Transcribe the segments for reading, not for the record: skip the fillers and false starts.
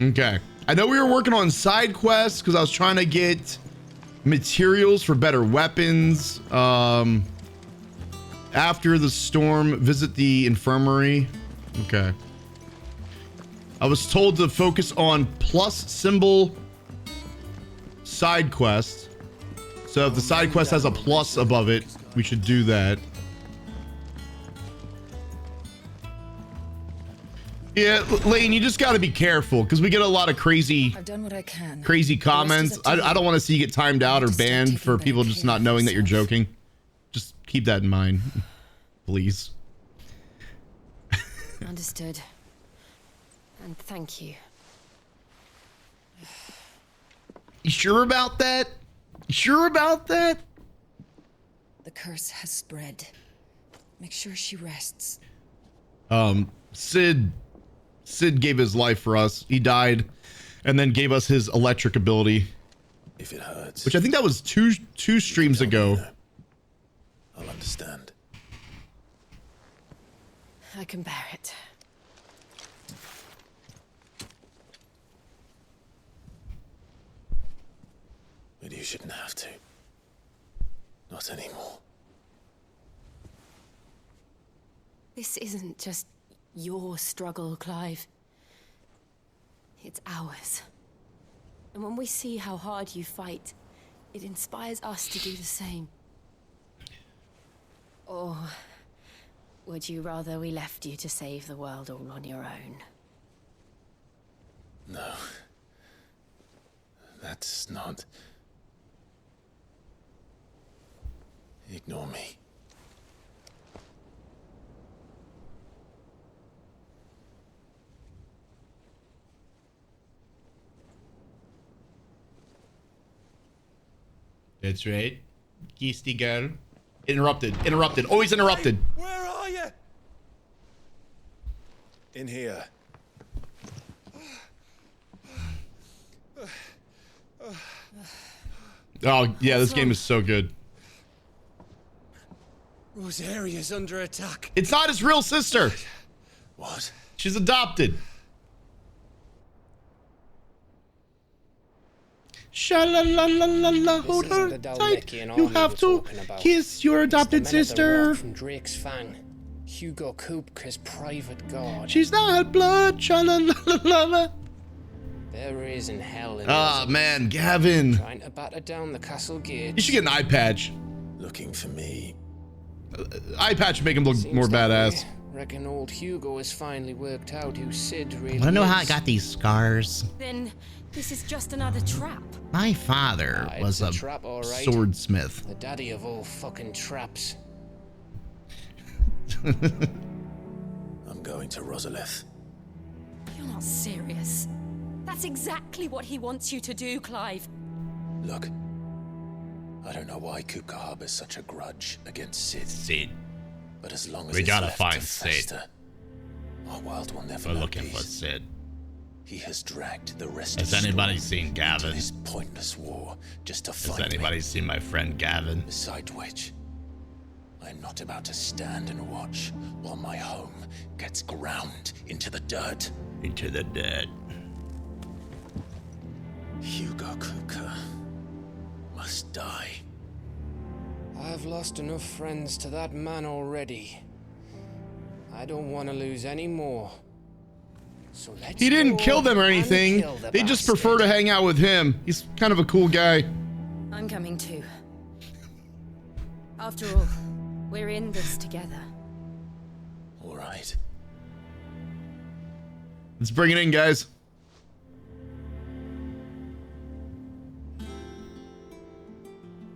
Okay. I know we were working on side quests because I was trying to get materials for better weapons. After the storm, visit the infirmary. Okay. I was told to focus on plus symbol side quest. So if the side quest has a plus above it, we should do that. Yeah, Lane, you just got to be careful because we get a lot of crazy, I've done what I can. crazy comments. I don't want to see you get timed out or banned for people just not knowing that you're joking. Just keep that in mind, please. Understood. And thank you. You sure about that? You sure about that? The curse has spread. Make sure she rests. Sid gave his life for us. He died and then gave us his electric ability. If it hurts. Which I think that was two streams ago. I'll understand. I can bear it. But you shouldn't have to. Not anymore. This isn't just your struggle, Clive. It's ours. And when we see how hard you fight, it inspires us to do the same. Or would you rather we left you to save the world all on your own? No. That's not... Ignore me. That's right. Geesty girl. Interrupted. Always interrupted. Hey, where are you? In here. Oh, yeah, this game is so good. Rosaria's under attack. It's not his real sister. What? She's adopted. Sha-la-la-la-la-la, hold her tight. You have to kiss your adopted sister. From Drake's Fang. Hugo Kupka's private guard. She's not blood. Sha-la-la-la-la. There is in hell in man, Gavin. trying to batter down the castle gate. You should get an eye patch. Looking for me. Eye patch would make him look more badass. Reckon old Hugo has finally worked out who Sid really is. I don't know how I got these scars. Then this is just another trap. My father was it's a trap, all right. swordsmith. The daddy of all fucking traps. I'm going to Rosalith. You're not serious. That's exactly what he wants you to do, Clive. Look. I don't know why Kupka harbors such a grudge against Sid. But as long as We it's gotta left find to fester, our world will never We're know looking peace. for Sid. He has dragged the rest Has of anybody Storm seen Gavin? into this pointless war just to Has fight anybody me. seen my friend Gavin? Besides which, I'm not about to stand and watch while my home gets ground into the dirt. Into the dead. Hugo Kupka must die. I've lost enough friends to that man already. I don't want to lose any more. So let's He didn't go kill them or and anything. kill the They just bastard. prefer to hang out with him. He's kind of a cool guy. I'm coming too. After all, we're in this together. All right. Let's bring it in, guys.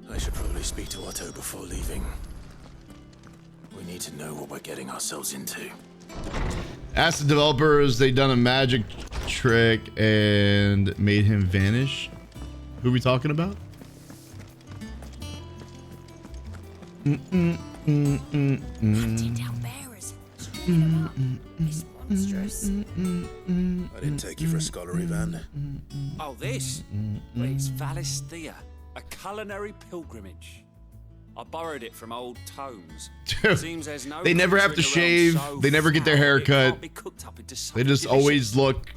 I should probably speak to Otto before leaving. We need to know what we're getting ourselves into. Ask the developers, they done a magic trick and made him vanish. Who are we talking about? Hunting down bearers. It's monstrous. I didn't take you for a scholarly van. Oh, this? Well, it's Valisthea, a culinary pilgrimage. I borrowed it from old tomes. Seems there's no They never have to creature in the shave. realm so they never get their foul hair it cut. can't be cooked up into They something just delicious. always look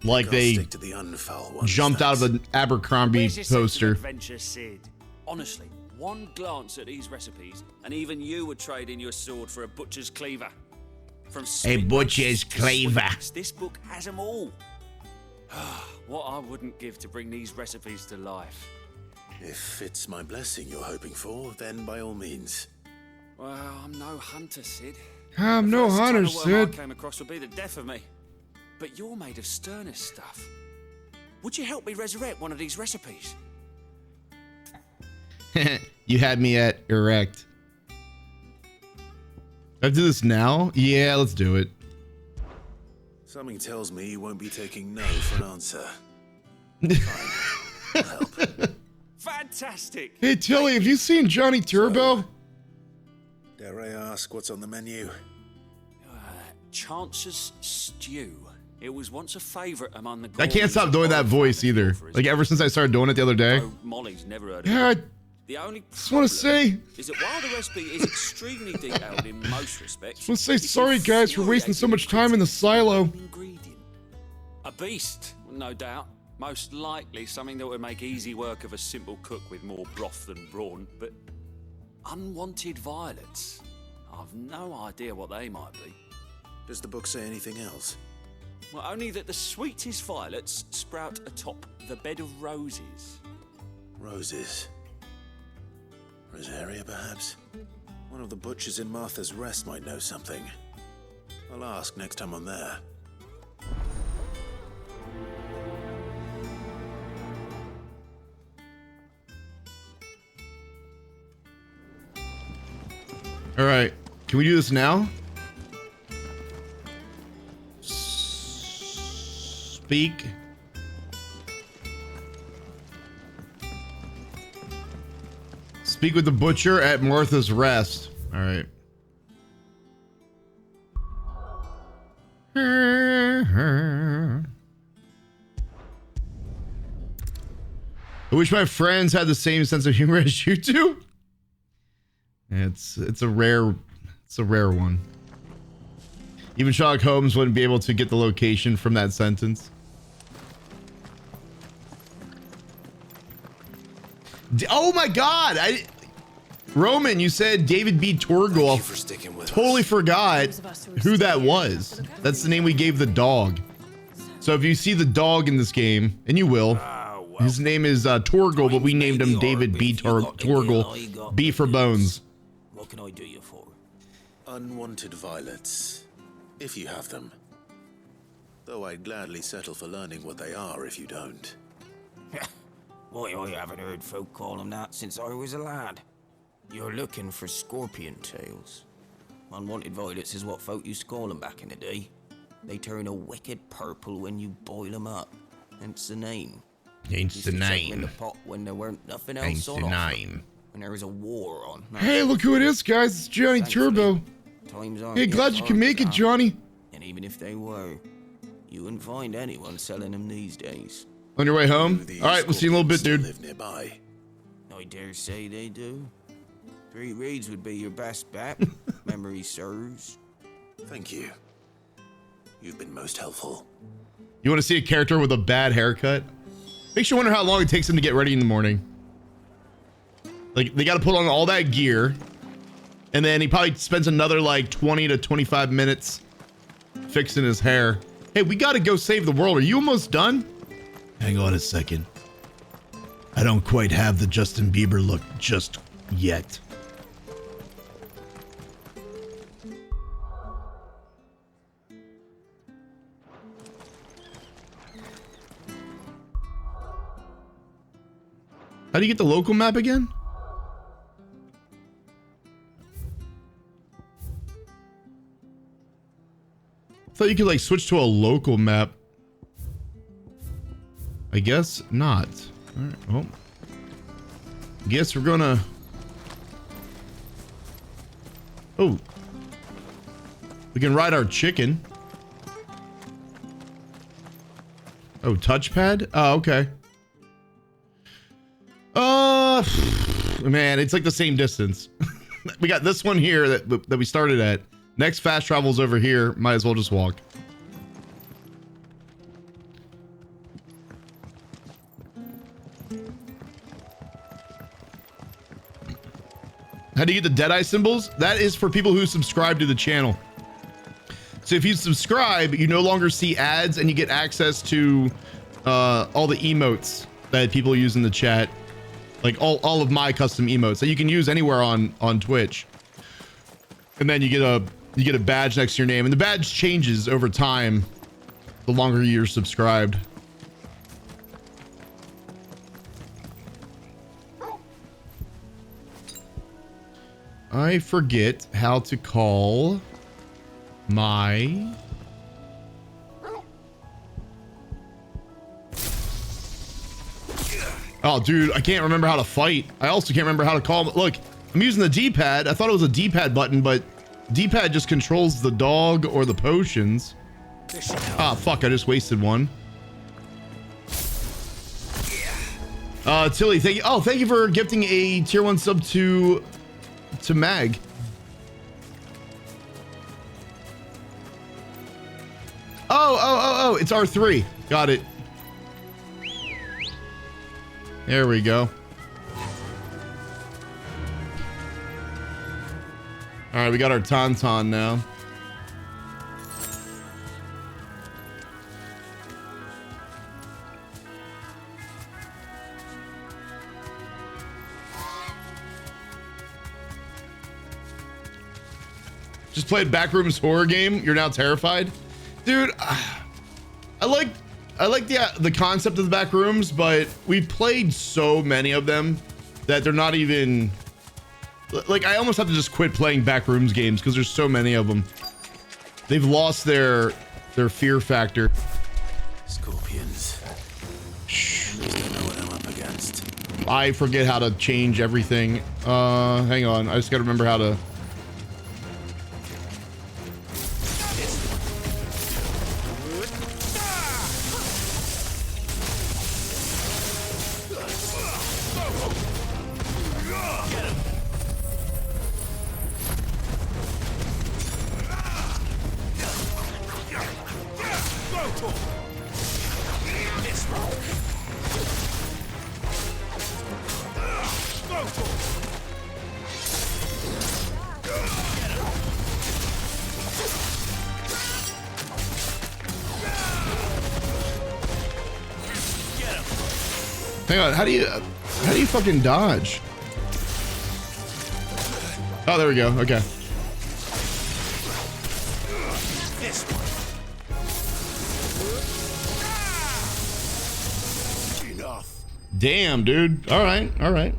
like Gotta they stick to the unfoul ones, jumped out of thanks. an Abercrombie Where's your sense of poster. adventure, Sid? Honestly, one glance at these recipes, and even you would trade in your sword for a butcher's cleaver. From spin butcher's roasts to cleaver. sweets, this book has them all. What I wouldn't give to bring these recipes to life. If it's my blessing you're hoping for, then by all means. Well, I'm no hunter, Sid. I'm The no first hunter, ton of worm Sid. I came across would be the death of me. But you're made of sterner stuff. Would you help me resurrect one of these recipes? You had me at erect. I do this now? Yeah, let's do it. Something tells me you won't be taking no for an answer. Fine. I'll help. Fantastic! Hey Tilly, have you seen Johnny Turbo? Dare I ask what's on the menu? Chance's Stew. It was once a favourite among the. I can't stop doing that voice either. Like ever since I started doing it the other day. Oh, Molly's never heard of Yeah, I it. The only just want to say, is that while the recipe is extremely detailed in most respects, want to say it's sorry guys for wasting so much time in the silo. ingredient. A beast, no doubt. Most likely something that would make easy work of a simple cook with more broth than brawn, but unwanted violets. I've no idea what they might be. Does the book say anything else? Well, only that the sweetest violets sprout atop the bed of roses. Roses. Rosaria, perhaps? One of the butchers in Martha's Rest might know something. I'll ask next time I'm there. All right, can we do this now? Speak. Speak with the butcher at Martha's Rest. All right. I wish my friends had the same sense of humor as you do. It's a rare one. Even Sherlock Holmes wouldn't be able to get the location from that sentence. Oh my God! Roman, you said David B. Torgal. For sticking with Totally us. forgot who that was. That's the name we gave the dog. So if you see the dog in this game, and you will, his name is Torgal, but we named him David B. Torgal. B for bones. What can I do you for? Unwanted violets, if you have them. Though I'd gladly settle for learning what they are if you don't. Why, I haven't heard folk call them that since I was a lad. You're looking for scorpion tails. Unwanted violets is what folk used to call them back in the day. They turn a wicked purple when you boil them up. Hence the name. Hence Used the to chuck 'em in the name. pot when there weren't nothing else Hence on the offer. name. When there was a war on. Hey, look who it is, guys. It's Johnny Turbo. Times aren't Hey, yet glad you can hard make it, now. Johnny. And even if they were, you wouldn't find anyone selling them these days. On your way home? These All right, we'll see you in a little bit, scorpions dude. still live nearby. I dare say they do. 3 reeds would be your best bet. Memory serves. Thank you. You've been most helpful. You want to see a character with a bad haircut? Makes you wonder how long it takes him to get ready in the morning. Like, they got to put on all that gear, and then he probably spends another like 20 to 25 minutes fixing his hair. Hey, we got to go save the world. Are you almost done? Hang on a second. I don't quite have the Justin Bieber look just yet. How do you get the local map again? I thought you could like switch to a local map. I guess not. All right, well, guess we're gonna. Oh, we can ride our chicken. Oh, touchpad? Oh, okay. Man, it's like the same distance. We got this one here that we started at. Next fast travel's over here. Might as well just walk. How do you get the Deadeye symbols? That is for people who subscribe to the channel. So if you subscribe, you no longer see ads and you get access to all the emotes that people use in the chat. Like all of my custom emotes that you can use anywhere on Twitch. And then you get a badge next to your name, and the badge changes over time the longer you're subscribed. I forget how to call my oh dude, I can't remember how to fight. I also can't remember how to call. Look, I'm using the D-pad. I thought it was a D-pad button, but D-pad just controls the dog or the potions. Ah, fuck, I just wasted one. Tilly, thank you. Oh, thank you for gifting a tier 1 sub to Mag. Oh, it's R3. Got it. There we go. All right, we got our Tauntaun now. Just played Backrooms horror game. You're now terrified, dude. I like the concept of the Backrooms, but we played so many of them that they're not even like. I almost have to just quit playing Backrooms games because there's so many of them. They've lost their fear factor. Scorpions. Shh. I don't know what I'm up against. I forget how to change everything. Hang on. I just gotta remember how to. Hang on, how do you fucking dodge? Oh, there we go. Okay. Damn, dude. All right, all right.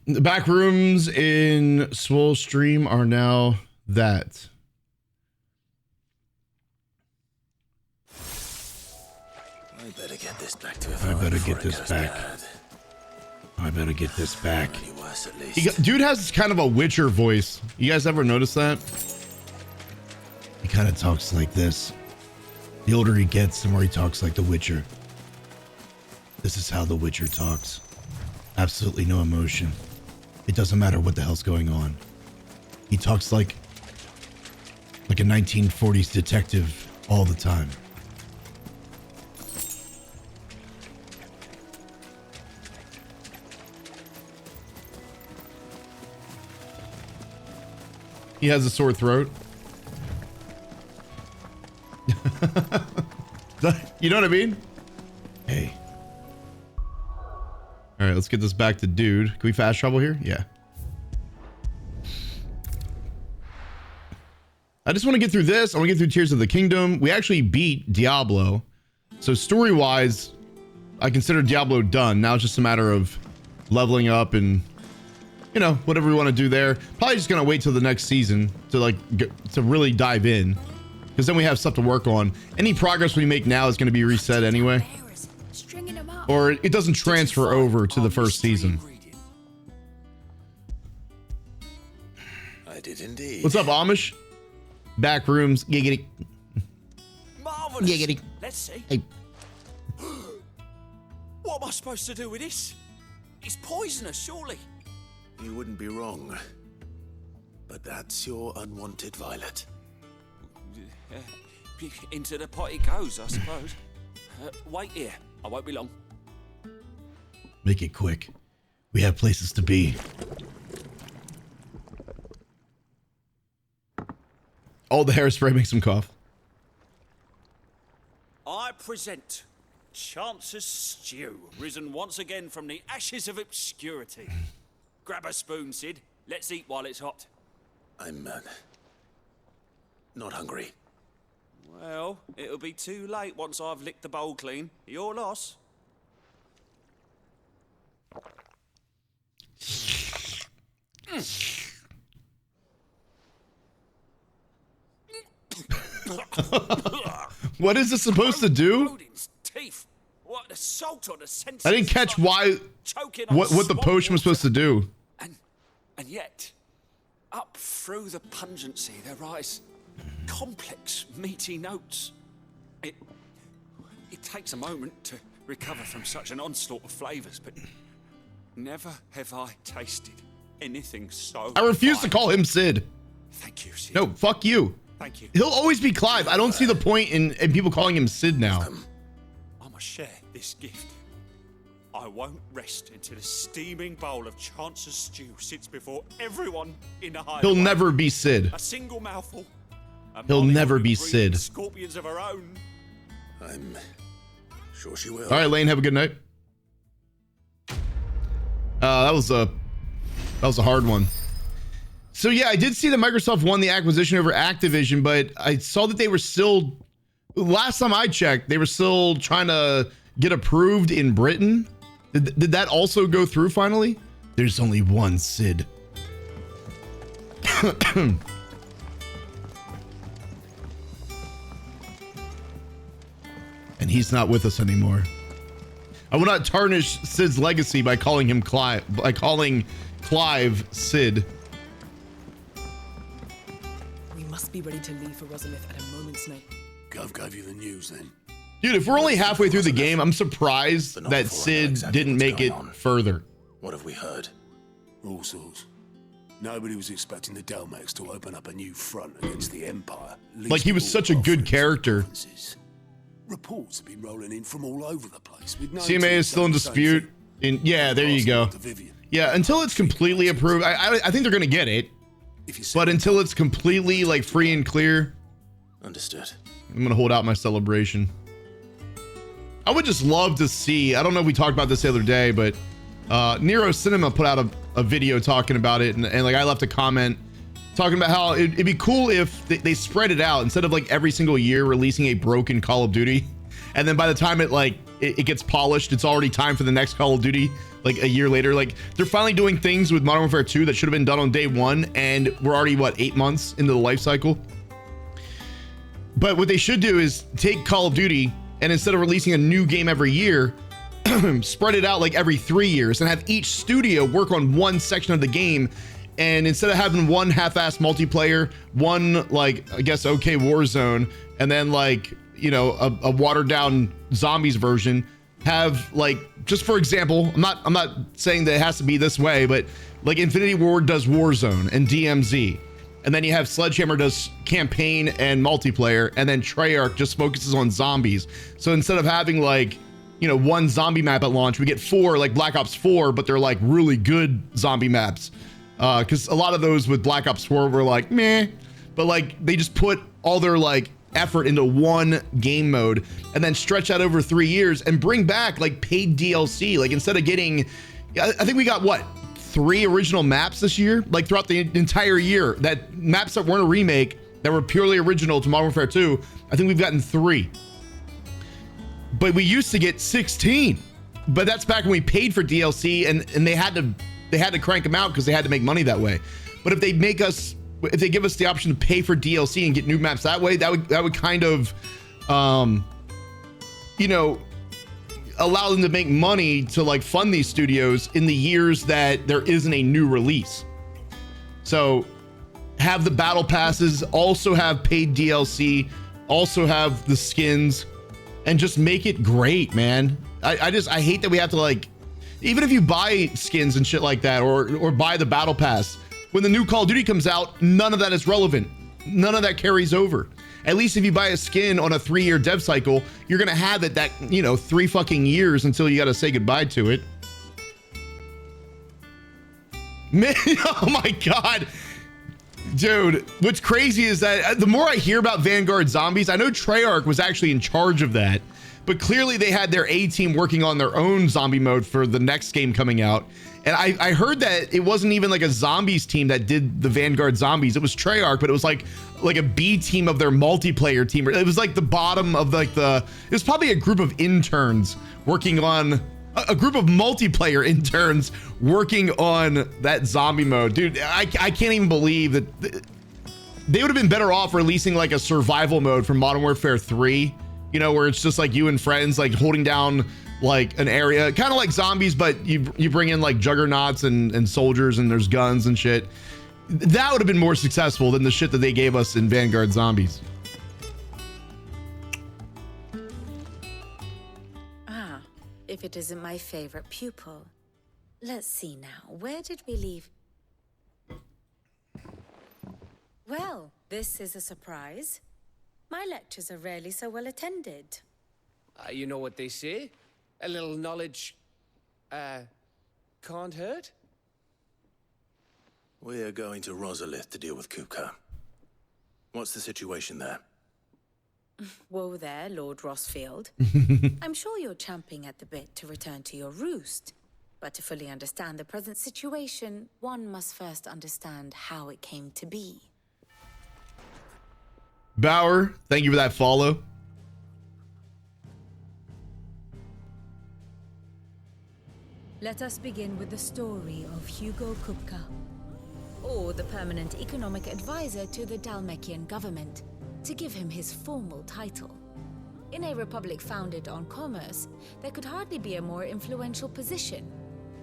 The back rooms in Swole Stream are now that. I better get this back to I better get this back. Bad. I better get this back. Any worse, at least. Dude has kind of a Witcher voice. You guys ever notice that? He kind of talks like this. The older he gets, the more he talks like the Witcher. This is how the Witcher talks. Absolutely no emotion. It doesn't matter what the hell's going on. He talks like a 1940s detective all the time. He has a sore throat. You know what I mean? Hey. All right, let's get this back to dude. Can we fast travel here? Yeah. I just want to get through this. I want to get through Tears of the Kingdom. We actually beat Diablo. So story-wise, I consider Diablo done. Now it's just a matter of leveling up and, you know, whatever we want to do there. Probably just going to wait till the next season to to really dive in. Because then we have stuff to work on. Any progress we make now is going to be reset anyway. Or it doesn't transfer over to the first season. I did indeed. What's up, Amish? Back rooms. Giggity. Marvelous. Giggity. Let's see. Hey. What am I supposed to do with this? It's poisonous, surely. You wouldn't be wrong. But that's your unwanted violet. Into the pot it goes, I suppose. Wait here. I won't be long. Make it quick. We have places to be. Oh, the hairspray makes him cough. I present Chance's Stew, risen once again from the ashes of obscurity. Grab a spoon, Sid. Let's eat while it's hot. I'm not hungry. Well, it'll be too late once I've licked the bowl clean. Your loss. What is this supposed to do? Odin's teeth. What the salt on the senses. I didn't catch why. What the potion was supposed to do. And yet, up through the pungency, there rise complex, meaty notes. It takes a moment to recover from such an onslaught of flavors, but never have I tasted anything so. I refuse to call him Sid. Thank you, Sid. No, fuck you. Thank you. He'll always be Clive. I don't see the point in people calling him Sid now. I must share this gift. I won't rest until a steaming bowl of Chance's Stew sits before everyone in the hideaway. He'll never be Sid. A single mouthful. He'll never be Sid. Scorpions of her own. I'm sure she will. All right, Lane, have a good night. That was a hard one. So yeah, I did see that Microsoft won the acquisition over Activision, but I saw that they were still, last time I checked, they were still trying to get approved in Britain. Did that also go through finally? There's only one Sid. And he's not with us anymore. I will not tarnish Sid's legacy by calling him Clive, Clive Sid. We must be ready to leave for Rosalith at a moment's notice. Gov gave you the news then. Dude, if we're only halfway through the game, I'm surprised that Sid didn't make it further. What have we heard? All sorts. Nobody was expecting the Delmex to open up a new front against the Empire. Like, he was such a good character. Reports have been rolling in from all over the place. With no CMA is still in dispute. Yeah, there you go. Yeah, until it's completely approved, I think they're gonna get it. But until it's completely like free and clear, understood. I'm gonna hold out my celebration. I would just love to see. I don't know if we talked about this the other day, but Nero Cinema put out a video talking about it, and like I left a comment talking about how it'd be cool if they spread it out instead of like every single year releasing a broken Call of Duty, and then by the time it gets polished, it's already time for the next Call of Duty like a year later. Like, they're finally doing things with Modern Warfare 2 that should have been done on day one, and we're already what, 8 months into the life cycle. But what they should do is take Call of Duty, and instead of releasing a new game every year, spread it out like every 3 years and have each studio work on one section of the game. And instead of having one half-assed multiplayer, one like, I guess, okay, Warzone, and then like, you know, a watered down zombies version, have like, just for example, I'm not saying that it has to be this way, but like Infinity Ward does Warzone and DMZ. And then you have Sledgehammer does campaign and multiplayer, and then Treyarch just focuses on zombies. So instead of having like, you know, one zombie map at launch, we get 4 like Black Ops 4, but they're like really good zombie maps. Because a lot of those with Black Ops 4 were like meh, but like they just put all their like effort into one game mode and then stretch out over 3 years and bring back like paid DLC. Like, instead of getting, I think we got what, 3 original maps this year, like throughout the entire year, that maps that weren't a remake, that were purely original to Modern Warfare 2. I think we've gotten 3, but we used to get 16, but that's back when we paid for DLC, and they had to crank them out because they had to make money that way. But if they give us the option to pay for DLC and get new maps that way, that would kind of, you know, allow them to make money to like fund these studios in the years that there isn't a new release. So have the battle passes, also have paid DLC, also have the skins, and just make it great, man. I hate that we have to like, even if you buy skins and shit like that, or buy the battle pass, when the new Call of Duty comes out, none of that is relevant. None of that carries over. at least if you buy a skin on a 3-year dev cycle, you're gonna have it that, you know, 3 fucking years until you gotta say goodbye to it. Man, oh my God. Dude, what's crazy is that the more I hear about Vanguard zombies, I know Treyarch was actually in charge of that, but clearly they had their A team working on their own zombie mode for the next game coming out. And I heard that it wasn't even like a zombies team that did the Vanguard zombies. It was Treyarch, but it was like a B team of their multiplayer team. It was like the bottom of like it was probably a group of interns working on a group of multiplayer interns working on that zombie mode. Dude, I can't even believe that they would have been better off releasing like a survival mode from Modern Warfare 3, you know, where it's just like you and friends like holding down like an area, kind of like zombies, but you bring in like juggernauts and soldiers and there's guns and shit. That would have been more successful than the shit that they gave us in Vanguard Zombies. Ah, if it isn't my favorite pupil. Let's see now, where did we leave? Well, this is a surprise. My lectures are rarely so well attended. You know what they say? A little knowledge, can't hurt? We're going to Rosalith to deal with Kupka. What's the situation there? Whoa there, Lord Rossfield. I'm sure you're champing at the bit to return to your roost. But to fully understand the present situation, one must first understand how it came to be. Bauer, thank you for that follow. Let us begin with the story of Hugo Kupka, or the permanent economic advisor to the Dalmekian government, to give him his formal title. In a republic founded on commerce, there could hardly be a more influential position.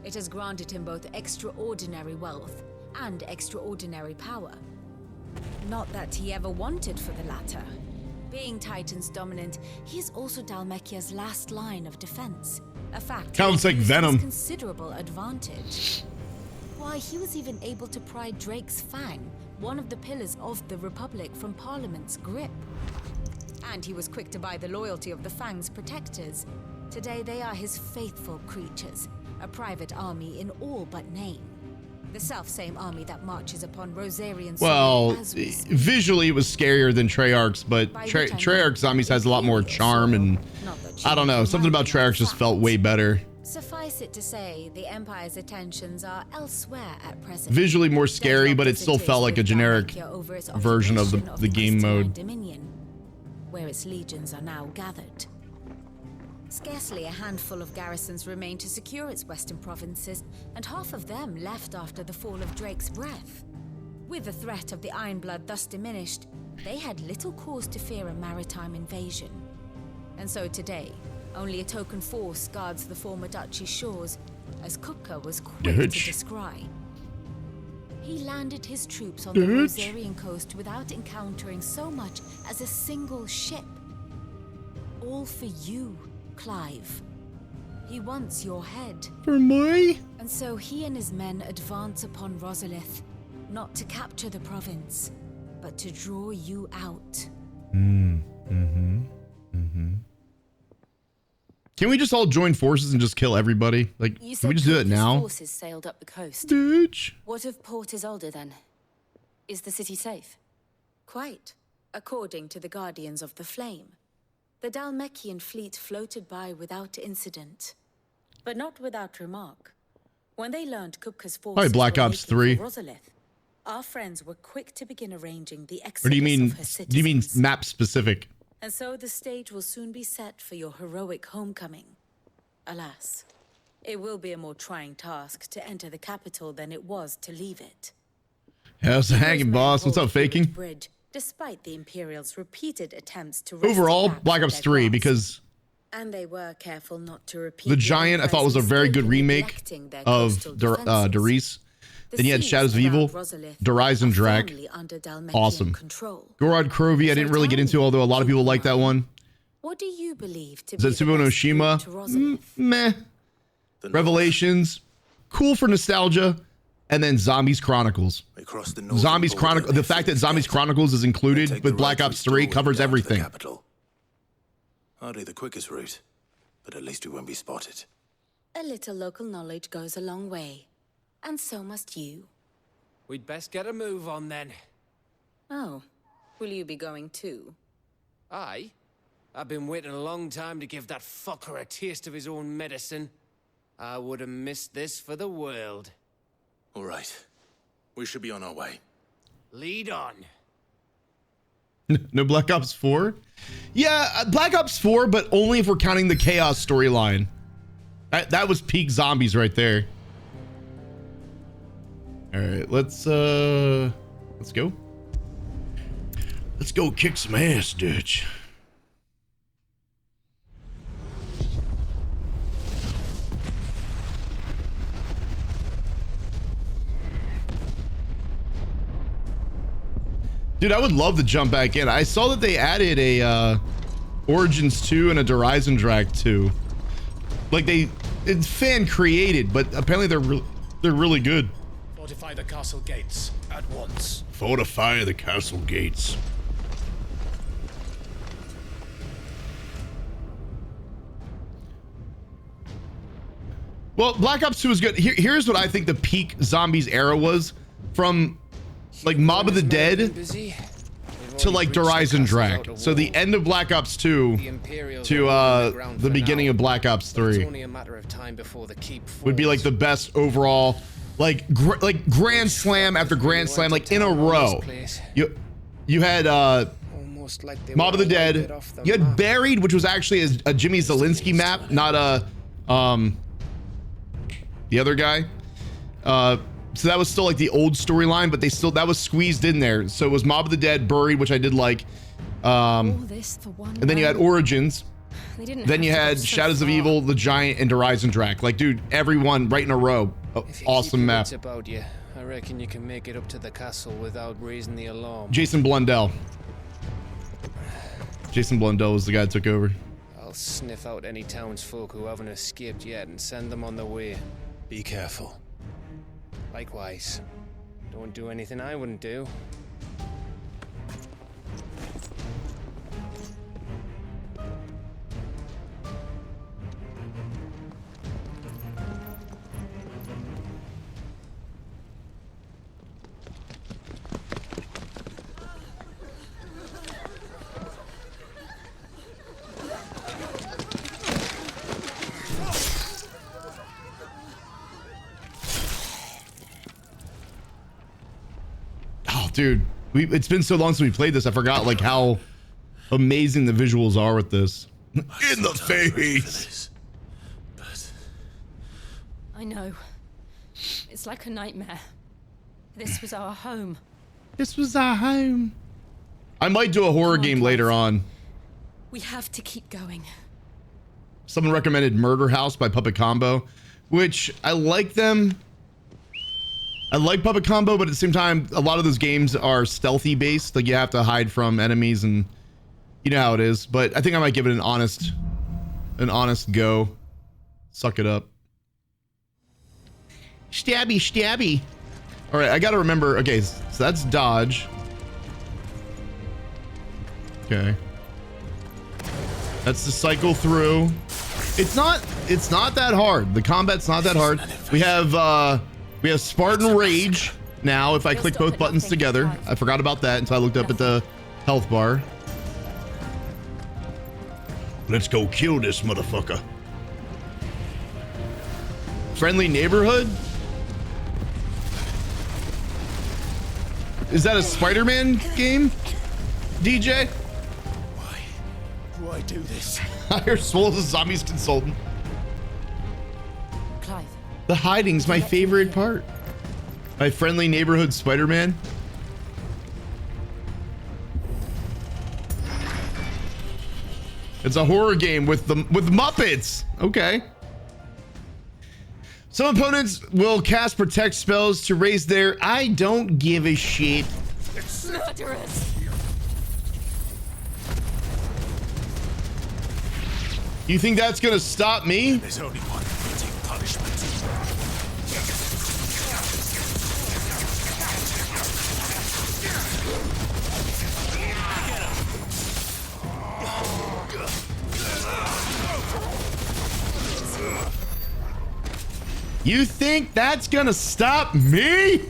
It has granted him both extraordinary wealth and extraordinary power. Not that he ever wanted for the latter. Being Titan's dominant, he is also Dalmekia's last line of defense. A fact sounds like Venom. Considerable advantage. Why, he was even able to pry Drake's Fang, one of the pillars of the Republic, from Parliament's grip. And he was quick to buy the loyalty of the Fang's protectors. Today they are his faithful creatures, a private army in all but name. The self-same army that marches upon Rosarian. Well, visually it was scarier than Treyarch's, but Treyarch Zombies has a lot more charm, and I don't know, something about Treyarch just felt way better. Suffice it to say, the Empire's attentions are elsewhere at present. Visually more scary, but it still felt like a generic version of the game mode. Dominion, where its legions are now gathered. Scarcely a handful of garrisons remain to secure its western provinces, and half of them left after the fall of Drake's breath. With the threat of the Ironblood thus diminished, they had little cause to fear a maritime invasion. And so today, only a token force guards the former duchy's shores, as Kupka was quick to descry. He landed his troops on the Rosarian coast without encountering so much as a single ship. All for you, Clive. He wants your head. For me? And so he and his men advance upon Rosalith, not to capture the province, but to draw you out. Can we just all join forces and just kill everybody? Like, can we just do it now? Forces sailed up the coast. Bitch. What of Port Isolde then? Is the city safe? Quite, according to the Guardians of the Flame. The Dalmekian fleet floated by without incident, but not without remark. When they learned Kupka's forces Hi, Black Ops 3. Rosalith, our friends were quick to begin arranging the exodus Or do you mean of her citizens. do you mean map specific? And so the stage will soon be set for your heroic homecoming. Alas, it will be a more trying task to enter the capital than it was to leave it. How's the hanging, boss? What's up, faking? Bridge, despite the Imperials' repeated attempts to Overall, Black Ops 3, because and they were careful not to repeat the Giant I thought was a very good remake of Darius. Then you had Shadows of Evil, Darius and Drac. Awesome. Gorod Krovi, I didn't really get into, although a lot of people like that one. What do you believe to Zetsubo no Shima? Meh. Revelations, cool for nostalgia. and then Zombies Chronicles. Zombies Chronicles. The fact that Zombies Chronicles is included with Black Ops 3 covers everything. Hardly the quickest route, but at least we won't be spotted. A little local knowledge goes a long way. And so must you. We'd best get a move on then. Oh, will you be going too? Aye. I've been waiting a long time to give that fucker a taste of his own medicine. I would have missed this for the world. All right. We should be on our way. Lead on. No Black Ops 4? Yeah, Black Ops 4, but only if we're counting the Chaos storyline. That was peak zombies right there. All right, let's go. Let's go kick some ass, Dutch. Dude, I would love to jump back in. I saw that they added a Origins 2 and a Horizon Drag 2. Like it's fan created, but apparently they're really good. Fortify the castle gates at once. Fortify the castle gates. Well, Black Ops 2 is good. Here's what I think the peak zombies era was, from like Mob of the Dead to like Horizon Drag. So the end of Black Ops 2 to the beginning of Black Ops 3 would be like the best overall, like Grand Slam after Grand Slam, like in a row. You had Mob of the Dead. You had Buried, which was actually a Jimmy Zielinski map, not a the other guy. So that was still like the old storyline, but that was squeezed in there. So it was Mob of the Dead, Buried, which I did like. And then you had Origins. Then you had Shadows of Evil, The Giant, and Horizon Drag. Like, dude, everyone right in a row. Awesome map. About you, I reckon you can make it up to the castle without raising the alarm. Jason Blundell. Jason Blundell was the guy that took over. I'll sniff out any townsfolk who haven't escaped yet and send them on their way. Be careful. Likewise. Don't do anything I wouldn't do. Dude, it's been so long since we played this, I forgot like how amazing the visuals are with this. In the face! I know. It's like a nightmare. This was our home. This was our home. I might do a horror game later on. We have to keep going. Someone recommended Murder House by Puppet Combo, which I like them. I like Puppet Combo, but at the same time, a lot of those games are stealthy based. Like you have to hide from enemies, and you know how it is. But I think I might give it an honest go. Suck it up. Stabby, stabby. All right, I got to remember. Okay, so that's dodge. Okay. That's the cycle through. It's not that hard. The combat's not that hard. We have Spartan Rage now if I click both buttons together. I forgot about that until I looked up at the health bar. Let's go kill this motherfucker. Friendly Neighborhood? Is that a Spider-Man game, DJ? Why do I do this? Hire Swole as a zombies consultant. Clive. The hiding's my favorite part. My Friendly Neighborhood Spider-Man. It's a horror game with Muppets. Okay. Some opponents will cast protect spells to raise their I don't give a shit. Murderers. You think that's gonna stop me? There's only one fitting punishment. You think that's gonna stop me?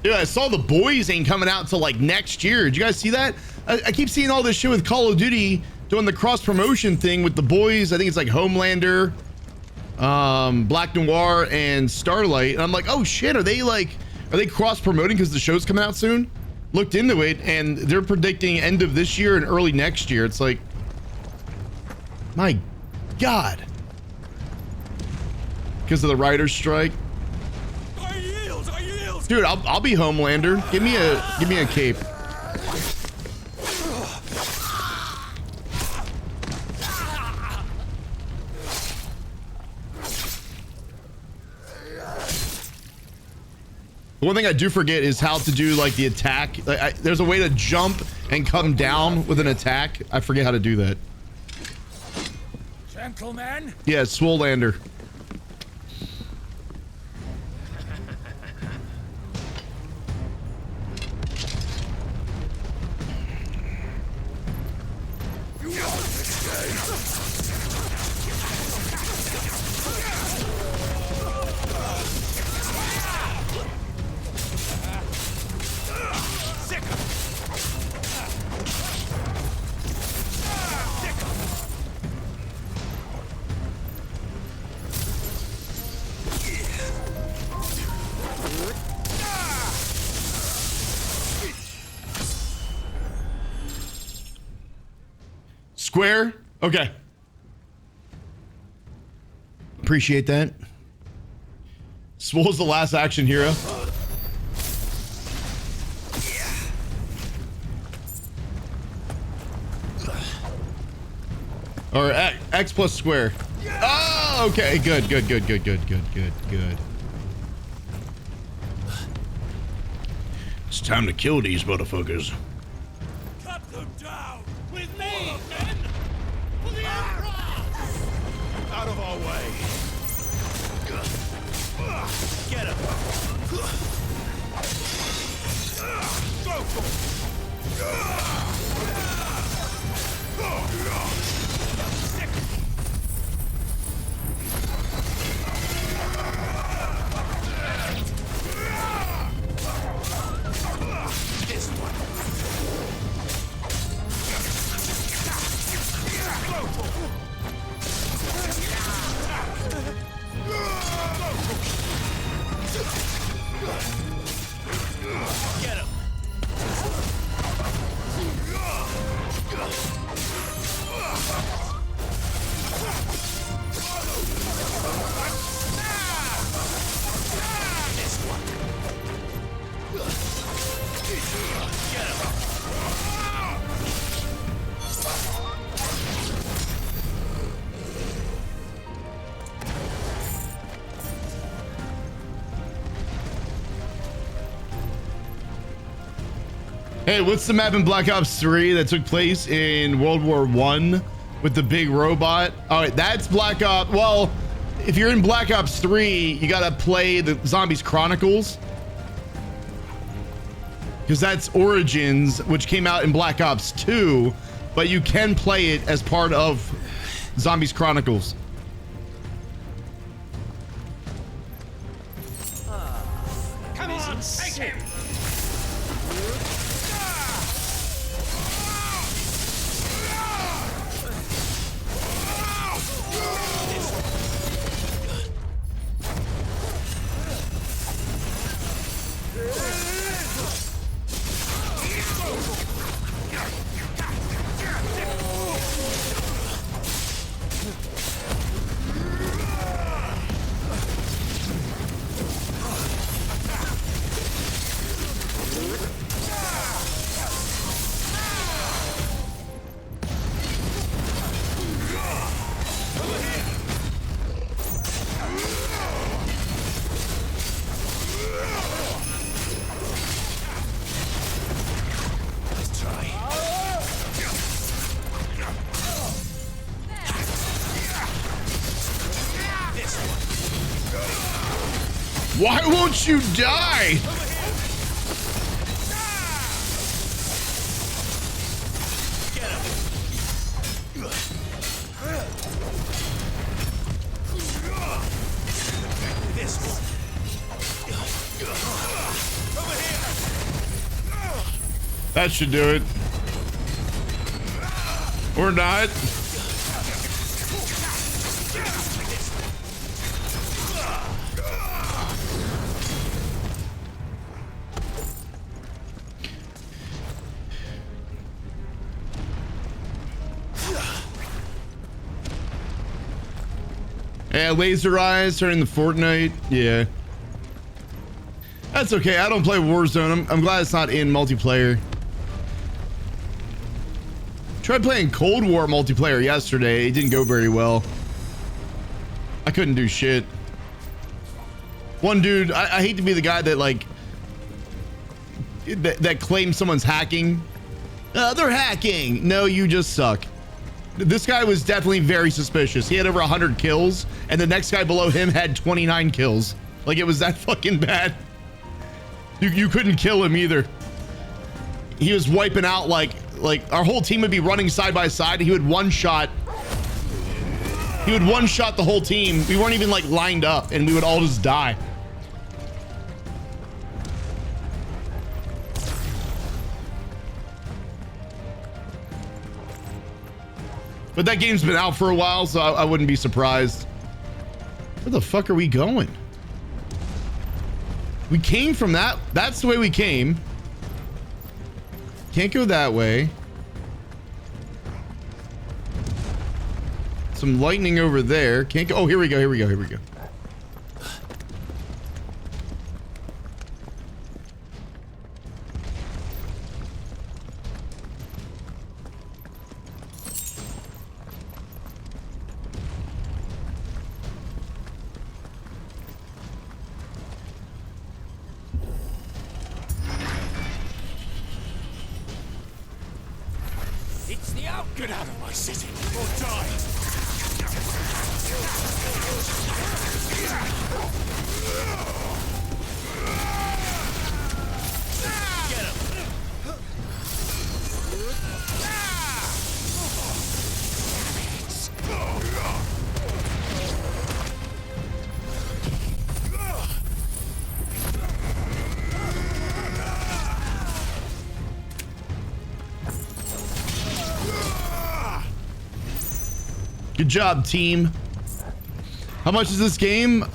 Dude, I saw The Boys ain't coming out until like next year. Did you guys see that? I keep seeing all this shit with Call of Duty doing the cross promotion thing with The Boys. I think it's like Homelander, Black Noir, and Starlight. And I'm like, oh shit, are they cross promoting because the show's coming out soon? Looked into it and they're predicting end of this year and early next year. It's like, my God. Because of the writer's strike. I yield, I yield. Dude, I'll be Homelander. Give me a cape. The one thing I do forget is how to do like the attack. Like, there's a way to jump and come down with an attack. I forget how to do that. Gentlemen. Yeah, Swollander. Square? Okay. Appreciate that. Swole's the last action hero. Or X plus square. Oh, okay. Good. It's time to kill these motherfuckers. Cut them down with me, men. For the Emperor! Out of our way. Get him. Go for it. Hey, what's the map in Black Ops 3 that took place in World War I with the big robot? All right, that's Black Ops. Well, if you're in Black Ops 3, you gotta play the Zombies Chronicles, because that's Origins, which came out in Black Ops 2, but you can play it as part of Zombies Chronicles. Come on, take him. Why won't you die? That should do it. Or not. Yeah, laser eyes during the Fortnite. Yeah. That's okay. I don't play Warzone. I'm glad it's not in multiplayer. Tried playing Cold War multiplayer yesterday. It didn't go very well. I couldn't do shit. One dude, I hate to be the guy that like that claims someone's hacking. They're hacking. No, you just suck. This guy was definitely very suspicious. He had over 100 kills, and the next guy below him had 29 kills. Like, it was that fucking bad. You couldn't kill him either. He was wiping out like our whole team would be running side by side. He would one shot the whole team. We weren't even like lined up, and we would all just die. But that game's been out for a while, so I wouldn't be surprised. Where the fuck are we going? We came from that. That's the way we came. Can't go that way. Some lightning over there. Can't go. Oh, here we go. Here we go. Here we go. It's the out. Get out of my city or die. Get him. Good job, team. How much is this game? 70?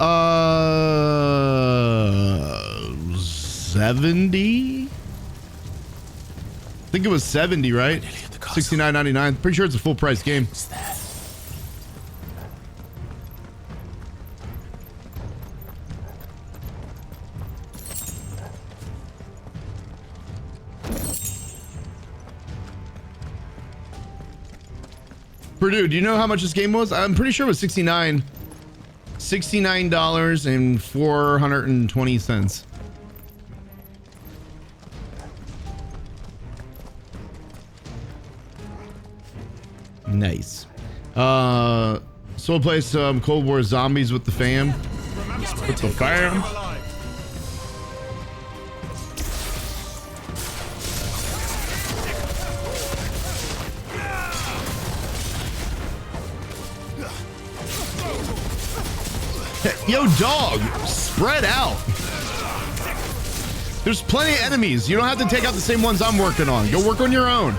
I think it was 70, right? $69.99. Pretty sure it's a full price game. Purdue, do you know how much this game was? I'm pretty sure it was $69 and 420 cents. Nice. So we'll play some Cold War zombies with the fam. With the fam. Yo, dog, spread out. There's plenty of enemies. You don't have to take out the same ones I'm working on. Go work on your own.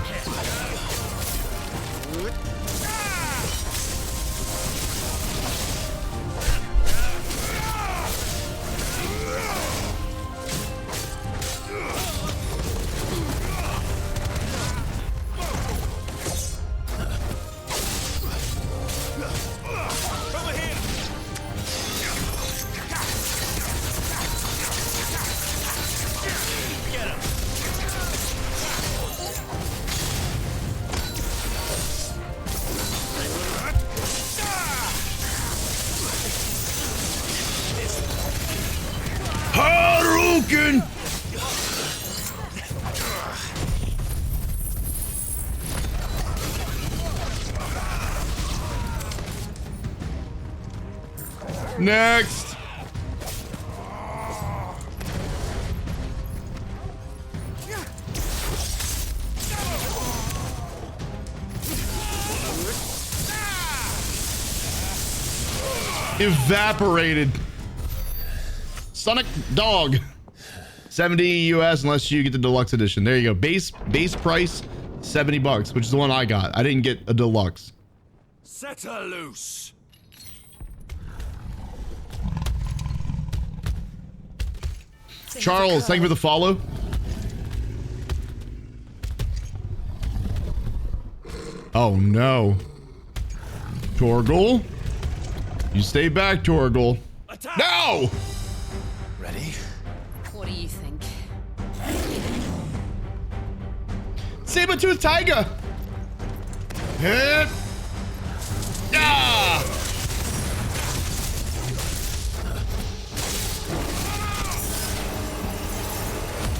Hadouken! Next. Evaporated. Sonic dog. 70 US unless you get the deluxe edition. There you go. Base price $70, which is the one I got. I didn't get a deluxe. Set her loose. Charles, thank you for the follow. Oh no. Torgal. You stay back, Torgal. Attack! No! Ready? What do you think? Saber-tooth tiger! Hit! Ah!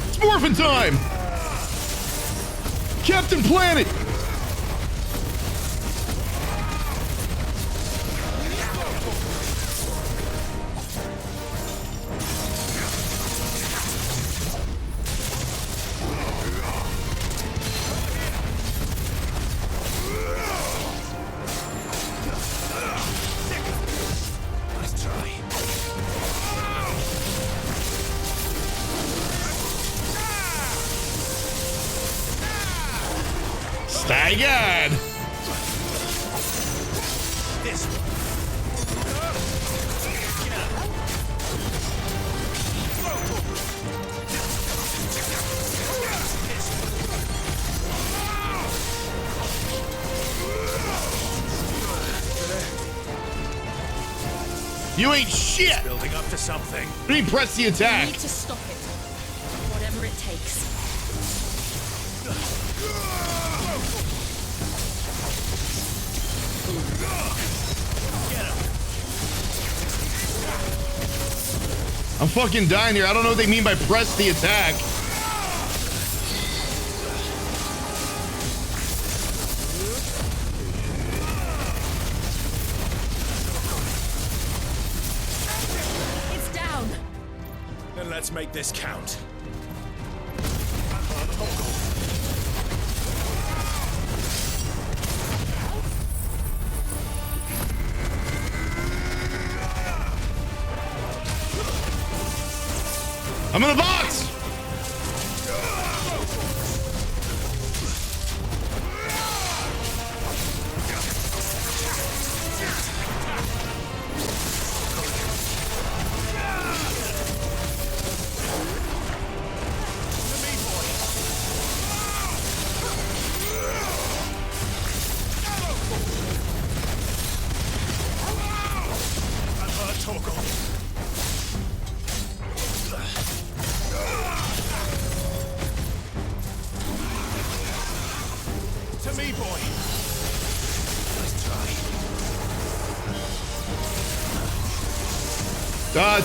It's morphin' time! Captain Planet! Staggered! You ain't shit! Building up to something. You need to press the attack. We need to stop it. Whatever it takes. I'm fucking dying here. I don't know what they mean by press the attack. It's down. Then let's make this count. I'm in the box!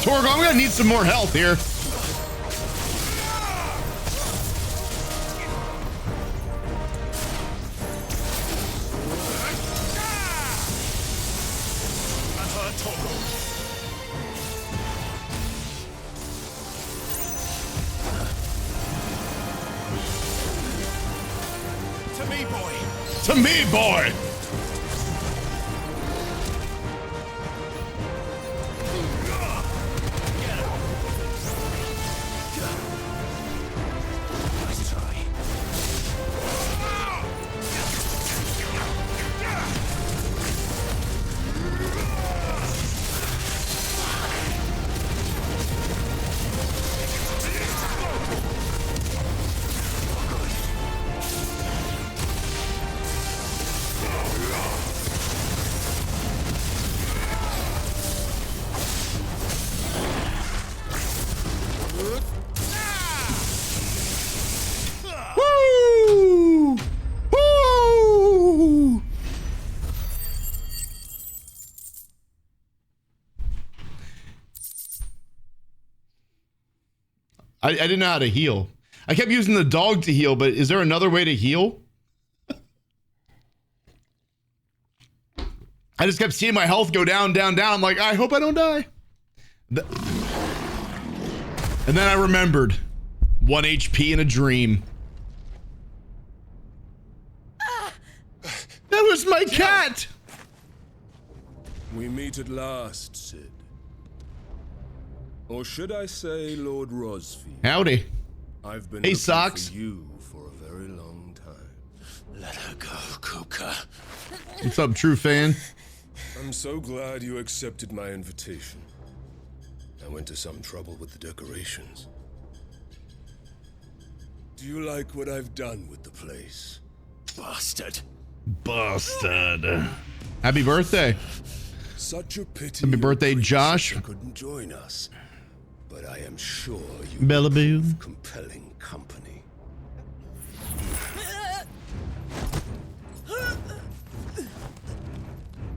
Torgo, I'm gonna need some more health here. To me, boy. To me, boy. I didn't know how to heal. I kept using the dog to heal, but is there another way to heal? I just kept seeing my health go down, down, down. I'm like, I hope I don't die. And then I remembered 1 HP in a dream. That was my cat. We meet at last, Sid. Or should I say Lord Rosfield? Howdy. I've been Hey, looking Socks. for you for a very long time. Let her go, Kupka. What's up, true fan? I'm so glad you accepted my invitation. I went to some trouble with the decorations. Do you like what I've done with the place? Bastard. Bastard. Happy birthday. Such a pity. Happy your birthday, Josh. predecessor couldn't join us. But I am sure you Bellaboo. have compelling company.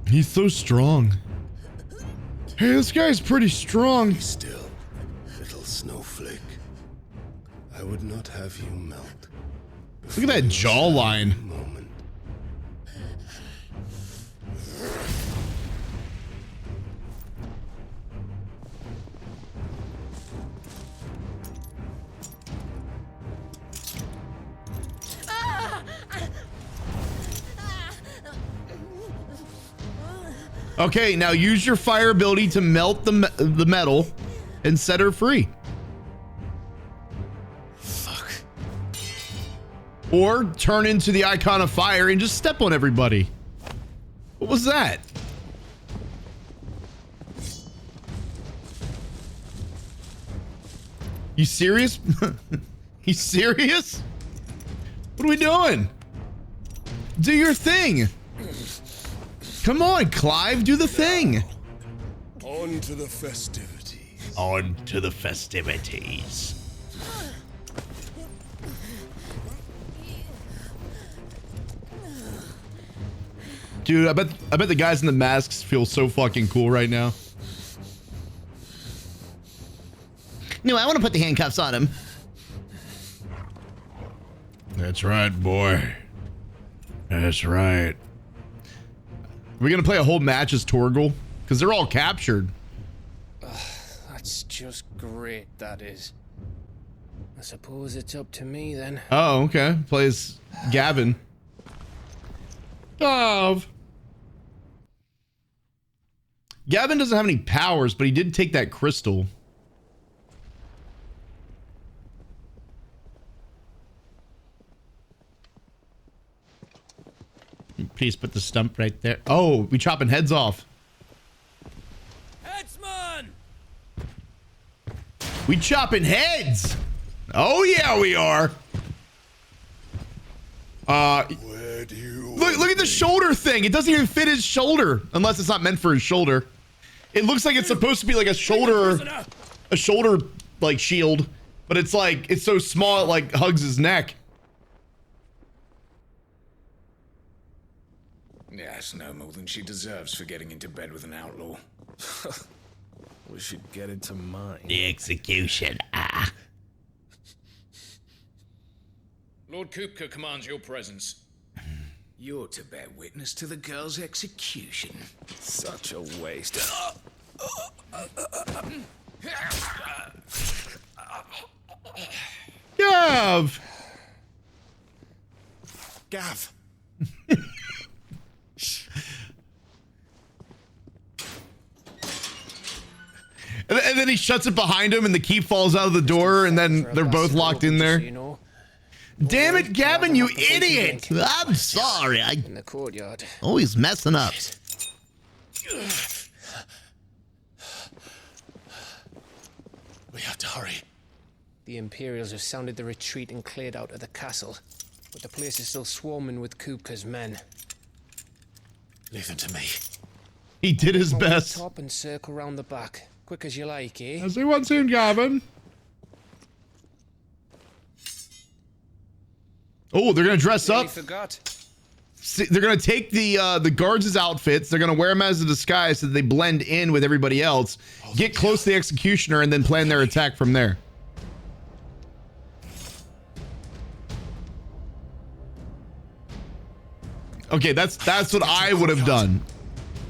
He's so strong. Hey, this guy's pretty strong. Still, little snowflake. I would not have you melt. Look at that jawline. Moment. Okay, now use your fire ability to melt the metal and set her free. Fuck. Or turn into the icon of fire and just step on everybody. What was that? You serious? You serious? What are we doing? Do your thing. Come on, Clive, do the thing. On to the festivities. On to the festivities. Dude, I bet the guys in the masks feel so fucking cool right now. No, I want to put the handcuffs on him. That's right, boy. That's right. We're gonna play a whole match as Torgal because they're all captured. That's just great, that is. I suppose it's up to me then. Oh, okay. Plays Gavin. Gavin doesn't have any powers, but he did take that crystal. Please put the stump right there. Oh, we chopping heads off. Headsman! We chopping heads. Oh yeah, we are. Where do you Look at the shoulder thing. It doesn't even fit his shoulder unless it's not meant for his shoulder. It looks like it's supposed to be like a shoulder like shield, but it's like it's so small it like hugs his neck. Yes, no more than she deserves for getting into bed with an outlaw. We should get into mine. The execution. Ah. Lord Kupka commands your presence. You're to bear witness to the girl's execution. Such a waste. Gav. Gav. And then he shuts it behind him and the key falls out of the door and then they're both locked in there. Damn it, Gavin, you idiot! I'm sorry. I In the courtyard. always messing up. We have to hurry. The Imperials have sounded the retreat and cleared out of the castle, but the place is still swarming with Kupka's men. Leave them to me. He did his Go on the best. top and circle round the back. Quick as you like, eh? As anyone seen Gavin? Oh, they're gonna dress Nearly up. forgot. See, they're gonna take the guards' outfits. They're gonna wear them as a disguise so that they blend in with everybody else. Get close to the executioner and then plan their attack from there. Okay, that's what I would have done.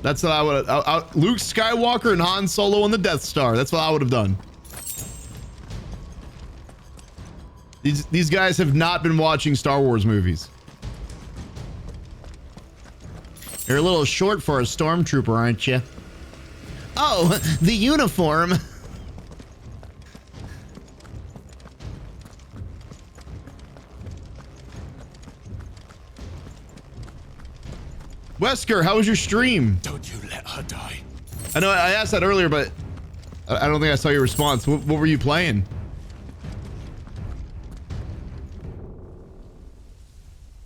That's what I would have. Luke Skywalker and Han Solo on the Death Star. That's what I would have done. These guys have not been watching Star Wars movies. You're a little short for a stormtrooper, aren't you? Oh, the uniform. Wesker, how was your stream? Don't you let her die. I know I asked that earlier, but I don't think I saw your response. What were you playing?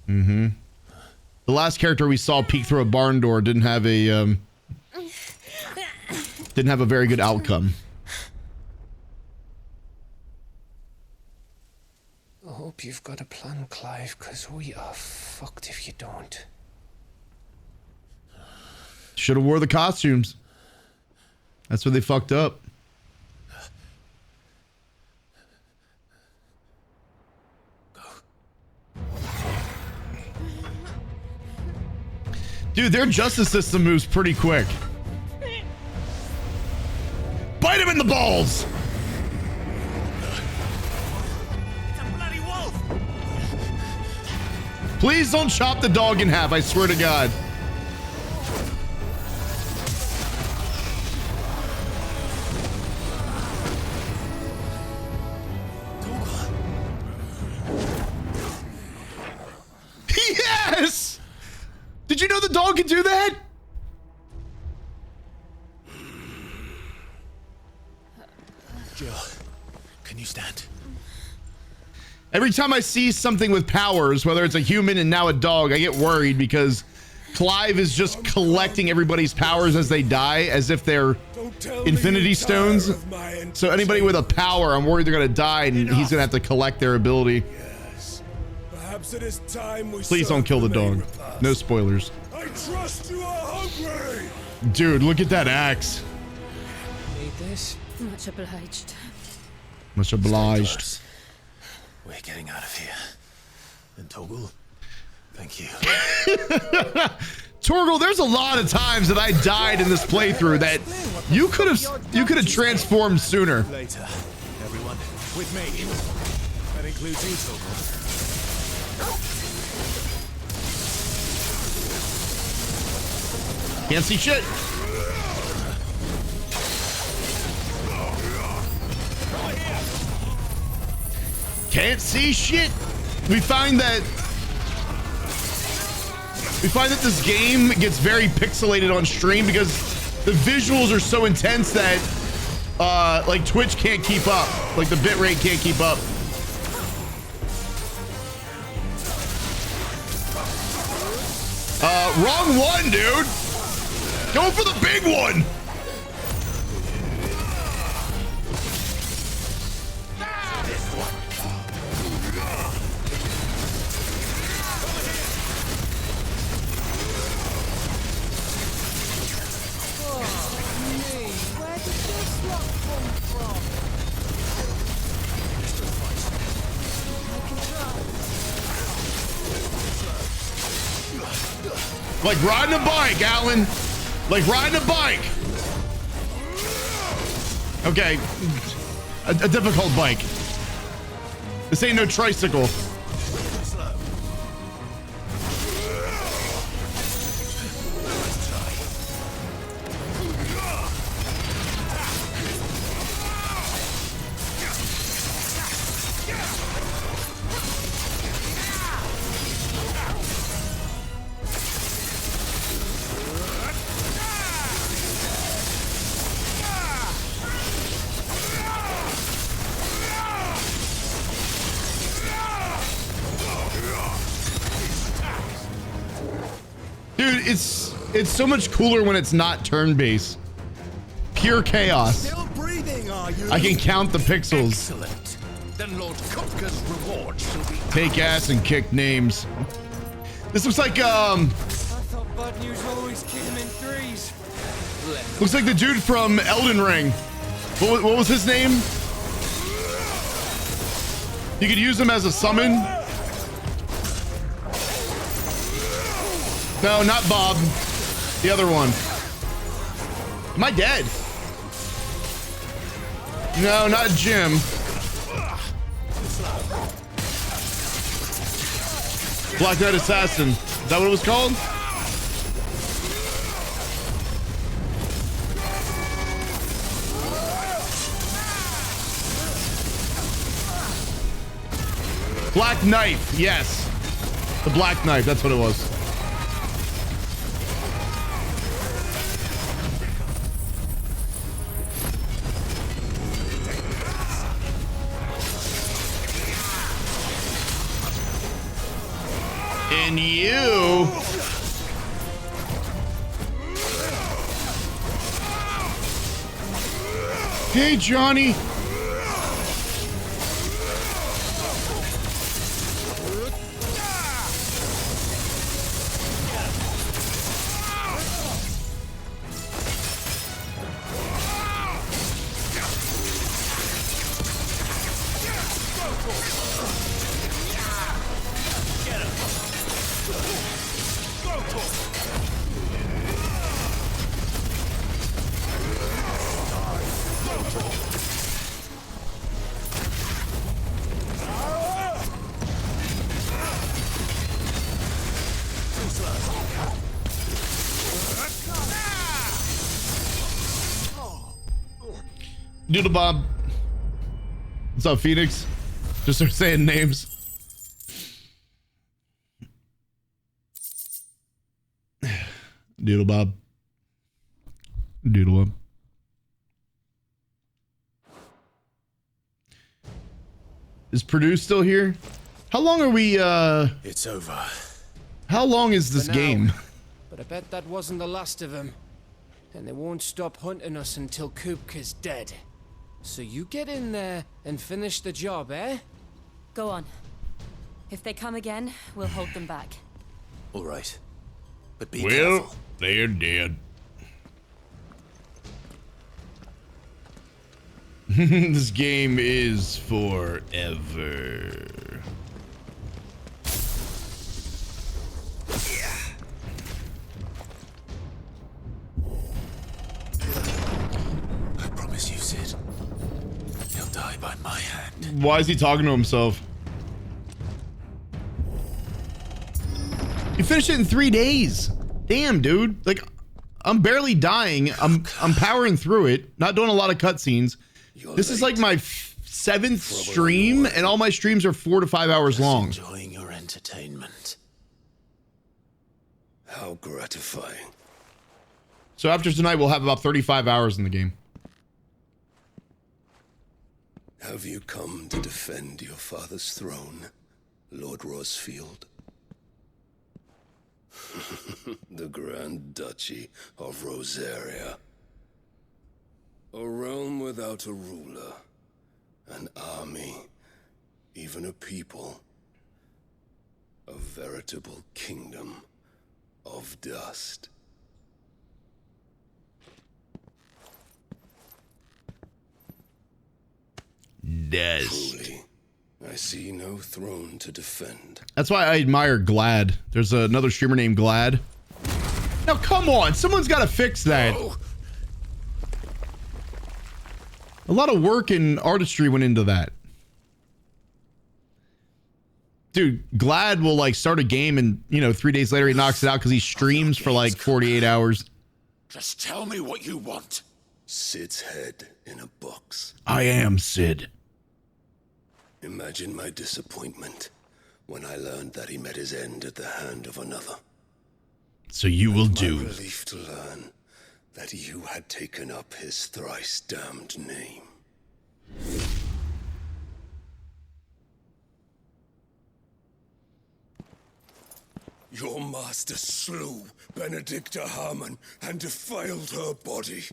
Mm-hmm. The last character we saw peek through a barn door didn't have a very good outcome. I hope you've got a plan, Clive, because we are fucked if you don't. Should have wore the costumes. That's where they fucked up. Dude, their justice system moves pretty quick. Bite him in the balls! Please don't chop the dog in half, I swear to God. Yes! Did you know the dog could do that? Jill, can you stand? Every time I see something with powers, whether it's a human and now a dog, I get worried because Clive is just collecting everybody's powers as they die, as if they're infinity stones. So anybody with a power, I'm worried they're gonna die and he's gonna have to collect their ability. Perhaps it is time we Please don't kill the dog. No spoilers. I trust you are hungry. Dude, look at that axe. Need this? Much obliged. Much obliged. We're getting out of here. And Toggle, thank you. Torgal, there's a lot of times that I died in this playthrough that you could have transformed sooner. Later, everyone, with me. That includes you, Toggle. Can't see shit. Can't see shit. We find that this game gets very pixelated on stream because the visuals are so intense that like Twitch can't keep up. Like the bitrate can't keep up. Wrong one, dude. Go for the big one. Like riding a bike, Alan. Like riding a bike. Okay. A difficult bike. This ain't no tricycle. Dude, it's so much cooler when it's not turn-based. Pure chaos. Still breathing, are you? I can count the pixels. Excellent. Then Lord Kupka's reward shall be Take ass and kick names. This looks like I thought bad news always came in threes. looks like the dude from Elden Ring. What was his name? You could use him as a summon. No, not Bob. The other one. Am I dead? No, not Jim. Black Knight Assassin. Is that what it was called? Black Knife, yes. The Black Knife, that's what it was. And you... Hey, Johnny. Doodle Bob. What's up, Phoenix? Just start saying names. Doodle Bob. Doodle Bob. Is Purdue still here? How long are we, It's over. How long is this For now. game? But I bet that wasn't the last of them. And they won't stop hunting us until Kupka's dead. So you get in there and finish the job, eh? Go on. If they come again, we'll hold them back. All right. But be Well, careful. they're dead. This game is forever. I promise you, Sid. He'll die by my hand. Why is he talking to himself? You finished it in 3 days. Damn, dude. Like, I'm barely dying. I'm powering through it. Not doing a lot of cutscenes. This is like my 7th stream, and all my streams are 4 to 5 hours long. Enjoying your entertainment. How gratifying. So after tonight, we'll have about 35 hours in the game. Have you come to defend your father's throne, Lord Rosfield? The Grand Duchy of Rosaria. A realm without a ruler, an army, even a people. A veritable kingdom of dust. Dust. Truly, I see no throne to defend. That's why I admire Glad. There's another streamer named Glad. Now, come on. Someone's got to fix that. A lot of work and artistry went into that. Dude, Glad will like start a game and, 3 days later he knocks it out because he streams for like 48 hours. Just tell me what you want. Sid's head in a box. I am Sid. Imagine my disappointment when I learned that he met his end at the hand of another. So you will My do. relief to learn that you had taken up his thrice damned name. Your master slew Benadikta Harmon and defiled her body.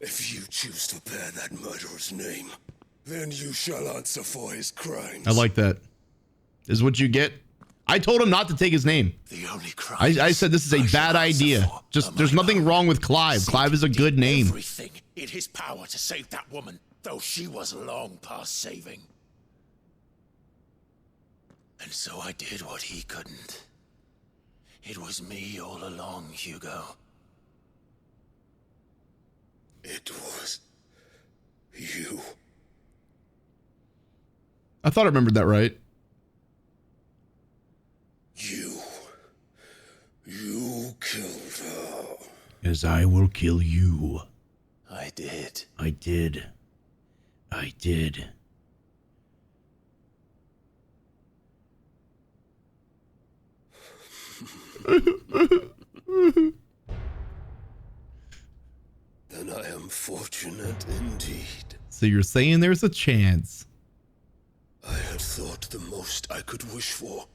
If you choose to bear that murderer's name, then you shall answer for his crimes. I like that. This is what you get. I told him not to take his name. The only crime. I said this is a bad idea. Just there's nothing wrong with Clive. Clive is a good name. Everything in his power to save that woman, though she was long past saving. And so I did what he couldn't. It was me all along, Hugo. It was you. I thought I remembered that right. You killed her. As I will kill you. I did. I did. I did. Then I am fortunate indeed. So you're saying there's a chance. I had thought thought the most I could wish for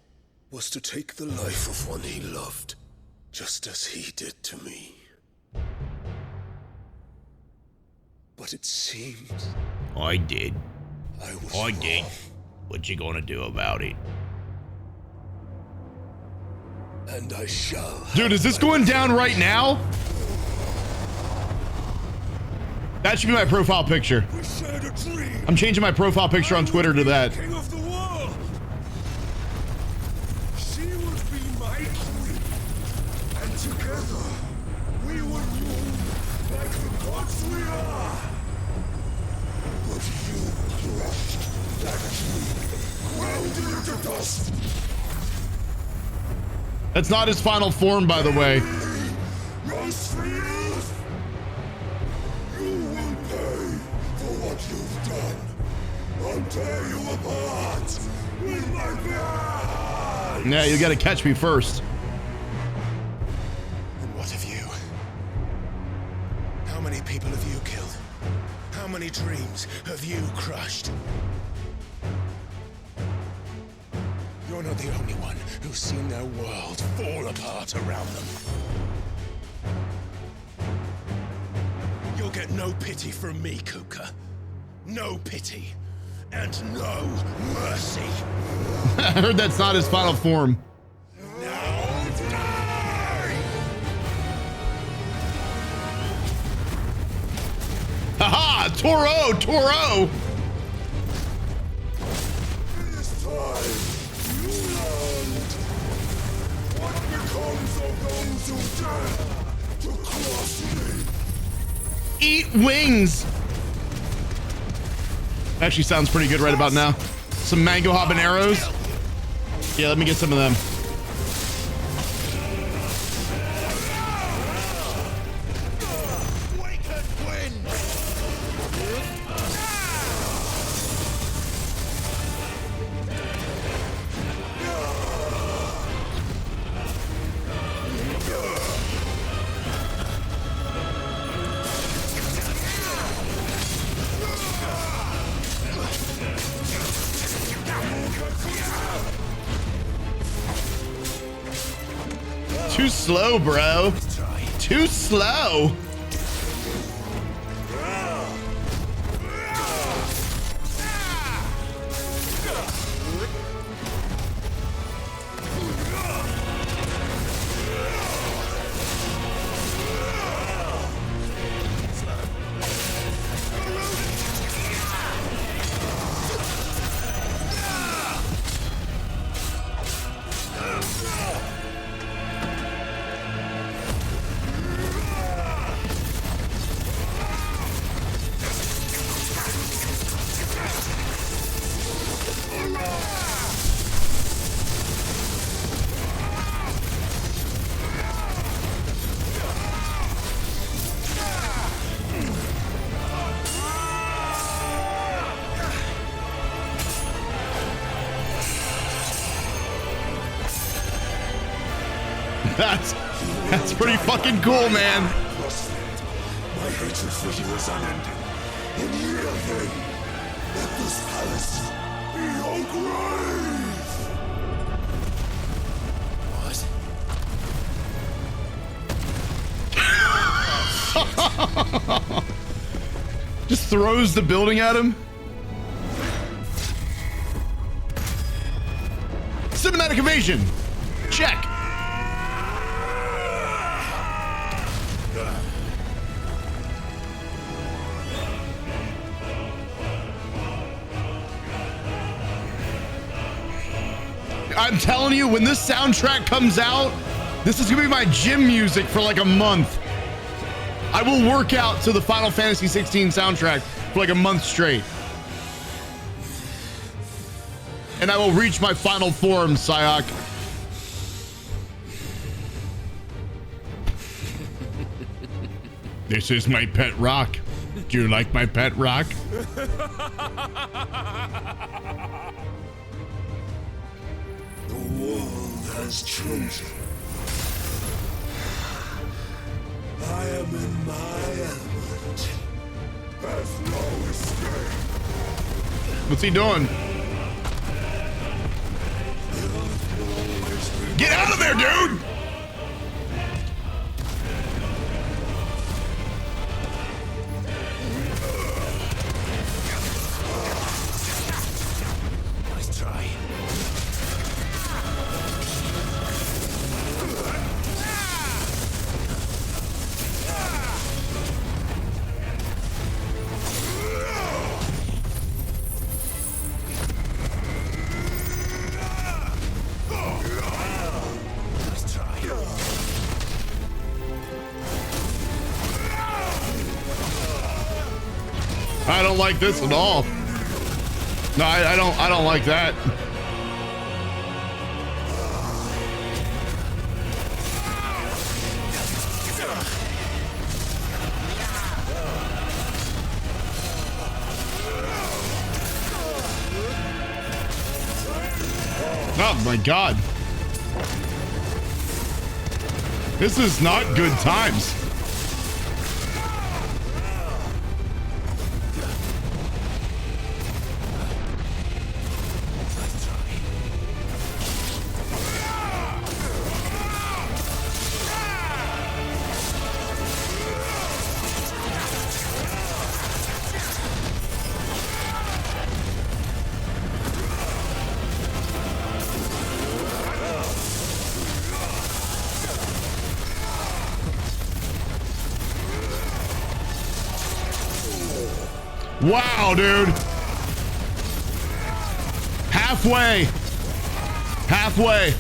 was to take the life of one he loved, just as he did to me. But it seems I did. I was I did. wrong. What you gonna do about it? And I shall. Dude, is this going down right now? That should be my profile picture. We shared a dream. I'm changing my profile picture on Twitter to that. King of the world. She would be my queen, and together we would rule like the gods we are. But you crushed that dream, ground it into dust. That's not his final form, by the way. Rosalith, you will pay for what you've done. I'll tear you apart with my blood. Yeah, you gotta catch me first. And what of you? How many people have you killed? How many dreams have you crushed? You're not the only one who's seen their world fall apart around them. You'll get no pity from me, Kupka. No pity. And no mercy. I heard that's not his final form. Now die! Haha! Toro! Toro! This time, you learned what becomes of those who dare to cross me. Eat wings! Actually sounds pretty good right about now. Some mango habaneros. Yeah, let me get some of them. Too slow, bro. Too slow. That's pretty fucking cool, man. My hatred for you is unending. And hear then, let this palace be your grave. What? Just throws the building at him. Cinematic evasion. Check. I'm telling you, when this soundtrack comes out, this is gonna be my gym music for like a month. I will work out to the Final Fantasy 16 soundtrack for like a month straight. And I will reach my final form, Sayok. This is my pet rock. Do you like my pet rock? The world has chosen. I am in my element. There's no escape. What's he doing? don't like this at all. No, I don't like that. Oh my God. This is not good times. Wow, dude. Halfway. Halfway.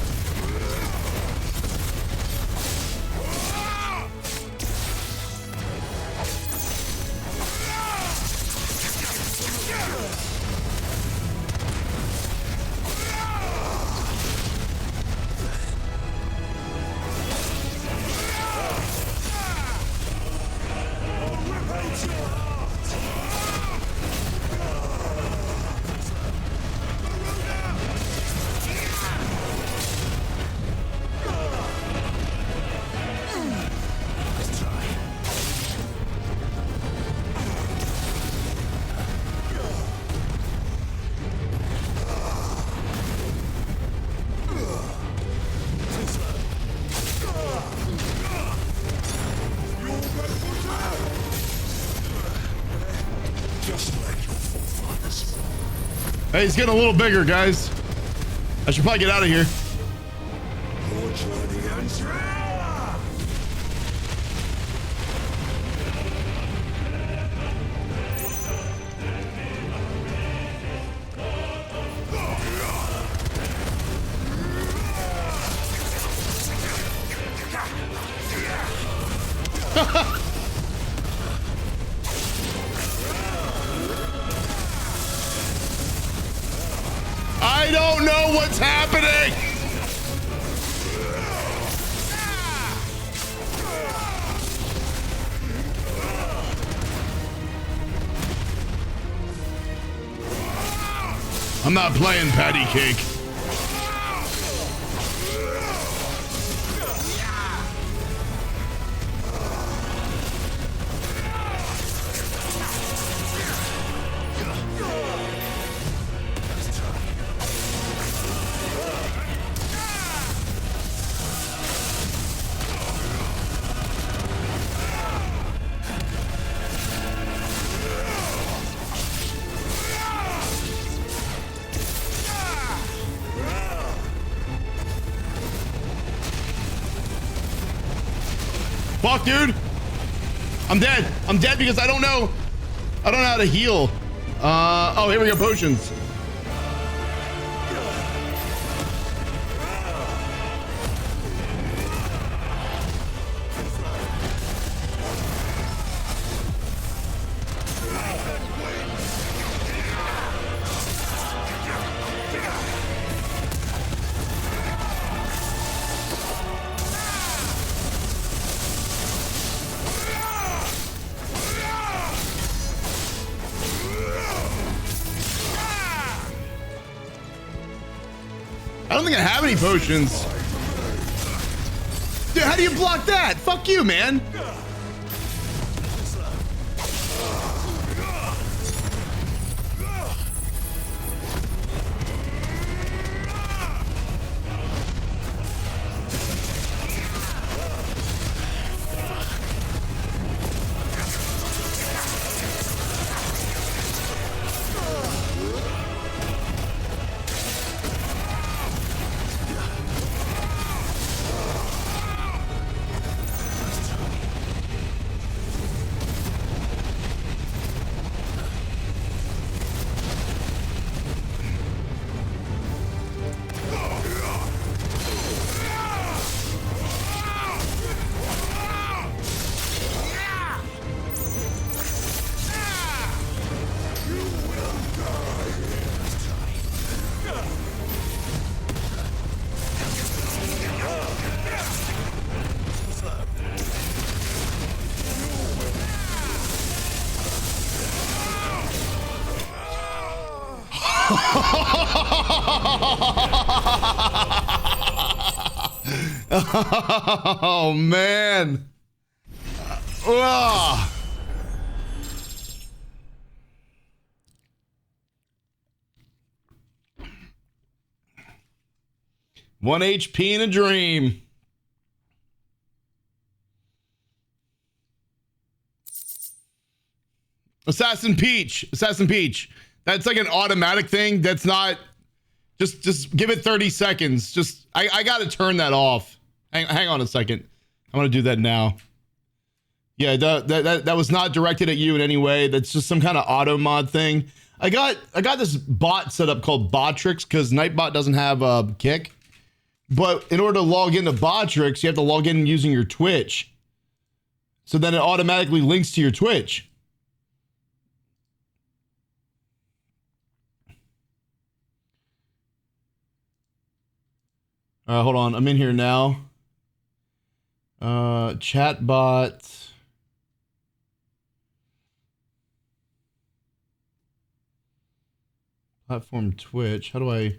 Hey, he's getting a little bigger, guys. I should probably get out of here. I don't know what's happening. I'm not playing patty cake. Fuck, dude. I'm dead. I'm dead because I don't know how to heal. Oh, here we go, potions. I don't think I have any potions. Dude, how do you block that? Fuck you, man. Oh man. Ugh. One HP in a dream. Assassin Peach. Assassin Peach. That's like an automatic thing. That's not. Just give it 30 seconds. Just I gotta turn that off. Hang on a second. I'm gonna do that now. Yeah, that was not directed at you in any way. That's just some kind of auto mod thing. I got this bot set up called Botrix because Nightbot doesn't have a kick. But in order to log into Botrix, you have to log in using your Twitch. So then it automatically links to your Twitch. Hold on, I'm in here now. Chatbot. Platform Twitch. How do I...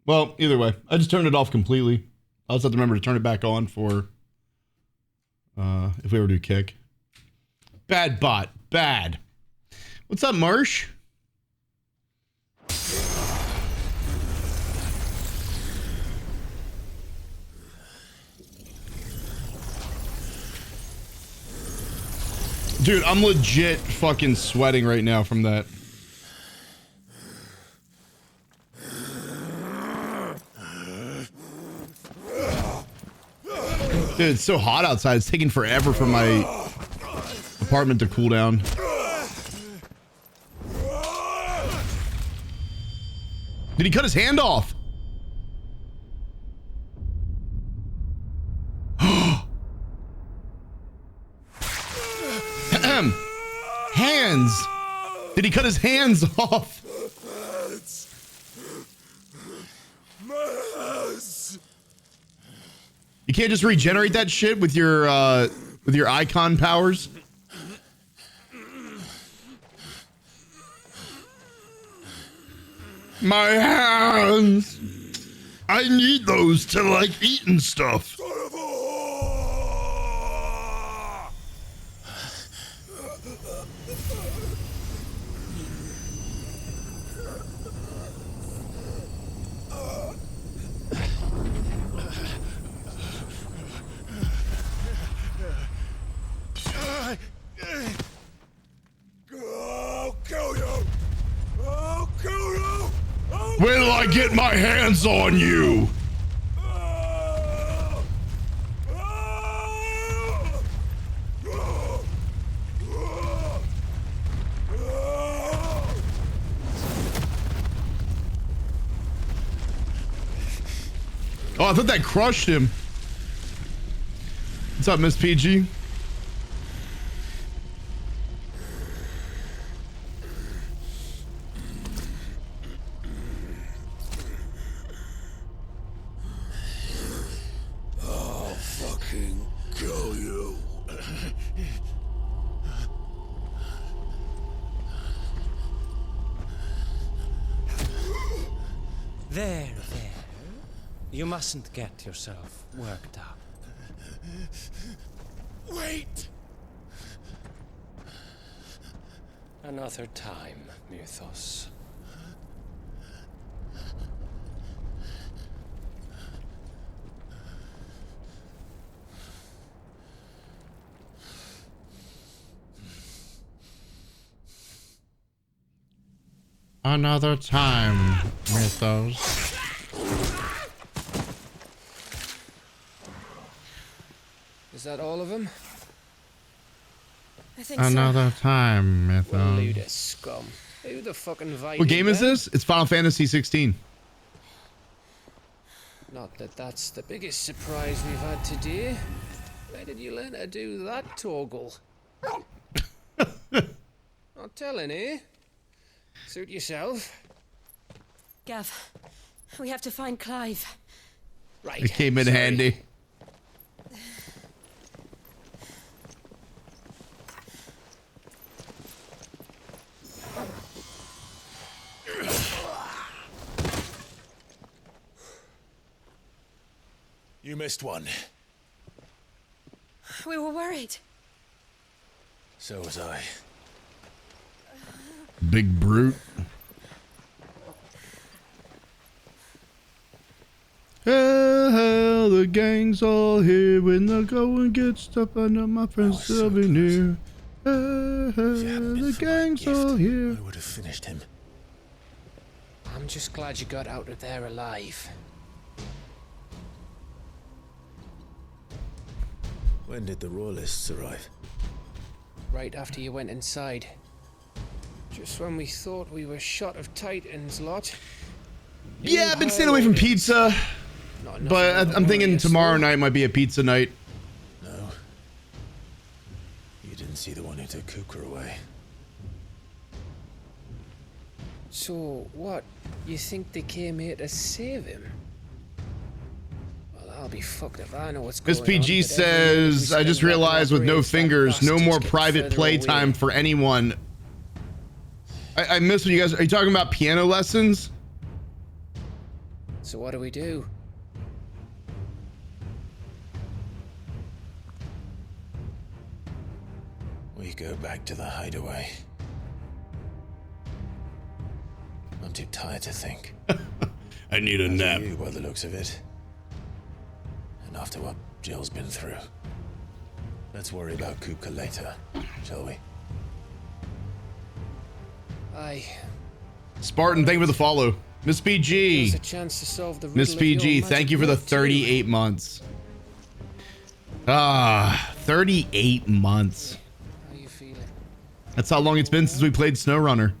Well, either way, I just turned it off completely. I'll just have to remember to turn it back on for if we ever do kick. Bad bot. Bad. What's up, Marsh? Dude, I'm legit fucking sweating right now from that. Dude, it's so hot outside. It's taking forever for my apartment to cool down. Did he cut his hand off? Hands. Did he cut his hands off? You can't just regenerate that shit with your icon powers. My hands. I need those to like eating stuff. When will I get my hands on you? Oh, I thought that crushed him. What's up, Miss PG? There. You mustn't get yourself worked up. Wait! Another time, Mythos. Another time, Mythos. Is that all of them? I think Another so. time, Mythos. Well, load of scum. Who the fucking invited What game is them? this? It's Final Fantasy 16. Not that that's the biggest surprise we've had today. Where did you learn to do that, Torgal? telling, eh? Suit yourself. Gav, we have to find Clive. Right. It came in sorry. handy. You missed one. We were worried. So was I. Big brute. Hell, the gang's all here. When the going gets tough, I know my friends will be near. The gang's all here. I would have finished him. I'm just glad you got out of there alive. When did the Royalists arrive? Right after you went inside. Just when we thought we were shot of Titans, lot. Yeah, I've been staying away from pizza. But I'm thinking tomorrow night might be a pizza night. No. You didn't see the one who took Kupka away. So, what? You think they came here to save him? Well, I'll be fucked if I know what's going on. SPG says, I just realized with no fingers, no more private playtime for anyone. I missed what you guys... Are you talking about piano lessons? So what do we do? We go back to the hideaway. I'm too tired to think. I need a nap. You, by the looks of it. And after what Jill's been through. Let's worry about Kupka later, shall we? Aye. Spartan, thank you for the follow. Miss PG. There's a chance to solve the Miss riddle of PG, your thank you for the magic 38 months. 38 months. How you feeling? That's how long it's been since we played SnowRunner.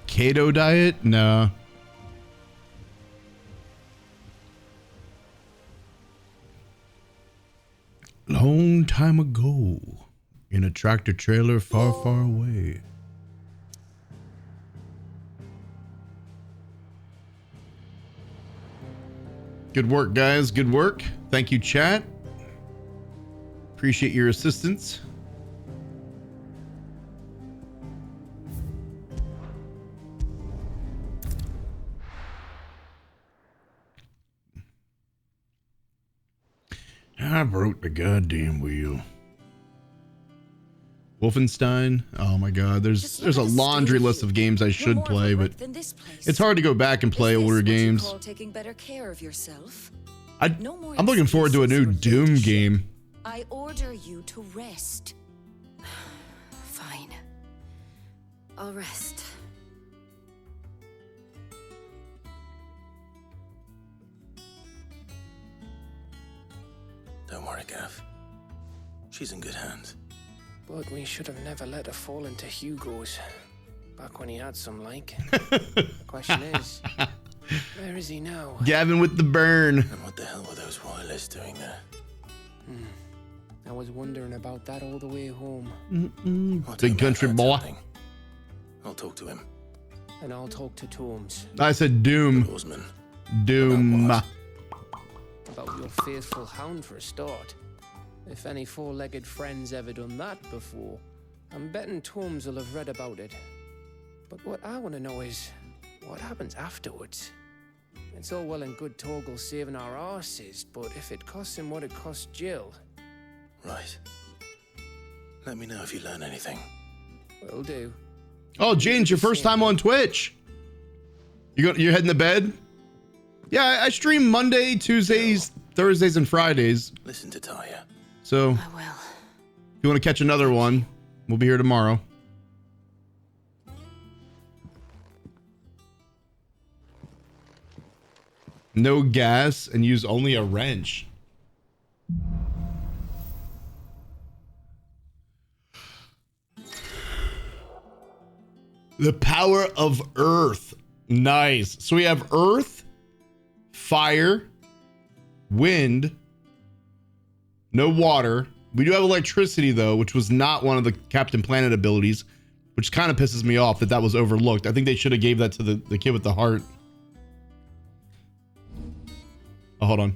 Keto diet? No. Long time ago, in a tractor trailer far, far away. Good work, guys. Good work. Thank you, chat. Appreciate your assistance. I broke the goddamn wheel. Wolfenstein. Oh my god, there's a laundry list of games I should play, but it's hard to go back and play older games. Taking better care of yourself? I'm looking forward to a new Doom game. I order you to rest. Fine. I'll rest. Don't worry, Gav. She's in good hands. But we should have never let her fall into Hugo's. Back when he had some like. Question is, where is he now? Gavin with the burn. And what the hell were those royalists doing there? I was wondering about that all the way home. Big country boy. I'll talk to him. And I'll talk to Tomes. I said Doom. Doom. About your faithful hound for a start. If any four-legged friend's ever done that before, I'm betting Tomes will have read about it. But what I want to know is, what happens afterwards? It's all well and good Torgal saving our arses, but if it costs him what it cost Jill... Right. Let me know if you learn anything. Will do. Oh, James, your first time on Twitch. You're heading to bed? Yeah, I stream Monday, Tuesdays, Thursdays, and Fridays. Listen to Talia. So, if you want to catch another one, we'll be here tomorrow. No gas and use only a wrench. The power of earth. Nice. So we have earth, fire, wind, no water. We do have electricity though, which was not one of the Captain Planet abilities, which kind of pisses me off that was overlooked. I think they should have gave that to the kid with the heart. Oh, hold on.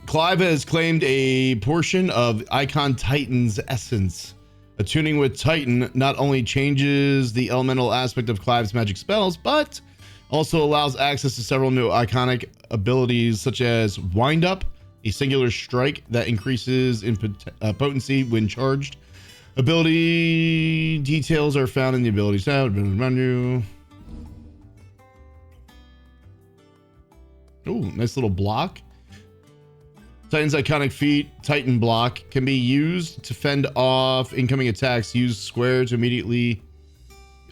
Clive has claimed a portion of Icon Titan's essence. Attuning with Titan not only changes the elemental aspect of Clive's magic spells, but also allows access to several new iconic abilities such as Wind Up, a singular strike that increases in potency when charged. Ability details are found in the abilities tab menu. Oh, nice little block. Titan's iconic feat, Titan block, can be used to fend off incoming attacks. Use square to immediately,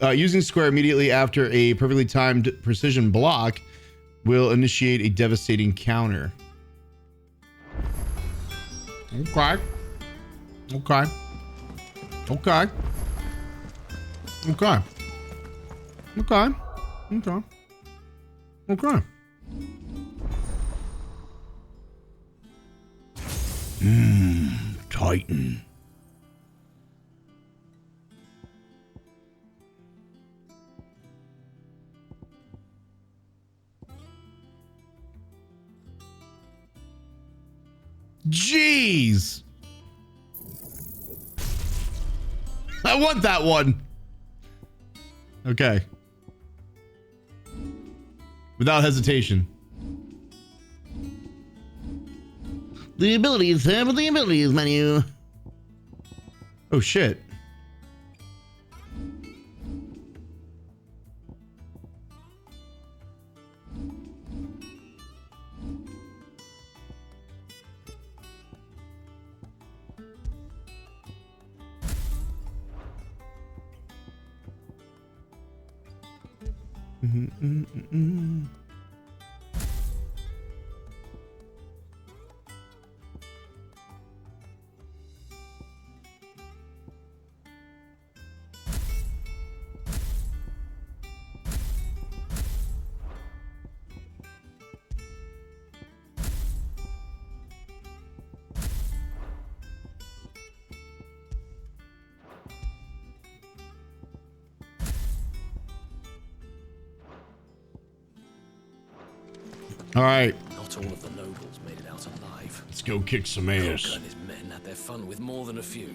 using square immediately after a perfectly timed precision block will initiate a devastating counter. Okay. Okay. Okay. Okay. Okay. Okay. Okay. Titan. Jeez. I want that one. Okay. Without hesitation. The abilities tab of the abilities menu. Oh shit. All right. Not all of the nobles made it out alive. Let's go kick some ass. Kupka and his men had their fun with more than a few.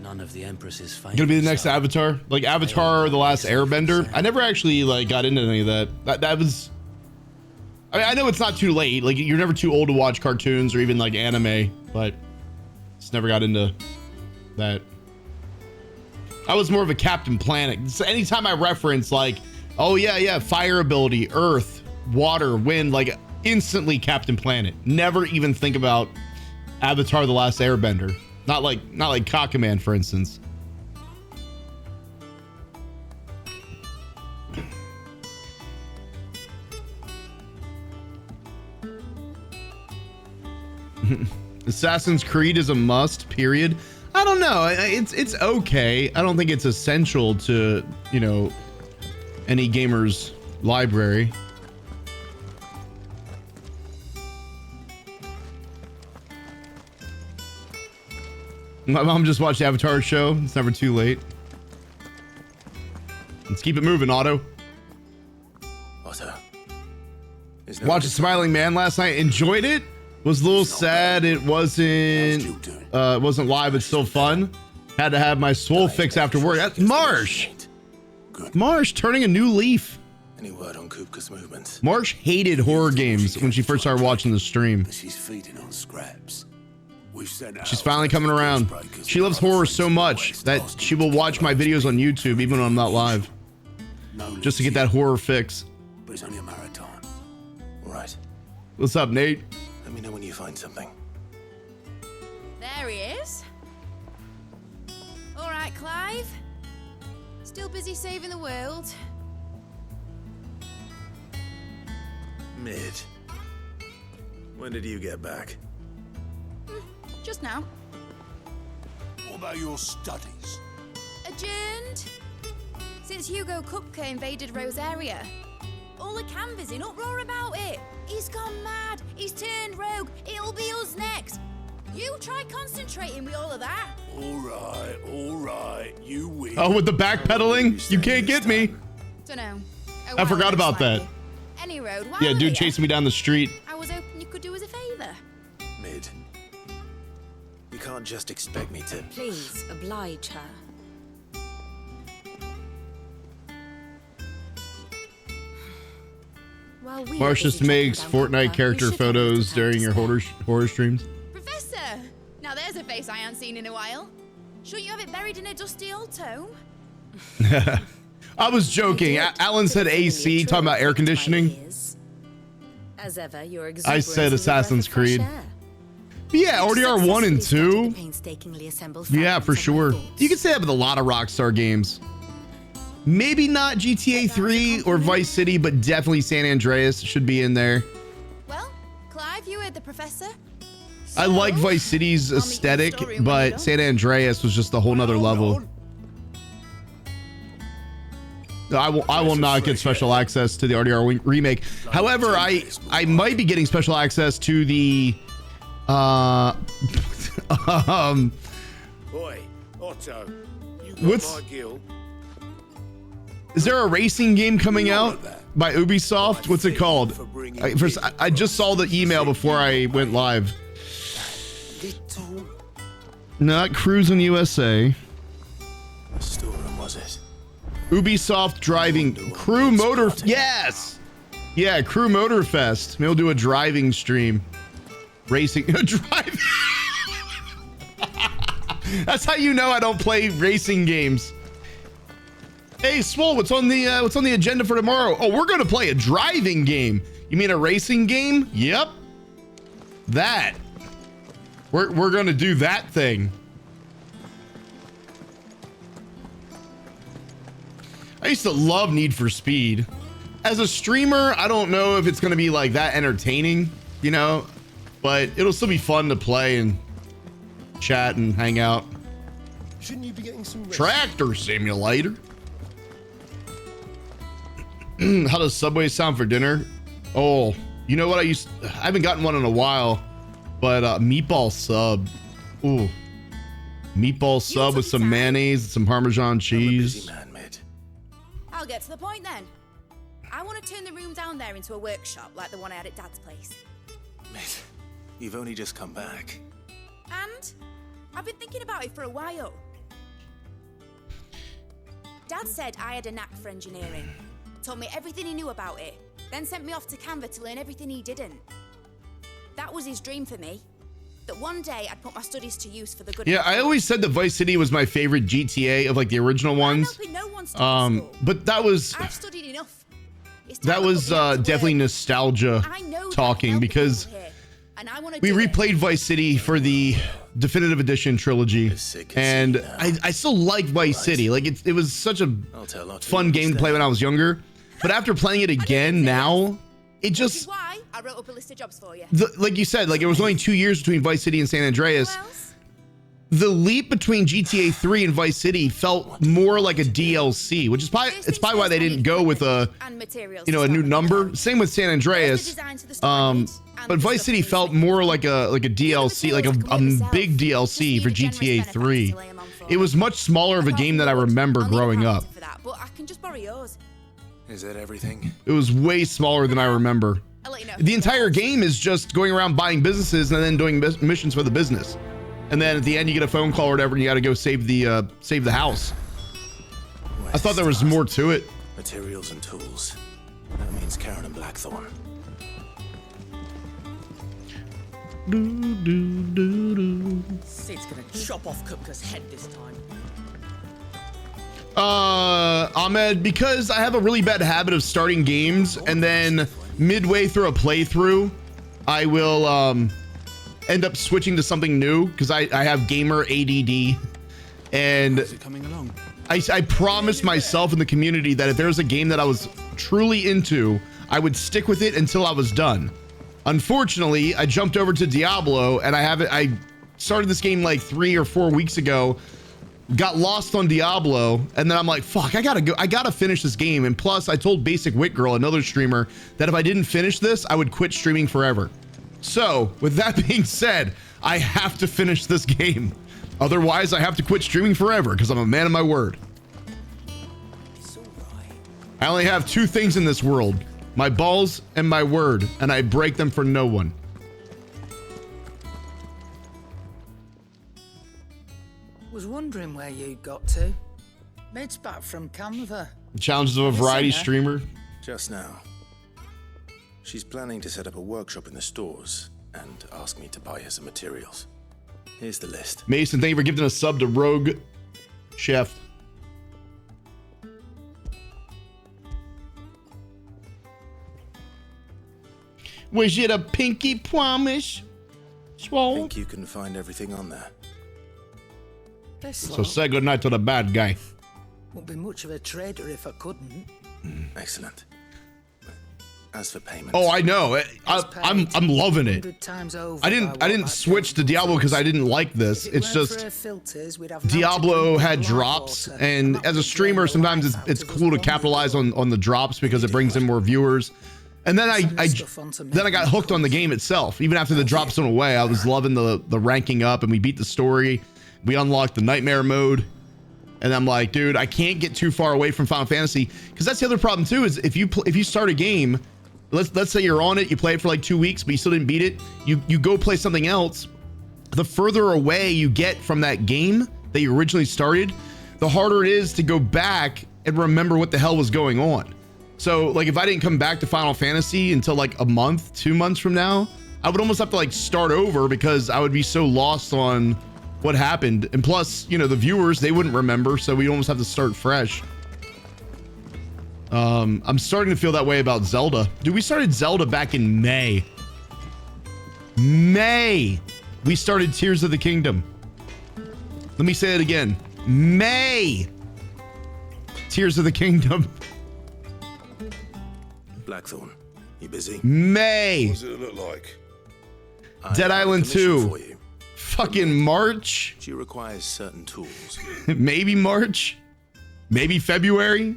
None of the Empress's famous. Gonna be the next Avatar, like Avatar: The Last Airbender. I never actually like got into any of that. That was. I mean, I know it's not too late. Like you're never too old to watch cartoons or even like anime, but just never got into that. I was more of a Captain Planet. So anytime I reference like, oh yeah, fire ability, earth, water, wind, like instantly Captain Planet. Never even think about Avatar: The Last Airbender. Not like Cockaman, for instance. Assassin's Creed is a must, period. I don't know. It's okay. I don't think it's essential to, you know, any gamer's library. My mom just watched the Avatar show. It's never too late. Let's keep it moving, Otto. Otto. Watched Smiling Man last night. Enjoyed it. Was a little sad it wasn't live. It's still fun. Had to have my swole fix after work. That's Marsh. Marsh turning a new leaf. Any word on Kupka's movements? Marsh hated horror games when she first started watching the stream. She's feeding on scraps. She's finally coming around. She loves horror so much that she will watch my videos on YouTube even when I'm not live, just to get that horror fix. But it's only a matter of time. All right. What's up, Nate? Let me know when you find something. There he is. All right, Clive. Still busy saving the world? Mid. When did you get back? Just now. What about your studies? Adjourned? Since Hugo Kupka invaded Rosaria, all the canvas in uproar about it. He's gone mad. He's turned rogue. It'll be us next. You try concentrating with all of that. All right. You win. Oh, with the backpedaling? You can't get me. Dunno. I forgot about that. Any road. Yeah, dude chasing me down the street. I was hoping you could do us a favor. Mid. You can't just expect me to. Please, oblige her. While we Marcius makes Fortnite character photos during your horror streams. Professor! Now there's a face I haven't seen in a while. Shouldn't you have it buried in a dusty old tome? I was joking. Alan said AC, talking about air conditioning. As ever, your I said Assassin's Creed. But yeah, RDR 1 and 2. Yeah, for sure. You can say that with a lot of Rockstar games. Maybe not GTA 3 or Vice City, but definitely San Andreas should be in there. Well, Clive, you heard the professor. I like Vice City's aesthetic, but San Andreas was just a whole nother level. I will not get special access to the RDR remake. However, I might be getting special access to the Boy, Otto, you got my guild. Is there a racing game coming out by Ubisoft? What's it called? I just saw the email before I went live. Not Cruising USA. What storeroom was it? Ubisoft driving Crew Motor. Yes. Yeah, Crew Motor Fest. Maybe we'll do a driving stream. Racing. Driving. That's how you know I don't play racing games. Hey, Swole, what's on the agenda for tomorrow? Oh, we're going to play a driving game. You mean a racing game? Yep. That. We're going to do that thing. I used to love Need for Speed. As a streamer, I don't know if it's going to be like that entertaining, you know, but it'll still be fun to play and chat and hang out. Shouldn't you be getting some rest? Tractor Simulator. How does Subway sound for dinner? Oh, you know what I haven't gotten one in a while, but meatball sub. Ooh, meatball sub with some mayonnaise and some Parmesan cheese. I'll get to the point then. I want to turn the room down there into a workshop like the one I had at Dad's place. Mate, you've only just come back. And I've been thinking about it for a while. Dad said I had a knack for engineering. Told me everything he knew about it, then sent me off to Canva to learn everything he didn't. That was his dream for me. That one day I'd put my studies to use for the good. Yeah, I always said that Vice City was my favorite GTA of like the original ones. But that was I've studied enough. that was definitely nostalgia talking because we replayed Vice City for the Definitive Edition trilogy, and I still like Vice City. Like it was such a fun game to play when I was younger. But after playing it again now, it just why I wrote up a list of jobs for you. Like you said, like it was only 2 years between Vice City and San Andreas. The leap between GTA 3 and Vice City felt more like a DLC, which is probably why they didn't go with a a new number. Same with San Andreas. But Vice City felt more like a DLC, like a big DLC for GTA 3. It was much smaller of a game than I remember growing up. But I can just borrow yours. Is that everything? It was way smaller than I remember. The entire game is just going around buying businesses and then doing missions for the business. And then at the end you get a phone call or whatever and you got to go save the house. I thought there was more to it. Materials and tools. That means Karen and Blackthorn. Sid's gonna chop off Kupka's head this time. Ahmed, because I have a really bad habit of starting games and then midway through a playthrough, I will end up switching to something new because I have gamer ADD, and I promised myself in the community that if there was a game that I was truly into, I would stick with it until I was done. Unfortunately, I jumped over to Diablo, and I started this game like 3 or 4 weeks ago, got lost on Diablo, and then I'm like, fuck, I gotta finish this game. And plus, I told Basic Wit Girl, another streamer, that if I didn't finish this, I would quit streaming forever. So, with that being said, I have to finish this game. Otherwise, I have to quit streaming forever, because I'm a man of my word. I only have two things in this world, my balls and my word, and I break them for no one. Was wondering where you got to. Mid's back from Canva. Challenges of a variety streamer. Just now. She's planning to set up a workshop in the stores and ask me to buy her some materials. Here's the list. Mason, thank you for giving a sub to Rogue Chef. Was it a pinky promise? Swole? Think you can find everything on there? So say goodnight to the bad guy. Won't be much of a trader if I couldn't. Excellent. As for payment. Oh, I know. I'm loving it. I didn't switch to Diablo because I didn't like this. It's just Diablo had drops, and as a streamer, sometimes it's cool to capitalize on the drops because it brings in more viewers. And then I got hooked on the game itself. Even after the drops went away, I was loving the ranking up, and we beat the story. We unlocked the nightmare mode, and I'm like, dude, I can't get too far away from Final Fantasy, because that's the other problem too. Is if you start a game, let's say you're on it, you play it for like 2 weeks, but you still didn't beat it. You go play something else. The further away you get from that game that you originally started, the harder it is to go back and remember what the hell was going on. So like, if I didn't come back to Final Fantasy until like a month, 2 months from now, I would almost have to like start over because I would be so lost on what happened. And plus, you know, the viewers, they wouldn't remember, so we almost have to start fresh. I'm starting to feel that way about Zelda. Dude, we started Zelda back in May. We started Tears of the Kingdom. Let me say it again. May. Tears of the Kingdom. Blackthorn, you busy? May. What does it look like? Dead Island 2. Fucking March. She requires certain tools. Maybe March. Maybe February.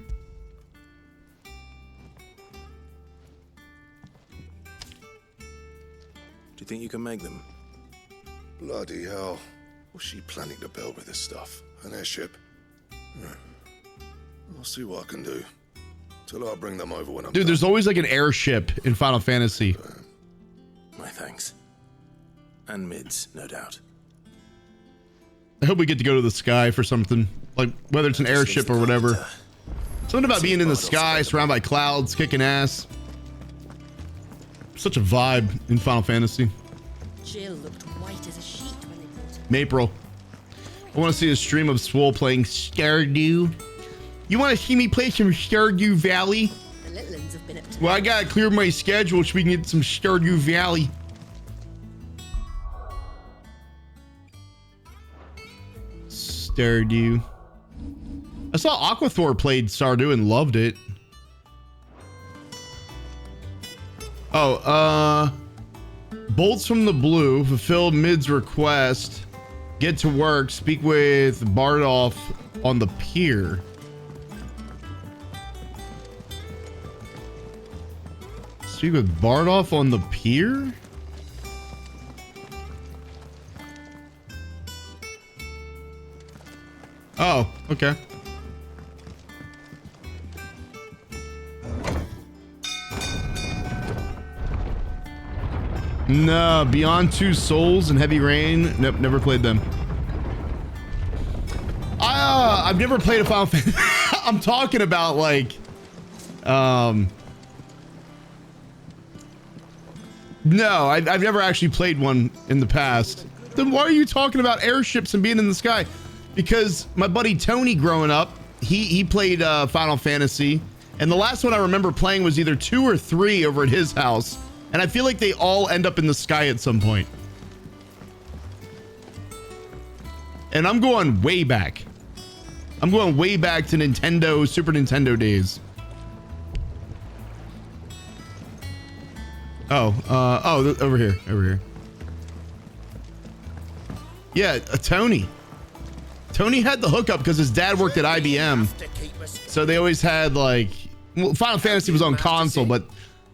Do you think you can make them? Bloody hell. What's she planning to build with this stuff? An airship? I'll see what I can do. Till I bring them over when I'm Dude, done. there's always like an airship in Final Fantasy. My thanks. And mids, no doubt. I hope we get to go to the sky for something. Like, whether it's an airship or whatever. Something about being in the sky, surrounded by clouds, kicking ass. Such a vibe in Final Fantasy. Jill looked white as a sheet when they brought her. April. I want to see a stream of Swole playing Stardew. You want to see me play some Stardew Valley? The little ones have been up to Well, I gotta clear my schedule so we can get some Stardew Valley. Stardew. I saw Aquathor played Stardew and loved it. Oh, Bolts from the Blue, fulfill Mid's request, get to work, speak with Bardolph on the pier. Speak with Bardolph on the pier? Oh, okay. No, Beyond Two Souls and Heavy Rain. Nope, never played them. I've never played a Final Fantasy. I'm talking about like, no, I've never actually played one in the past. Then why are you talking about airships and being in the sky? Because my buddy Tony growing up, he played Final Fantasy, and the last one I remember playing was either 2 or 3 over at his house, and I feel like they all end up in the sky at some point. And I'm going way back. I'm going way back to Nintendo, Super Nintendo days. Oh, over here. Yeah, Tony. Tony had the hookup because his dad worked at IBM. So they always had like, well, Final Fantasy was on console, but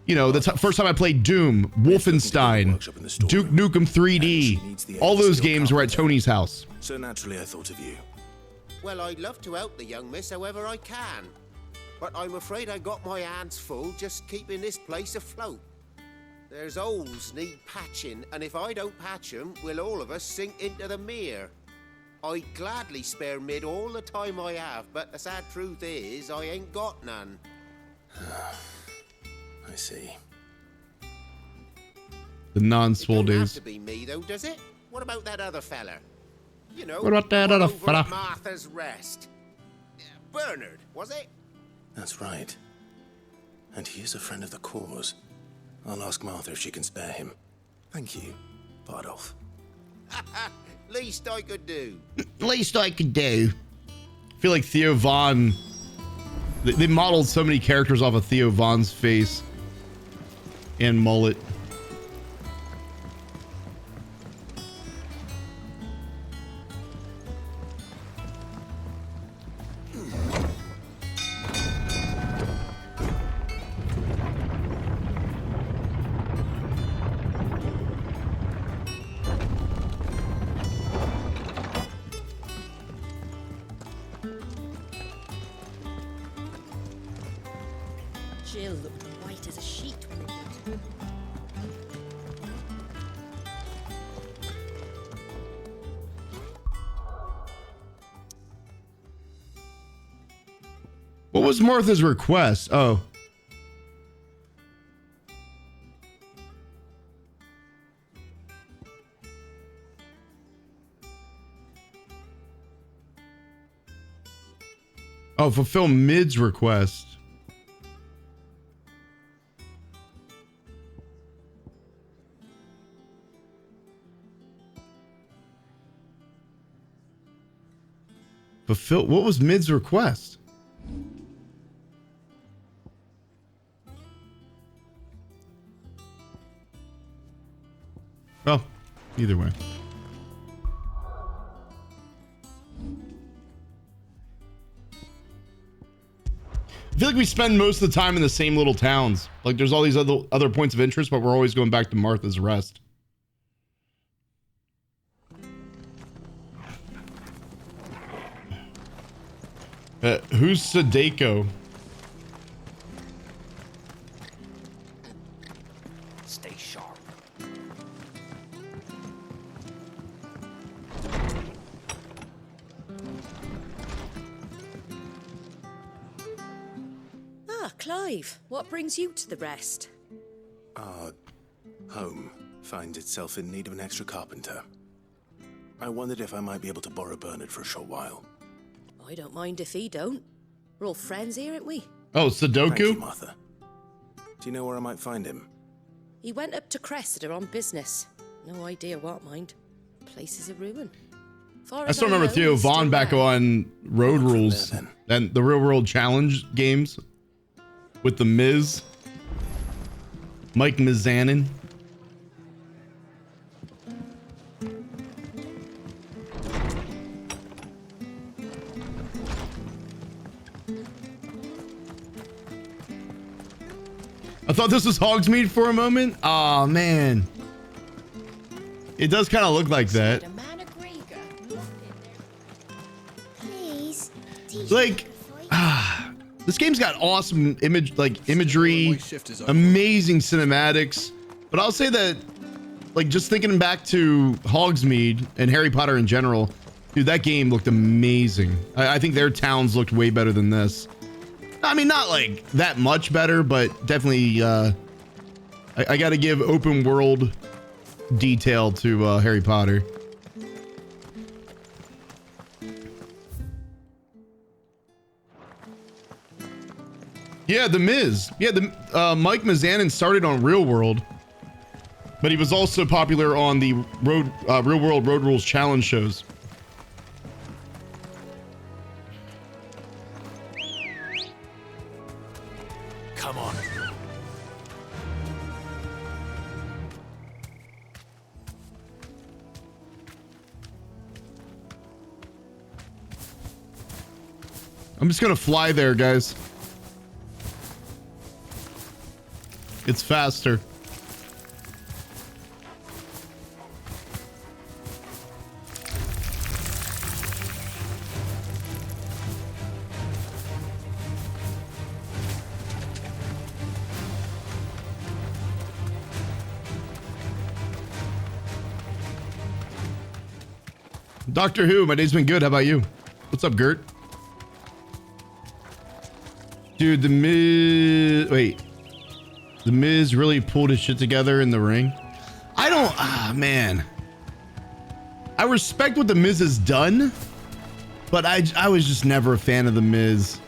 you know, the first time I played Doom, Wolfenstein, Duke Nukem 3D, all those games were at Tony's house. So naturally I thought of you. Well, I'd love to help the young miss however I can. But I'm afraid I got my hands full just keeping this place afloat. There's holes need patching, and if I don't patch them, will all of us sink into the mere. I'd gladly spare Mid all the time I have, but the sad truth is, I ain't got none. I see. The non-swole It don't have days. to be me, though, does it? What about that other fella? You know, What about that the one other over fella? at Martha's Rest. Bernard, was it? That's right. And he is a friend of the cause. I'll ask Martha if she can spare him. Thank you, Bardolph. Least I could do. Least I could do. I feel like Theo Von. They modeled so many characters off of Theo Von's face and mullet. Jill looked white as a sheet when it did. What was Martha's request? Oh. Oh, fulfill Mid's request. Fulfill, what was Mid's request? Well, either way. I feel like we spend most of the time in the same little towns. Like there's all these other points of interest, but we're always going back to Martha's Rest. Who's Sadeko? Stay sharp. Ah, Clive, what brings you to the rest? Our home finds itself in need of an extra carpenter. I wondered if I might be able to borrow Bernard for a short while. I don't mind if he don't. We're all friends here, aren't we? Oh, Sudoku? Thank you, Martha. Do you know where I might find him? He went up to Cressida on business. No idea what, mind. Place is a ruin. I still remember Theo Von back on Road Rules and the Real World Challenge games with the Miz, Mike Mizanin. I thought this was Hogsmeade for a moment. Aw, man. It does kind of look like that. Like, this game's got awesome imagery, amazing cinematics. But I'll say that, like, just thinking back to Hogsmeade and Harry Potter in general, dude, that game looked amazing. I think their towns looked way better than this. I mean, not like that much better, but definitely, I got to give open world detail to Harry Potter. Yeah, The Miz. Yeah, Mike Mizanin started on Real World, but he was also popular on the Real World Road Rules Challenge shows. Come on. I'm just gonna fly there, guys. It's faster. Doctor Who, my day's been good. How about you? What's up, Gert? Dude, the Miz... Wait. The Miz really pulled his shit together in the ring? I don't... Ah, man. I respect what the Miz has done, but I was just never a fan of the Miz.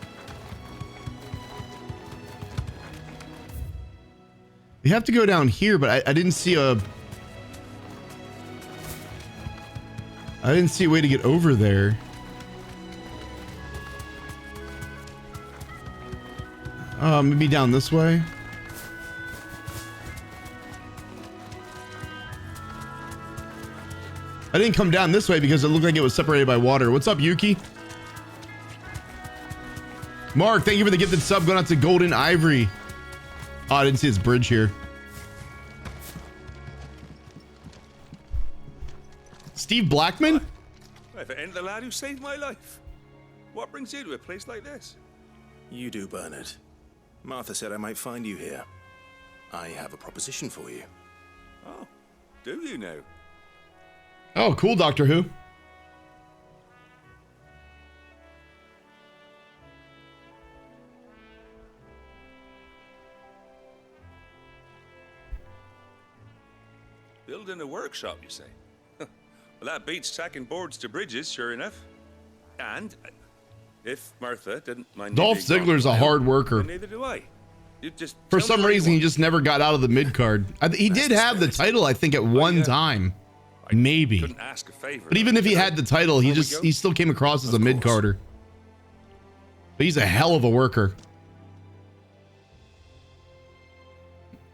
We have to go down here, but I didn't see a... I didn't see a way to get over there. Maybe down this way. I didn't come down this way because it looked like it was separated by water. What's up, Yuki? Mark, thank you for the gifted sub going out to Golden Ivory. Oh, I didn't see his bridge here. Steve Blackman? If it ain't the lad who saved my life. What brings you to a place like this? You do, Bernard. Martha said I might find you here. I have a proposition for you. Oh, do you know? Oh, cool, Doctor Who. Building a workshop, you say? Well, that beats tacking boards to bridges, sure enough. And if Martha didn't mind... Dolph Ziggler's a hard worker. Neither do I. You just For some reason, he just never got out of the mid card. He did have the title, I think, at one time. Maybe. Couldn't ask a favor. But even if he had the title, he still came across as a mid carder. But he's a hell of a worker.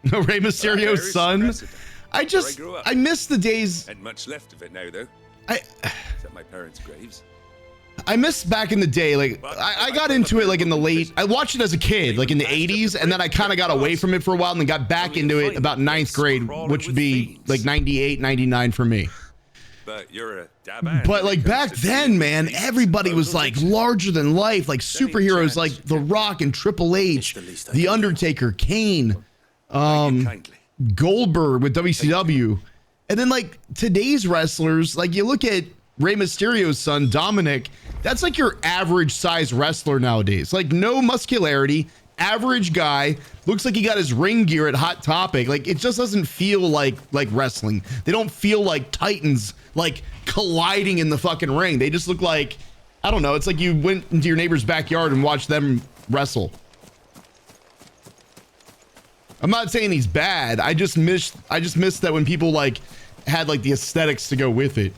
Rey Mysterio's son. I miss the days. And much left of it now, though. Except my parents' graves. I miss back in the day, like I got into it like in the late, I watched it as a kid, like in the 80s, and then I kind of got away from it for a while and then got back into it about 9th grade, which would be like 98, 99 for me. But you're a dab. But like back then, man, everybody was like larger than life, like superheroes like The Rock and Triple H, The Undertaker, Kane, Goldberg with WCW. And then like today's wrestlers, like you look at Rey Mysterio's son, Dominic, that's like your average size wrestler nowadays. Like no muscularity, average guy, looks like he got his ring gear at Hot Topic. Like it just doesn't feel like wrestling. They don't feel like titans like colliding in the fucking ring. They just look like, I don't know, it's like you went into your neighbor's backyard and watched them wrestle. I'm not saying he's bad. I just miss that when people like had like the aesthetics to go with it.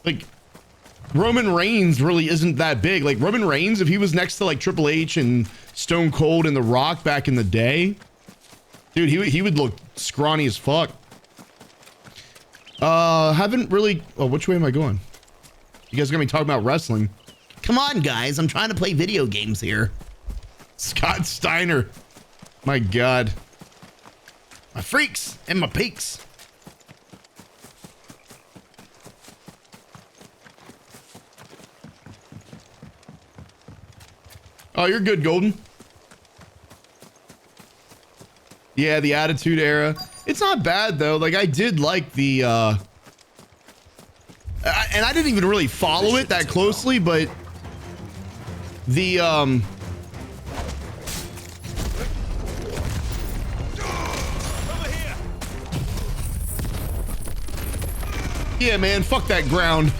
Like Roman Reigns really isn't that big. Like Roman Reigns, if he was next to like Triple H and Stone Cold and The Rock back in the day, dude, he would look scrawny as fuck. Haven't really. Oh, which way am I going? You guys are gonna be talking about wrestling. Come on, guys. I'm trying to play video games here. Scott Steiner. My God. My freaks and my peaks. Oh, you're good, Golden. Yeah, the Attitude Era. It's not bad though. Like I did like the and I didn't even really follow it that closely, but the yeah, man, fuck that ground.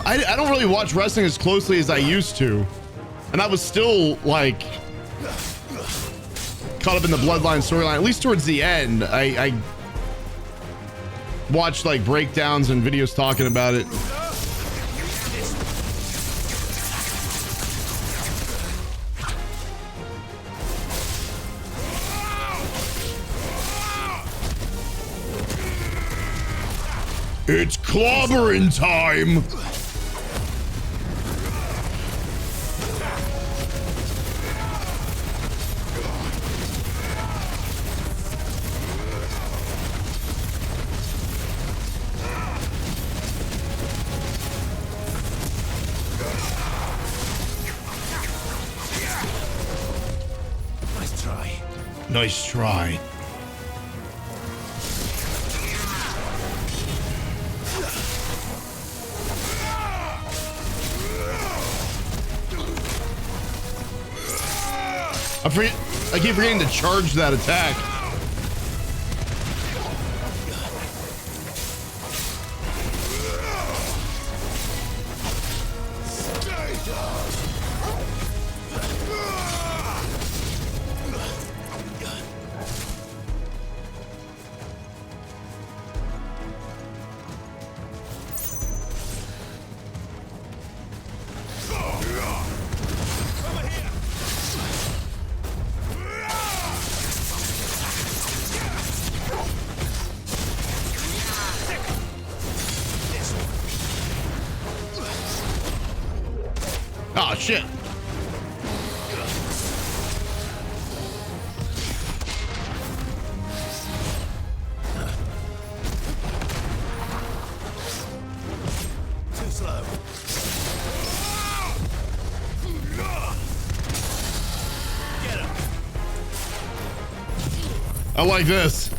I don't really watch wrestling as closely as I used to, and I was still like caught up in the Bloodline storyline, at least towards the end. I watched like breakdowns and videos talking about it. It's clobbering time! Nice try. Nice try. I keep forgetting to charge that attack. Oh shit. Too slow. Get him. I like this.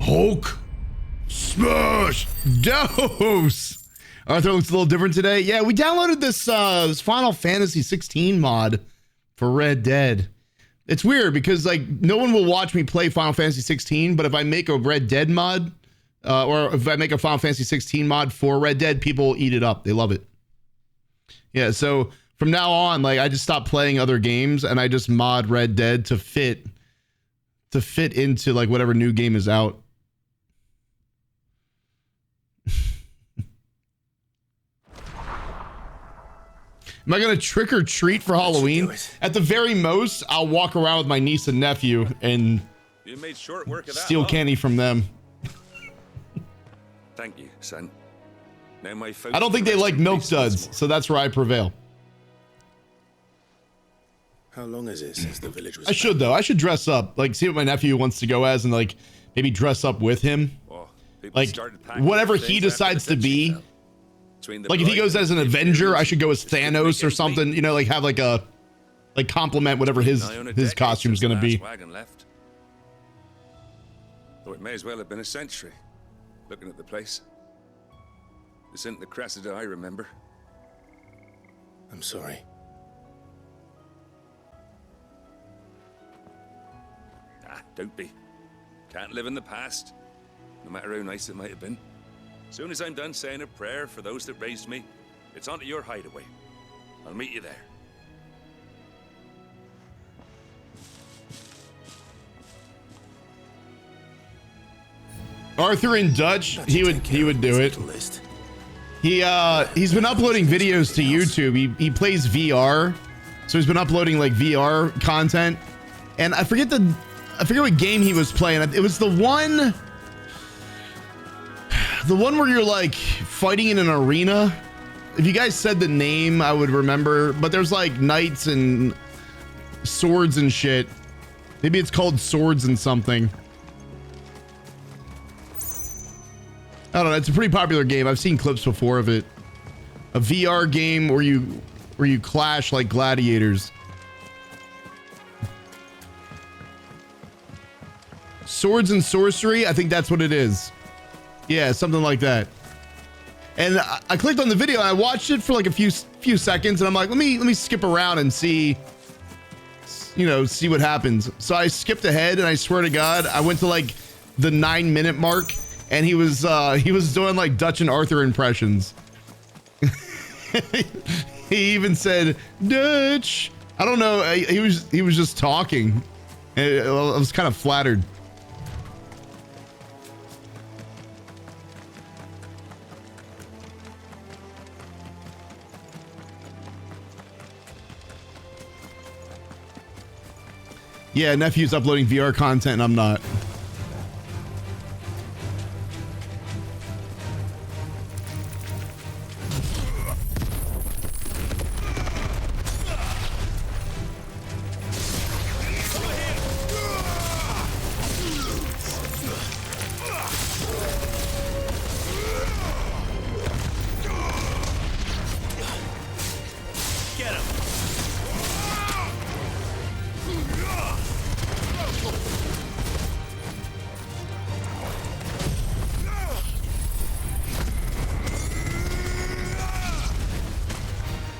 Hulk smash dose. Arthur looks a little different today. Yeah, we downloaded this this Final Fantasy 16 mod for Red Dead. It's weird because like no one will watch me play Final Fantasy 16, but if I make a Red Dead mod or if I make a Final Fantasy 16 mod for Red Dead, people eat it up. They love it. Yeah, so from now on, like I just stopped playing other games and I just mod Red Dead to fit into like whatever new game is out. Am I gonna trick or treat for Halloween? At the very most, I'll walk around with my niece and nephew and You made short work of that. steal candy from them. Thank you, son. Now my I don't think they like milk duds, so that's where I prevail. How long is it since the village was I should though. I should dress up, like see what my nephew wants to go as, and like maybe dress up with him. Like whatever he decides to be. Like if he goes as an Avenger, I should go as Thanos or something. You know, like have like a complement whatever his costume is gonna be. Wagon left. Though it may as well have been a century. Looking at the place. This isn't the Cressida I remember. I'm sorry. Ah, don't be. Can't live in the past, no matter how nice it might have been. Soon as I'm done saying a prayer for those that raised me, it's onto your hideaway. I'll meet you there. Arthur in Dutch, he would do it. He's been uploading videos to YouTube. He plays VR, so he's been uploading like VR content. And I forget what game he was playing. It was the one. The one where you're like fighting in an arena. If you guys said the name, I would remember, but there's like knights and swords and shit. Maybe it's called Swords and something. I don't know. It's a pretty popular game. I've seen clips before of it. A VR game where you clash like gladiators. Swords and Sorcery. I think that's what it is. Yeah, something like that. And I clicked on the video and I watched it for like a few seconds, and I'm like, let me skip around and see, you know, see what happens. So I skipped ahead, and I swear to God, I went to like the 9-minute mark, and he was doing like Dutch and Arthur impressions. He even said Dutch. I don't know. He was just talking. I was kind of flattered. Yeah, nephew's uploading VR content and I'm not.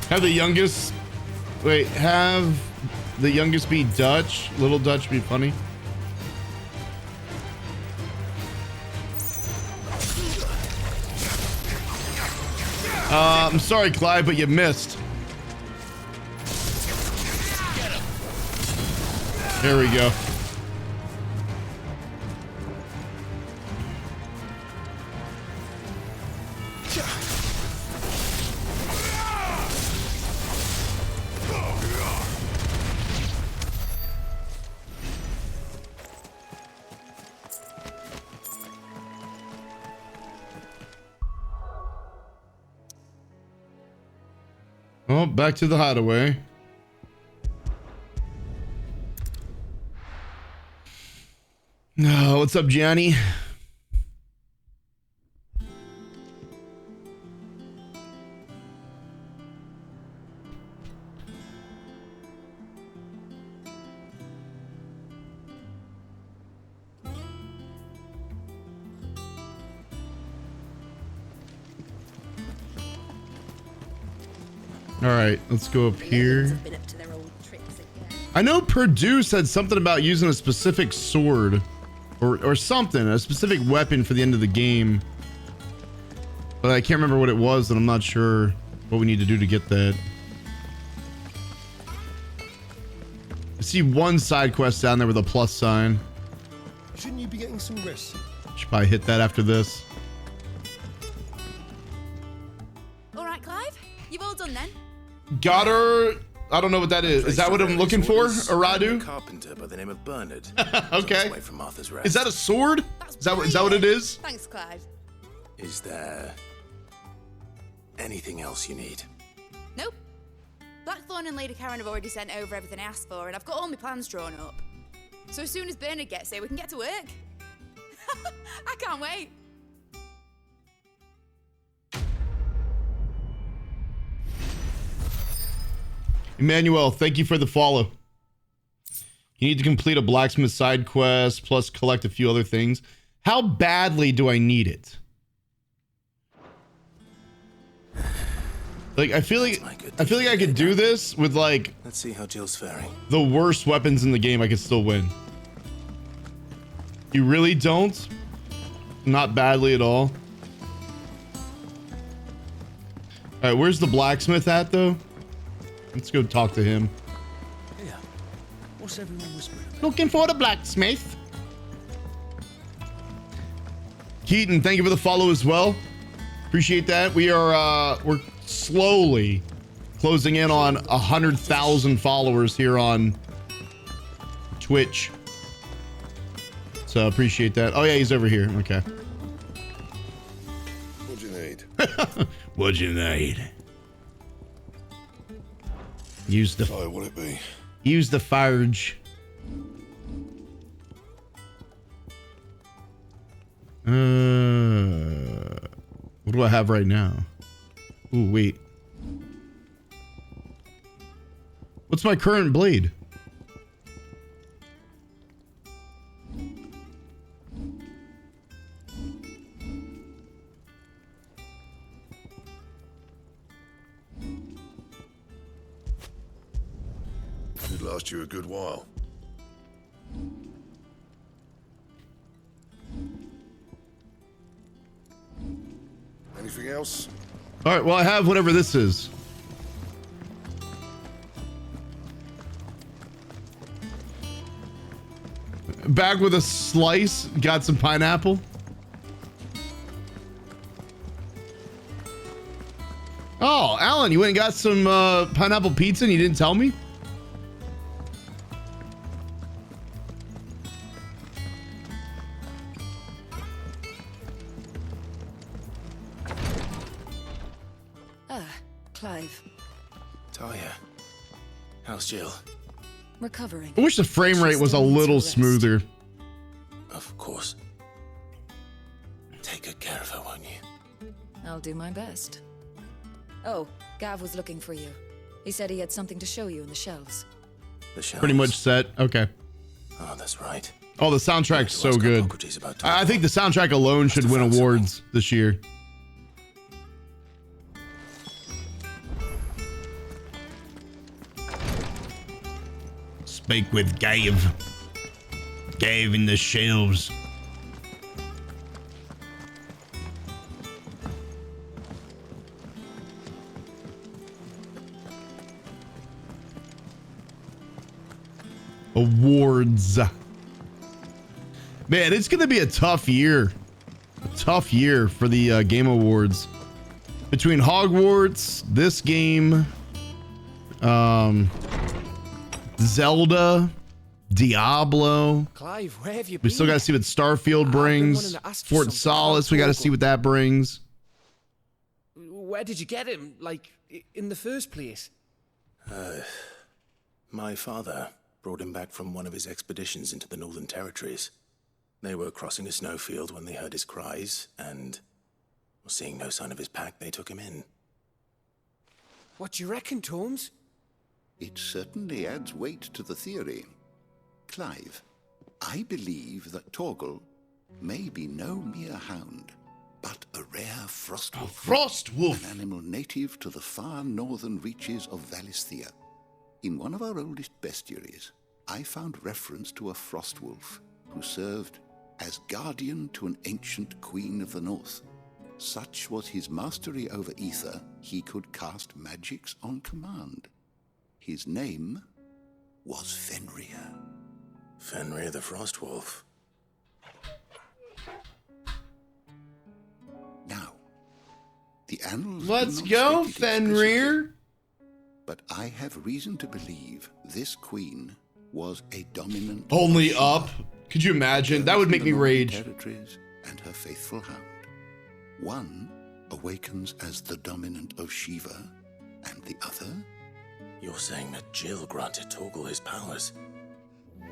Have the youngest, wait, have the youngest be Dutch, little Dutch be funny. I'm sorry, Clive, but you missed. There we go. Oh, back to the hideaway. What's up, Gianni? All right, let's go up here. I know Purdue said something about using a specific sword or something, a specific weapon for the end of the game. But I can't remember what it was, and I'm not sure what we need to do to get that. I see one side quest down there with a plus sign. Shouldn't you be getting some rest? Should probably hit that after this. All right, Clive, you've all done then. Got her. I don't know what that is. Is that what I'm looking for? Aradu? Carpenter by the name of Bernard. Okay. Away from Martha's Rest. Is that a sword? Is that what it is? Thanks, Clive. Is there anything else you need? Nope. Blackthorn and Lady Karen have already sent over everything I asked for, and I've got all my plans drawn up. So as soon as Bernard gets here, we can get to work. I can't wait. Emmanuel, thank you for the follow. You need to complete a blacksmith side quest plus collect a few other things. How badly do I need it? Like I feel like I could do this with like, let's see how Jill's faring. The worst weapons in the game. I could still win. You really don't? Not badly at all. All right, where's the blacksmith at though? Let's go talk to him. Yeah. What's everyone whispering about? Looking for the blacksmith. Keaton, thank you for the follow as well. Appreciate that. We're slowly closing in on 100,000 followers here on Twitch. So appreciate that. Oh yeah, he's over here. Okay. What you need? Use the. So, will it be? Use the forge. What do I have right now? Ooh, wait. What's my current blade? Should last you a good while. Anything else? All right, well, I have whatever this is. Back with a slice. Got some pineapple. Oh, Alan, you went and got some pineapple pizza and you didn't tell me? Clive. Talia, how's Jill? Recovering. I wish the frame rate was a little smoother. Of course. Take good care of her, won't you? I'll do my best. Oh, Gav was looking for you. He said he had something to show you in the shelves. The shelves? Pretty much set. Okay. Oh, that's right. Oh, the soundtrack's so good. I think the soundtrack alone should win awards this year. Speak with Gav. Gav in the shelves. Awards. Man, it's gonna be a tough year. A tough year for the Game Awards. Between Hogwarts, this game, Zelda, Diablo. Clive, where have you been? We still gotta see what Starfield brings. Fort Solace, we gotta see what that brings. Where did you get him? Like, in the first place? My father brought him back from one of his expeditions into the Northern Territories. They were crossing a snowfield when they heard his cries, and seeing no sign of his pack, they took him in. What do you reckon, Torms? It certainly adds weight to the theory. Clive, I believe that Torgal may be no mere hound, but a rare frostwolf. Frostwolf! An animal native to the far northern reaches of Valisthea. In one of our oldest bestiaries, I found reference to a frostwolf who served as guardian to an ancient queen of the north. Such was his mastery over ether, he could cast magics on command. His name was Fenrir. Fenrir the Frostwolf. Now, the annals... Let's go, Fenrir! But I have reason to believe this queen was a dominant... Only up? Could you imagine? That would make me rage. Territories and her faithful hound. One awakens as the dominant of Shiva, and the other... You're saying that Jill granted Torgal his powers?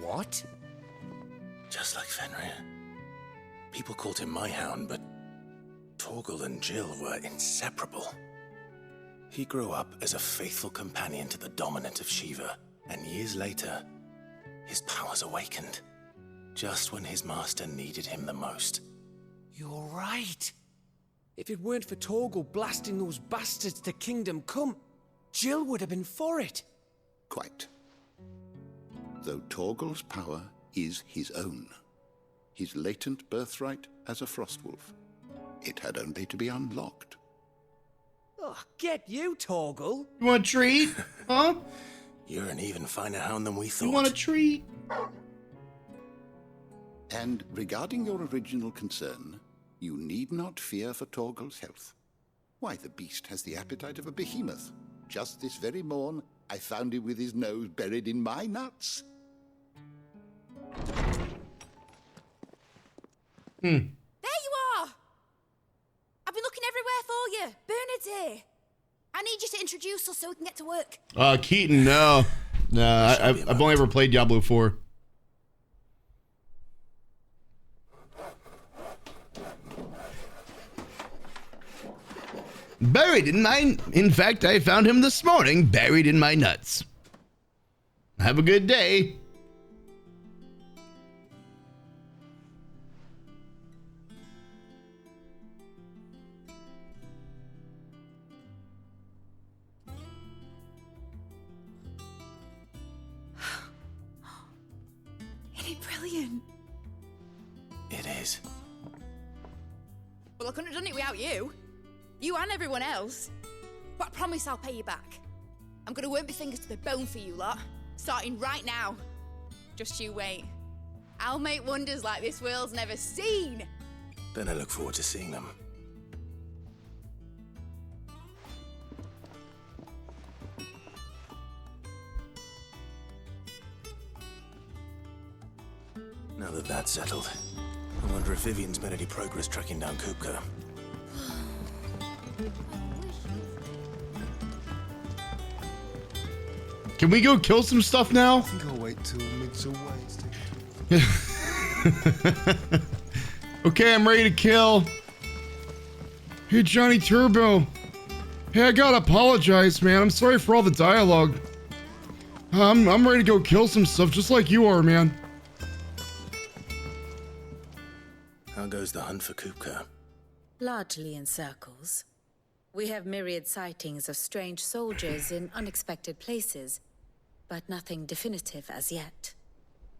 What? Just like Fenrir. People called him my hound, but Torgal and Jill were inseparable. He grew up as a faithful companion to the dominant of Shiva, and years later, his powers awakened, just when his master needed him the most. You're right. If it weren't for Torgal blasting those bastards to Kingdom Come, Jill would have been for it. Quite. Though Torgal's power is his own, his latent birthright as a Frostwolf, it had only to be unlocked. Oh, get you, Torgal. You want a treat? Huh? You're an even finer hound than we thought. You want a treat? And regarding your original concern, you need not fear for Torgal's health. Why, the beast has the appetite of a behemoth. Just this very morn, I found him with his nose buried in my nuts. There you are! I've been looking everywhere for Here, Bernard's here. I need you to introduce us so we can get to work. Keaton, no. No, I've only ever played Diablo 4. Buried in my... In fact, I found him this morning, buried in my nuts. Have a good day. Isn't it brilliant? It is. Well, I couldn't have done it without you. You and everyone else. But I promise I'll pay you back. I'm gonna work my fingers to the bone for you lot, starting right now. Just you wait. I'll make wonders like this world's never seen. Then I look forward to seeing them. Now that that's settled, I wonder if Vivian's made any progress tracking down Kupka. Can we go kill some stuff now? I think I'll wait till mid's away. Okay, I'm ready to kill. Hey, Johnny Turbo. Hey, I gotta apologize, man. I'm sorry for all the dialogue. I'm ready to go kill some stuff just like you are, man. How goes the hunt for Kupka? Largely in circles. We have myriad sightings of strange soldiers in unexpected places, but nothing definitive as yet.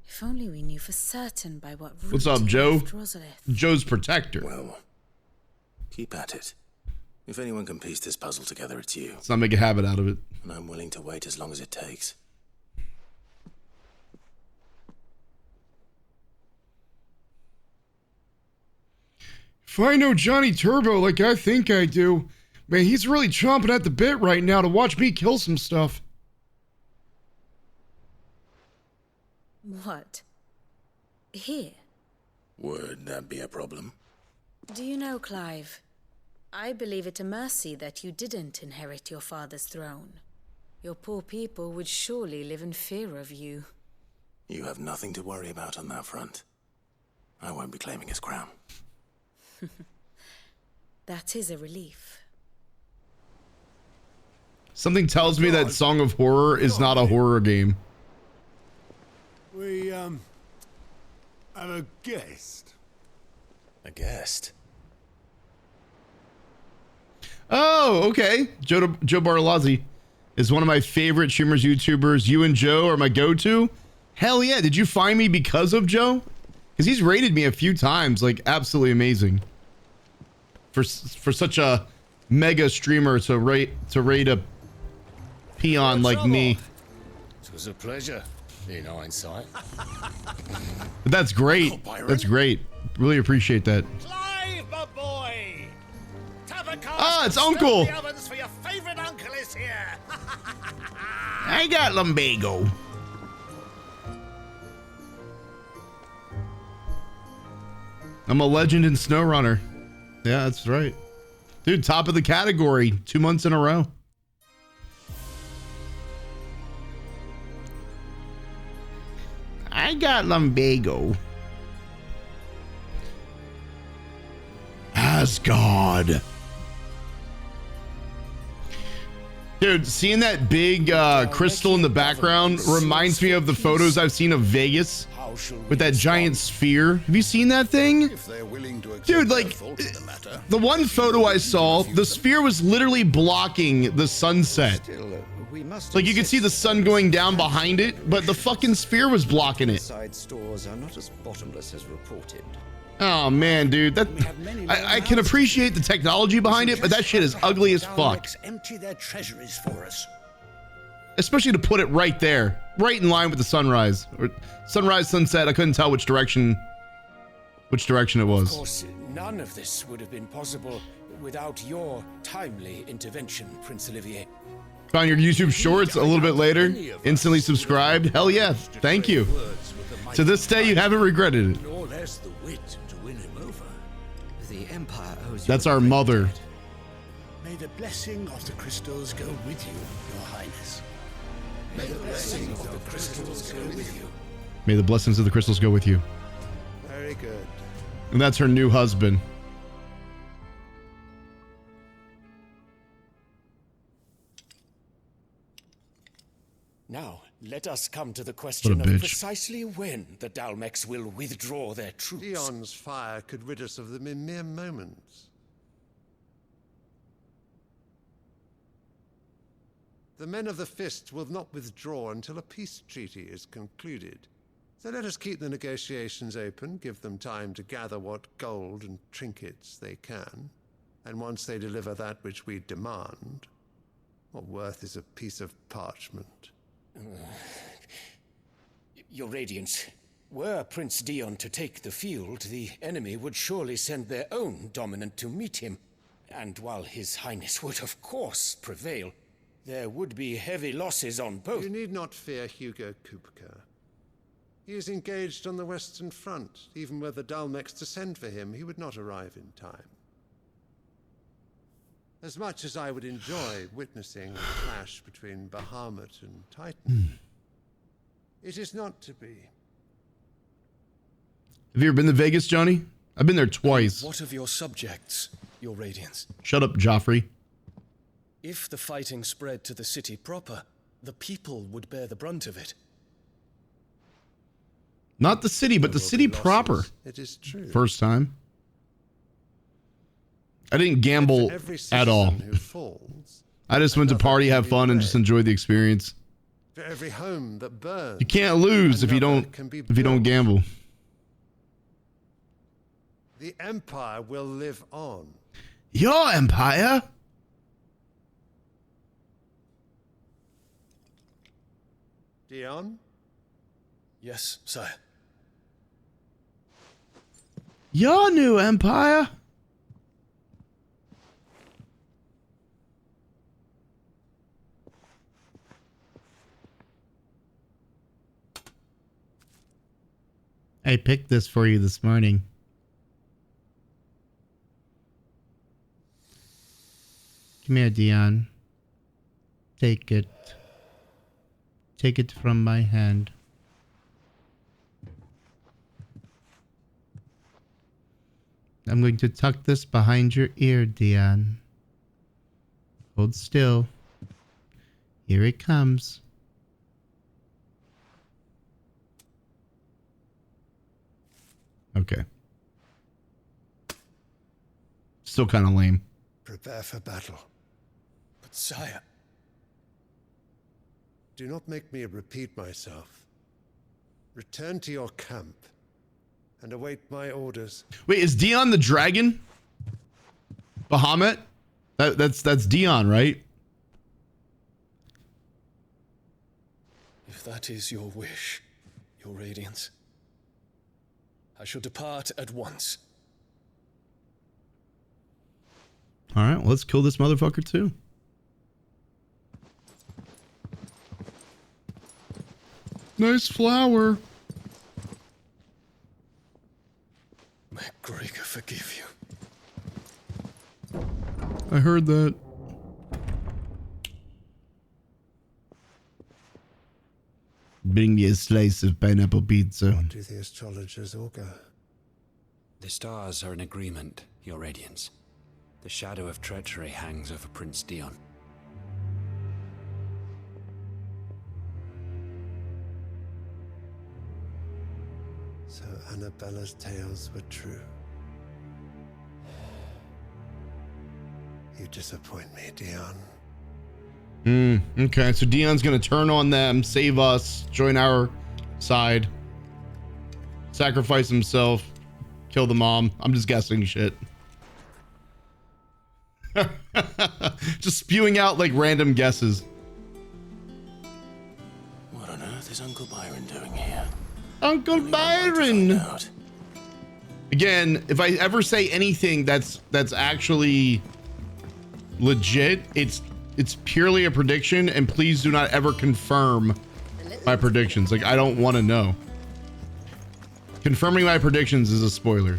If only we knew for certain by what route. What's up, Joe? Rosalith. Joe's protector. Well, keep at it. If anyone can piece this puzzle together, it's you. Let's not make a habit out of it. And I'm willing to wait as long as it takes. If I know Johnny Turbo like I think I do, man, he's really chomping at the bit right now to watch me kill some stuff. What? Here? Would that be a problem? Do you know, Clive? I believe it a mercy that you didn't inherit your father's throne. Your poor people would surely live in fear of you. You have nothing to worry about on that front. I won't be claiming his crown. That is a relief. Something tells me that Song of Horror is not a horror game. We, have a guest. A guest? Oh, okay. Joe Bartolozzi is one of my favorite streamers, YouTubers. You and Joe are my go-to. Hell yeah. Did you find me because of Joe? Because he's rated me a few times. Like, absolutely amazing. For such a mega streamer to rate a peon like me. It was a pleasure, in hindsight. But that's great. That's great. Really appreciate that. Clive, my boy! Ah, it's Uncle! The ovens for your favorite uncle is here! I got lumbago. I'm a legend in SnowRunner. Yeah, that's right. Dude, top of the category 2 months in a row. I got lumbago. Asgard. Dude, seeing that big crystal in the background reminds me of the photos I've seen of Vegas with that giant sphere. Have you seen that thing? Dude, like, the one photo I saw, the sphere was literally blocking the sunset. Like, you could see the sun going down behind it, but the fucking sphere was blocking it. Side stores are not as bottomless as reported. Oh man, dude, that I can appreciate the technology behind it, but that shit is ugly as fuck. Empty their treasuries for us. Especially to put it right there, right in line with the sunrise or sunrise, sunset. I couldn't tell which direction it was. Of course, none of this would have been possible without your timely intervention, Prince Olivier. Found your YouTube shorts a little bit later. Instantly subscribed. Hell yeah, thank you. To this day, you haven't regretted it. Nor less the wit to win him over. The Empire owes you. That's our mother. May the blessing of the crystals go with you, Your Highness. May the blessing of the crystals go with you. May the blessings of the crystals go with you. Very good. And that's her new husband. Now, let us come to the question of precisely when the Dalmex will withdraw their troops. Dion's fire could rid us of them in mere moments. The men of the Fist will not withdraw until a peace treaty is concluded. So let us keep the negotiations open, give them time to gather what gold and trinkets they can, and once they deliver that which we demand, what worth is a piece of parchment? Your Radiance, were Prince Dion to take the field, the enemy would surely send their own dominant to meet him. And while His Highness would of course prevail, there would be heavy losses on both. You need not fear Hugo Kupka. He is engaged on the Western Front. Even were the Dalmex to send for him, he would not arrive in time. As much as I would enjoy witnessing the clash between Bahamut and Titan, it is not to be. Have you ever been to Vegas, Johnny? I've been there twice. What of your subjects, Your Radiance? Shut up, Joffrey. If the fighting spread to the city proper, the people would bear the brunt of it. Not the city, but the city proper. It is true. First time. I didn't gamble at all. I just went to party, have fun, and just enjoy the experience. For every home that burns, You can't lose if you don't gamble. the Empire will live on. Your empire? Dion? Yes, sire. Your new empire? I picked this for you this morning. Come here, Dion. Take it. Take it from my hand. I'm going to tuck this behind your ear, Dion. Hold still. Here it comes. Okay. Still kind of lame. Prepare for battle. But sire... Do not make me repeat myself. Return to your camp and await my orders. Wait, is Dion the dragon? Bahamut? That's Dion, right? If that is your wish, Your Radiance, I shall depart at once. All right, well, let's kill this motherfucker too. Nice flower. May Gregor forgive you. I heard that. Bring me a slice of pineapple pizza. What do the astrologers augur? The stars are in agreement, Your Radiance. The shadow of treachery hangs over Prince Dion. So Annabella's tales were true. You disappoint me, Dion. Okay, so Dion's gonna turn on them, save us, join our side, sacrifice himself, kill the mom. I'm just guessing shit. Just spewing out like random guesses. What on earth is Uncle Byron doing here? Uncle Byron! Again, if I ever say anything that's actually legit, it's purely a prediction, and please do not ever confirm my predictions. Like, I don't want to know. Confirming my predictions is a spoiler.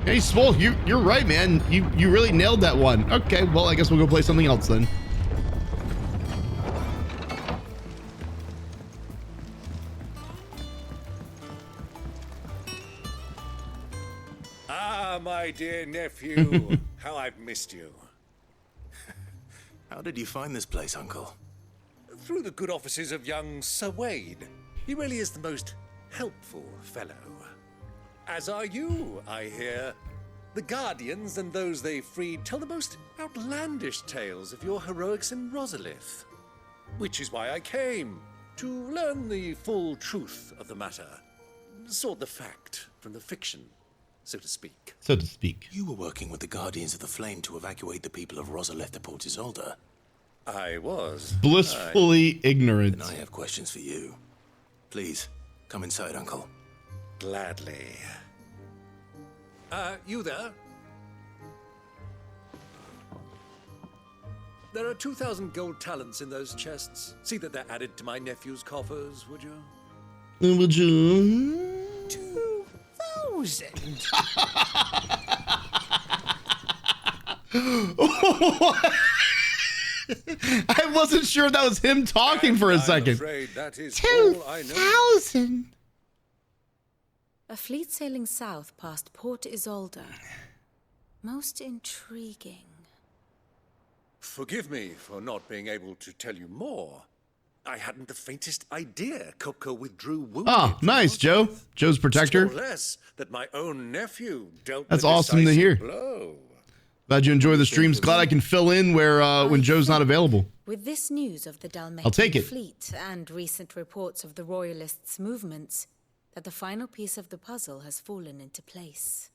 Hey, Swole, you're right, man. You really nailed that one. Okay, well, I guess we'll go play something else then. Ah, my dear nephew. How I've missed you. How did you find this place, Uncle? Through the good offices of young Sir Wade. He really is the most helpful fellow. As are you, I hear. The Guardians and those they freed tell the most outlandish tales of your heroics in Rosalith. Which is why I came, to learn the full truth of the matter. Sort the fact from the fiction, so to speak. So to speak. You were working with the Guardians of the Flame to evacuate the people of Rosalith to Port Isolde. I was. Blissfully ignorant. And I have questions for you. Please, come inside, Uncle. Gladly. You there? There are 2,000 gold talents in those chests. See that they're added to my nephew's coffers, would you? Would you? 2,000? I wasn't sure that was him talking for a second. I'm afraid that is all I know. 2,000. A fleet sailing south past Port Isolde. Most intriguing. Forgive me for not being able to tell you more. I hadn't the faintest idea Kupka withdrew wounded. Oh, nice, Joe. Joe's protector. Still less that my own nephew dealt That's the awesome to hear. blow. Glad you enjoy the streams. Glad I can fill in where when Joe's not available. With this news of the Dalmatian I'll take it. fleet and recent reports of the Royalists' movements, that the final piece of the puzzle has fallen into place.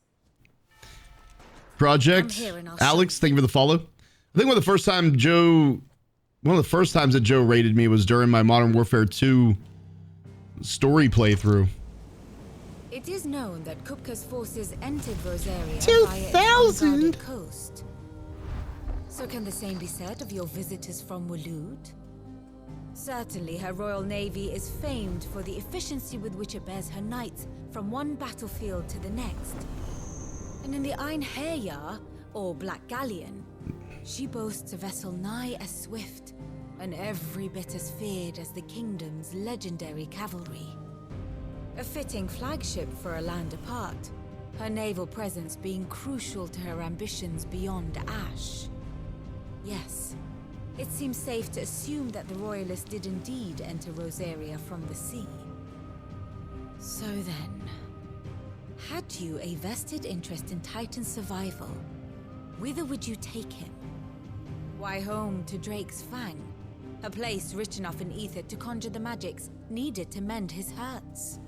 Project Alex, thank you for the follow. I think one of the first times that Joe rated me was during my Modern Warfare 2 story playthrough. It is known that Kupka's forces entered Rosaria 2,000? via its unguarded coast. So can the same be said of your visitors from Waloed? Certainly, her Royal Navy is famed for the efficiency with which it bears her knights from one battlefield to the next. And in the Einherjar, or Black Galleon, she boasts a vessel nigh as swift and every bit as feared as the kingdom's legendary cavalry. A fitting flagship for a land apart, her naval presence being crucial to her ambitions beyond Ash. Yes, it seems safe to assume that the Royalists did indeed enter Rosaria from the sea. So then, had you a vested interest in Titan's survival, whither would you take him? Why home to Drake's Fang, a place rich enough in ether to conjure the magics needed to mend his hurts?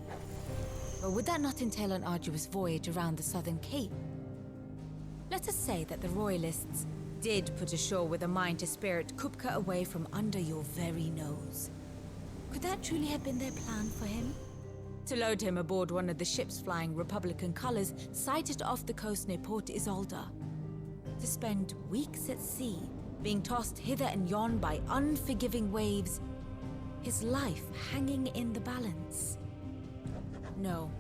Or would that not entail an arduous voyage around the southern cape? Let us say that the Royalists did put ashore with a mind to spirit Kupka away from under your very nose. Could that truly have been their plan for him? To load him aboard one of the ships flying Republican colors sighted off the coast near Port Isolde. To spend weeks at sea, being tossed hither and yon by unforgiving waves, his life hanging in the balance. No.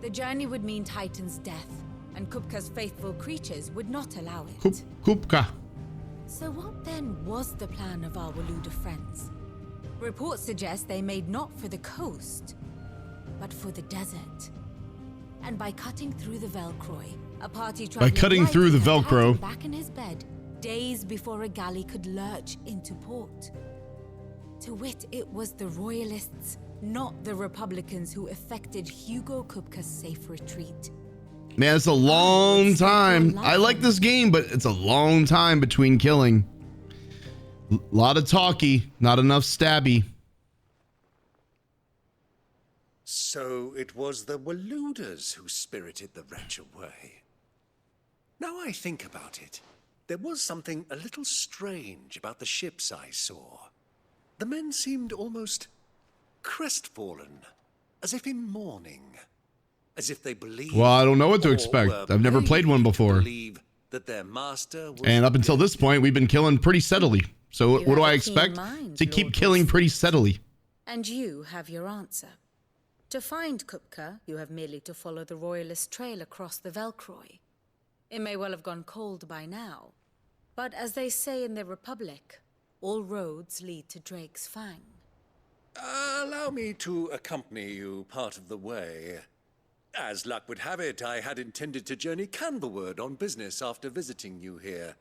The journey would mean Titan's death, and Kupka's faithful creatures would not allow it. Kupka. So what then was the plan of our Waluda friends? Reports suggest they made not for the coast, but for the desert. And by cutting through the Velcroy, a party traveling back in his bed days before a galley could lurch into port. To wit, it was the Royalists, not the Republicans, who effected Hugo Kupka's safe retreat. Man, it's a long time. I like this game, but it's a long time between killing. A lot of talky, not enough stabby. So it was the Waluders who spirited the wretch away. Now I think about it, there was something a little strange about the ships I saw. The men seemed almost crestfallen, as if in mourning, as if they believed. Well, I don't know what to expect. I've never played one before. That their master was, and up until this point, we've been killing pretty steadily. So what do I expect? To keep killing pretty steadily. And you have your answer. To find Kupka, you have merely to follow the Royalist trail across the Velcroy. It may well have gone cold by now, but as they say in the Republic, all roads lead to Drake's Fang. Allow me to accompany you part of the way. As luck would have it, I had intended to journey Canverward on business after visiting you here.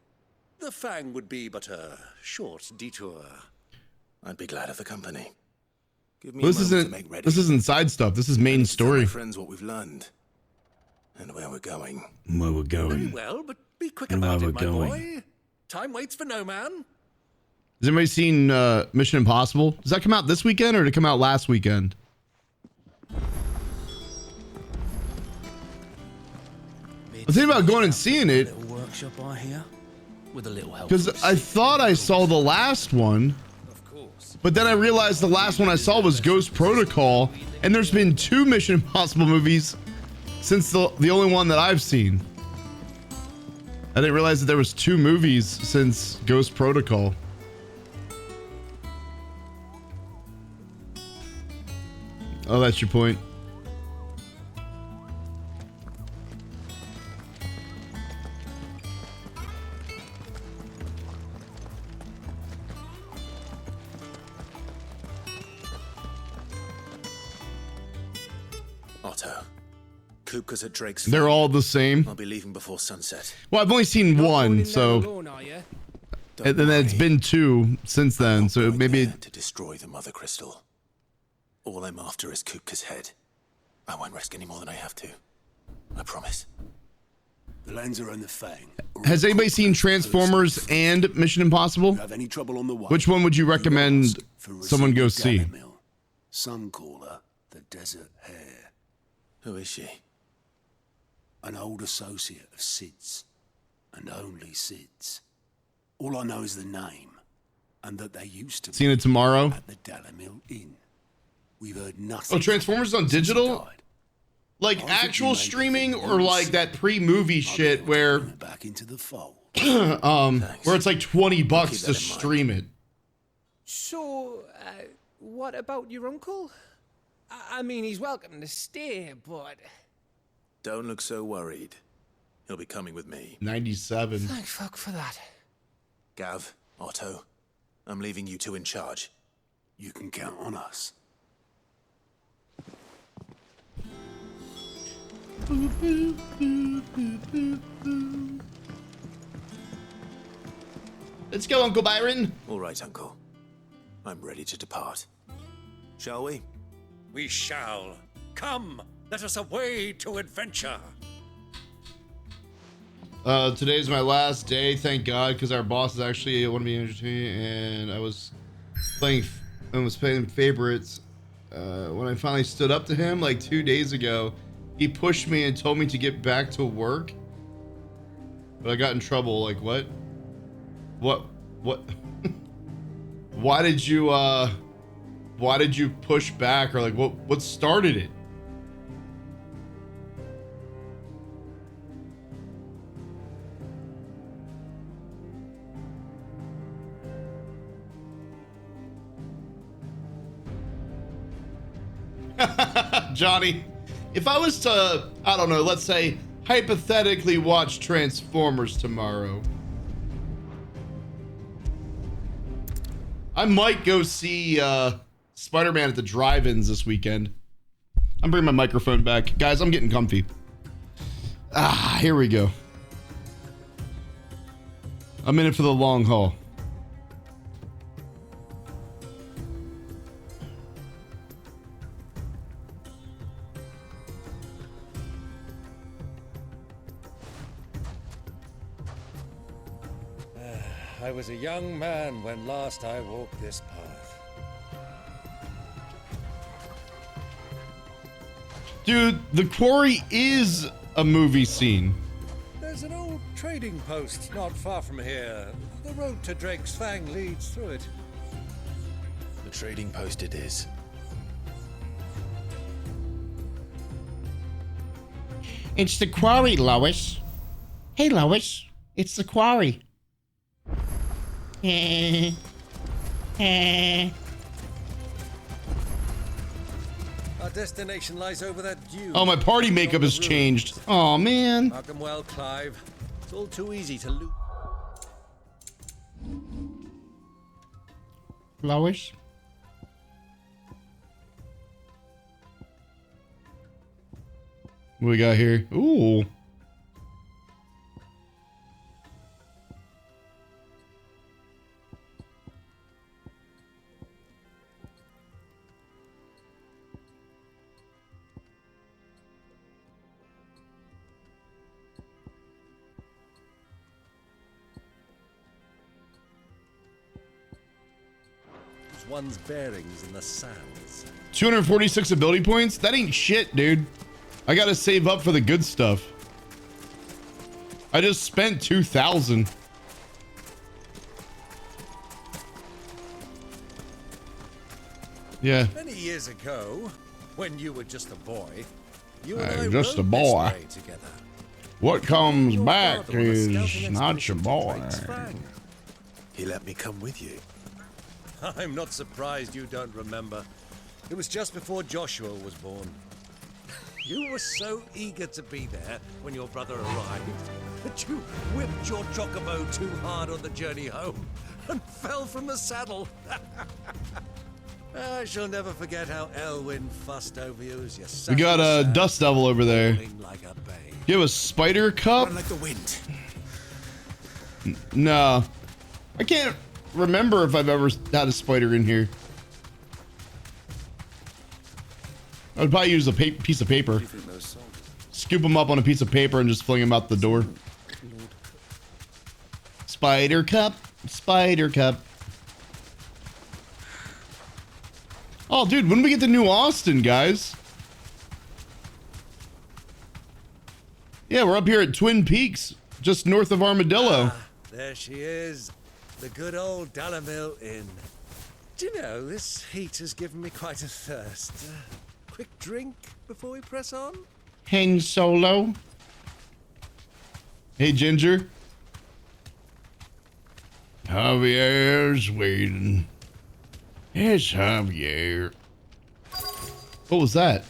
The Fang would be but a short detour. I'd be glad of the company. Give me Well, a moment to make ready. this isn't side stuff. This is main Tell story. my friends what we've learned and where we're going. Where we're Very going. well, but be quick And where about we're it, my going. boy. Time waits for no man. Has anybody seen Mission Impossible? Does that come out this weekend or did it come out last weekend? I'm thinking about going and seeing it Little workshop I hear, with a little help. because I thought I saw the last one, but then I realized the last one I saw was Ghost Protocol, and there's been 2 Mission Impossible movies since the only one that I've seen. I didn't realize that there was 2 movies since Ghost Protocol. Oh, that's your point. Otto, Kupka's at Drake's. They're all the same. I'll be leaving before sunset. Well, I've only seen one, so Alone, are you? and then it's been 2 since then. So maybe To destroy the Mother Crystal. All I'm after is Kupka's head. I won't risk any more than I have to. I promise. The Lancer and the Fang. has anybody seen Transformers and Mission Impossible? Have any trouble on the way? Which one would you recommend someone go see? Some call her the Desert Hare. Who is she? An old associate of Sid's, and only Sid's. All I know is the name, and that they used to Seen it tomorrow? at the Dalamil Inn. We've heard nothing. Oh, Transformers on digital? Like I think actual you made streaming it or like that pre-movie shit where back into the fold. where it's like $20 to stream it. So, what about your uncle? I mean, he's welcome to stay, but... Don't look so worried. He'll be coming with me. 97. Thank fuck for that. Gav, Otto, I'm leaving you 2 in charge. You can count on us. Let's go, Uncle Byron. All right, Uncle. I'm ready to depart. Shall we? We shall. Come, let us away to adventure. Today's my last day, thank God, because our boss is actually want to be entertaining, and I was playing favorites. When I finally stood up to him like 2 days ago, he pushed me and told me to get back to work. But I got in trouble. Like what? What? Why did you push back, or like what started it? Johnny, if I was to, I don't know, let's say hypothetically watch Transformers tomorrow, I might go see Spider-Man at the drive-ins this weekend. I'm bringing my microphone back. Guys, I'm getting comfy. Here we go. I'm in it for the long haul. I was a young man when last I walked this path. Dude, the quarry is a movie scene. There's an old trading post not far from here. The road to Drake's Fang leads through it. The trading post it is. It's the quarry, Lois. Hey, Lois. It's the quarry. A destination lies over that dune. Oh, my party makeup has changed. Oh man. Mark 'em well, Clive. It's all too easy to lose. Lois? What we got here? Ooh. One's bearings in the sands. 246 ability points? That ain't shit, dude. I gotta save up for the good stuff. I just spent 2,000. Yeah. Many years ago, when you were just a boy, you and I'm I just a rode boy. this way together. What comes Your back father was is scouting not your expedition to boy. Drake's Fang. He let me come with you. I'm not surprised you don't remember. It was just before Joshua was born. You were so eager to be there when your brother arrived that you whipped your chocobo too hard on the journey home and fell from the saddle. I shall never forget how Elwyn fussed over you as you sat We got in the a sand, dust devil over there. falling like a babe. You have a spider cup? Run like the wind. No. I can't remember if I've ever had a spider in here. I would probably use a piece of paper. Scoop them up on a piece of paper and just fling them out the door. Spider cup. Spider cup. Oh, dude, when do we get to New Austin, guys? Yeah, we're up here at Twin Peaks, just north of Armadillo. There she is, the good old Dalamil Inn. Do you know, this heat has given me quite a thirst. Quick drink before we press on? Han Solo? Hey, Ginger. Javier's waiting. Yes, Javier. What was that?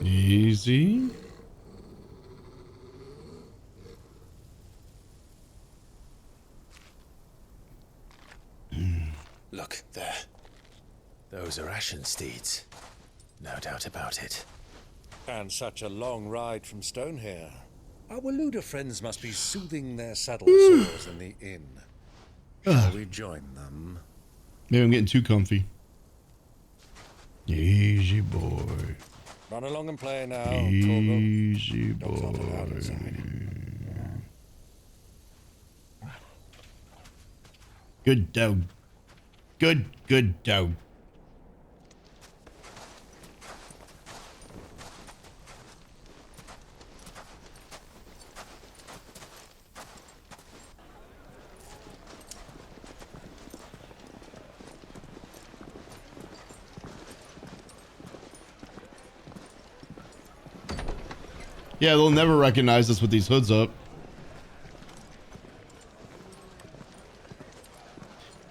Easy. Look, there. Those are ashen steeds. No doubt about it. And such a long ride from Stonehair. Our Waluda friends must be soothing their saddle sores in the inn. Shall we join them? Maybe I'm getting too comfy. Easy boy. Run along and play now. Easy boy. Good dog. Good dog. Yeah, they'll never recognize us with these hoods up.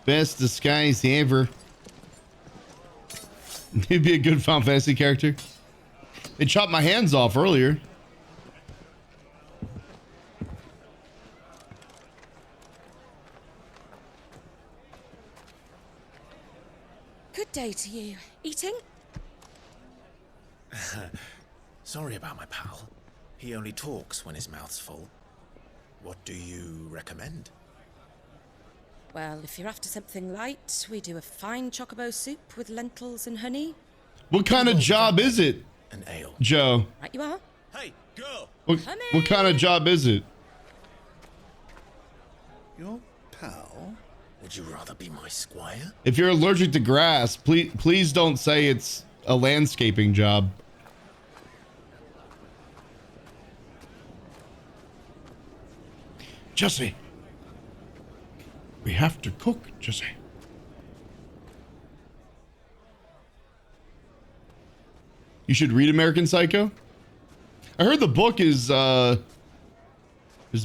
Best disguise ever. He'd be a good Final Fantasy character. They chopped my hands off earlier. Good day to you. Eating? Sorry about my pal. He only talks when his mouth's full. What do you recommend? Well, if you're after something light, we do a fine chocobo soup with lentils and honey. What kind of job is it? An ale. Joe. Right you are. Hey, girl! What kind of job is it? Your pal? Would you rather be my squire? If you're allergic to grass, please don't say it's a landscaping job. Jesse. We have to cook, Jesse. You should read American Psycho. I heard the book is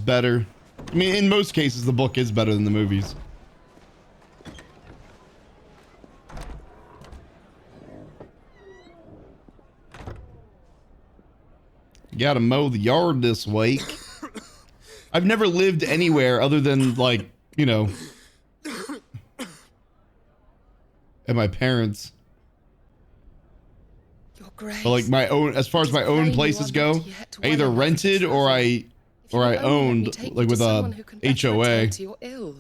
better. I mean, in most cases, the book is better than the movies. You gotta mow the yard this week. I've never lived anywhere other than, like, you know, at my parents'. But like my own, as far as my own places go, I either rented or I owned, like with a HOA.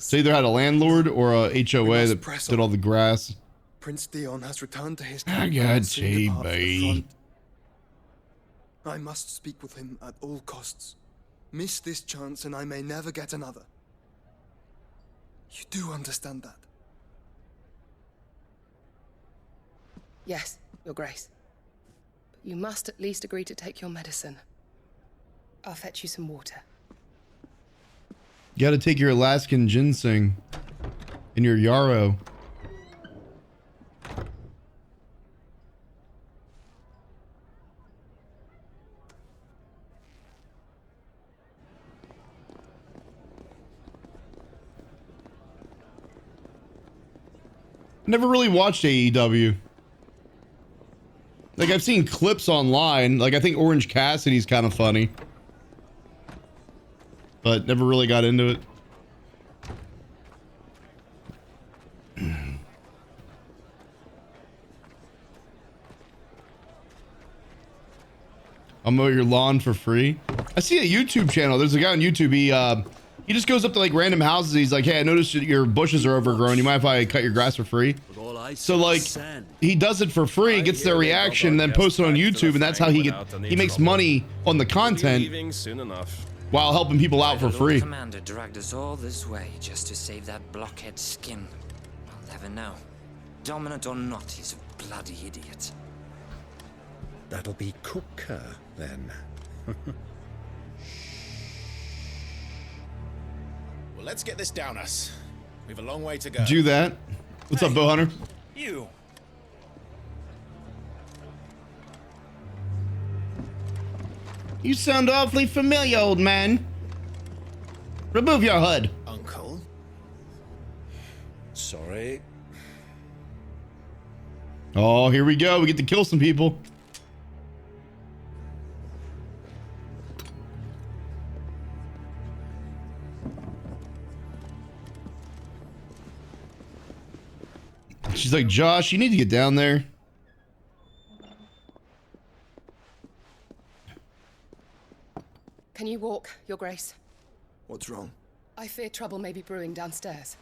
So either had a landlord or a HOA that did all the grass. Prince Dion has returned to his I got GB. I must speak with him at all costs. Miss this chance and I may never get another. You do understand that? Yes, Your Grace. But you must at least agree to take your medicine. I'll fetch you some water. You gotta take your Alaskan ginseng and your yarrow. Never really watched AEW. Like, I've seen clips online. Like, I think Orange Cassidy's kind of funny. But never really got into it. I'll mow your lawn for free. I see a YouTube channel. There's a guy on YouTube. He just goes up to like random houses. He's like, hey, I noticed your bushes are overgrown. You mind if I cut your grass for free? So like, he does it for free, gets their reaction, then posts it on YouTube, and that's how he makes money on the content while helping people out for free. The Commander dragged us all this way just to save that blockhead skin. I'll never know. Dominant or not, he's a bloody idiot. That'll be Kupka, then. Well, let's get this down us. We've a long way to go. Do that. What's up, Bowhunter? You. You sound awfully familiar, old man. Remove your hood. Uncle. Sorry. Oh, here we go. We get to kill some people. She's like, Josh, you need to get down there. Can you walk, Your Grace? What's wrong? I fear trouble may be brewing downstairs.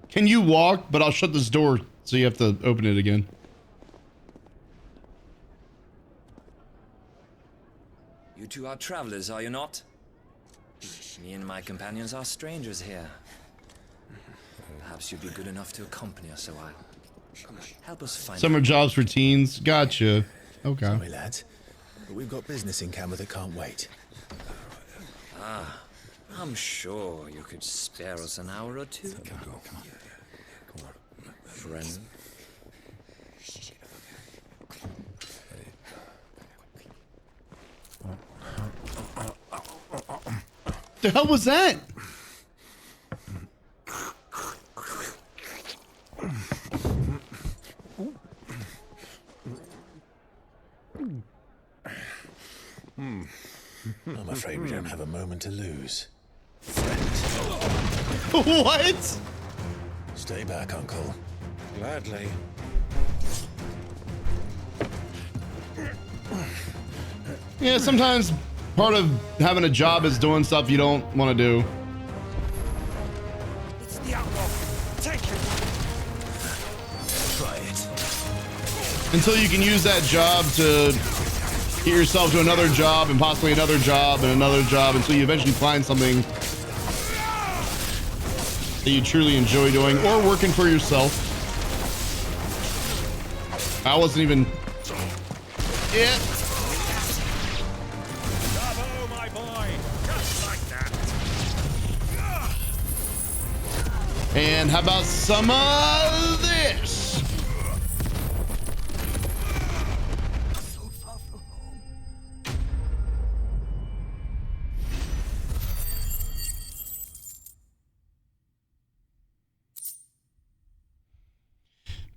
Can you walk? But I'll shut this door, so you have to open it again. You two are travelers, are you not? Me and my companions are strangers here. Perhaps you'd be good enough to accompany us a while. Help us find Summer jobs for teens. Gotcha. Okay. Sorry, lads, but we've got business in camera that can't wait. Ah, I'm sure you could spare us an hour or two. Come on. Friend. The hell was that? I'm afraid we don't have a moment to lose. What? Stay back, Uncle. Gladly. Yeah, sometimes part of having a job is doing stuff you don't want to do. It's the outlaw. Take it. Try it. Until you can use that job to get yourself to another job and possibly another job and another job until you eventually find something that you truly enjoy doing or working for yourself. I wasn't even... Yeah. Bravo, my boy. Just like that. And how about some of this?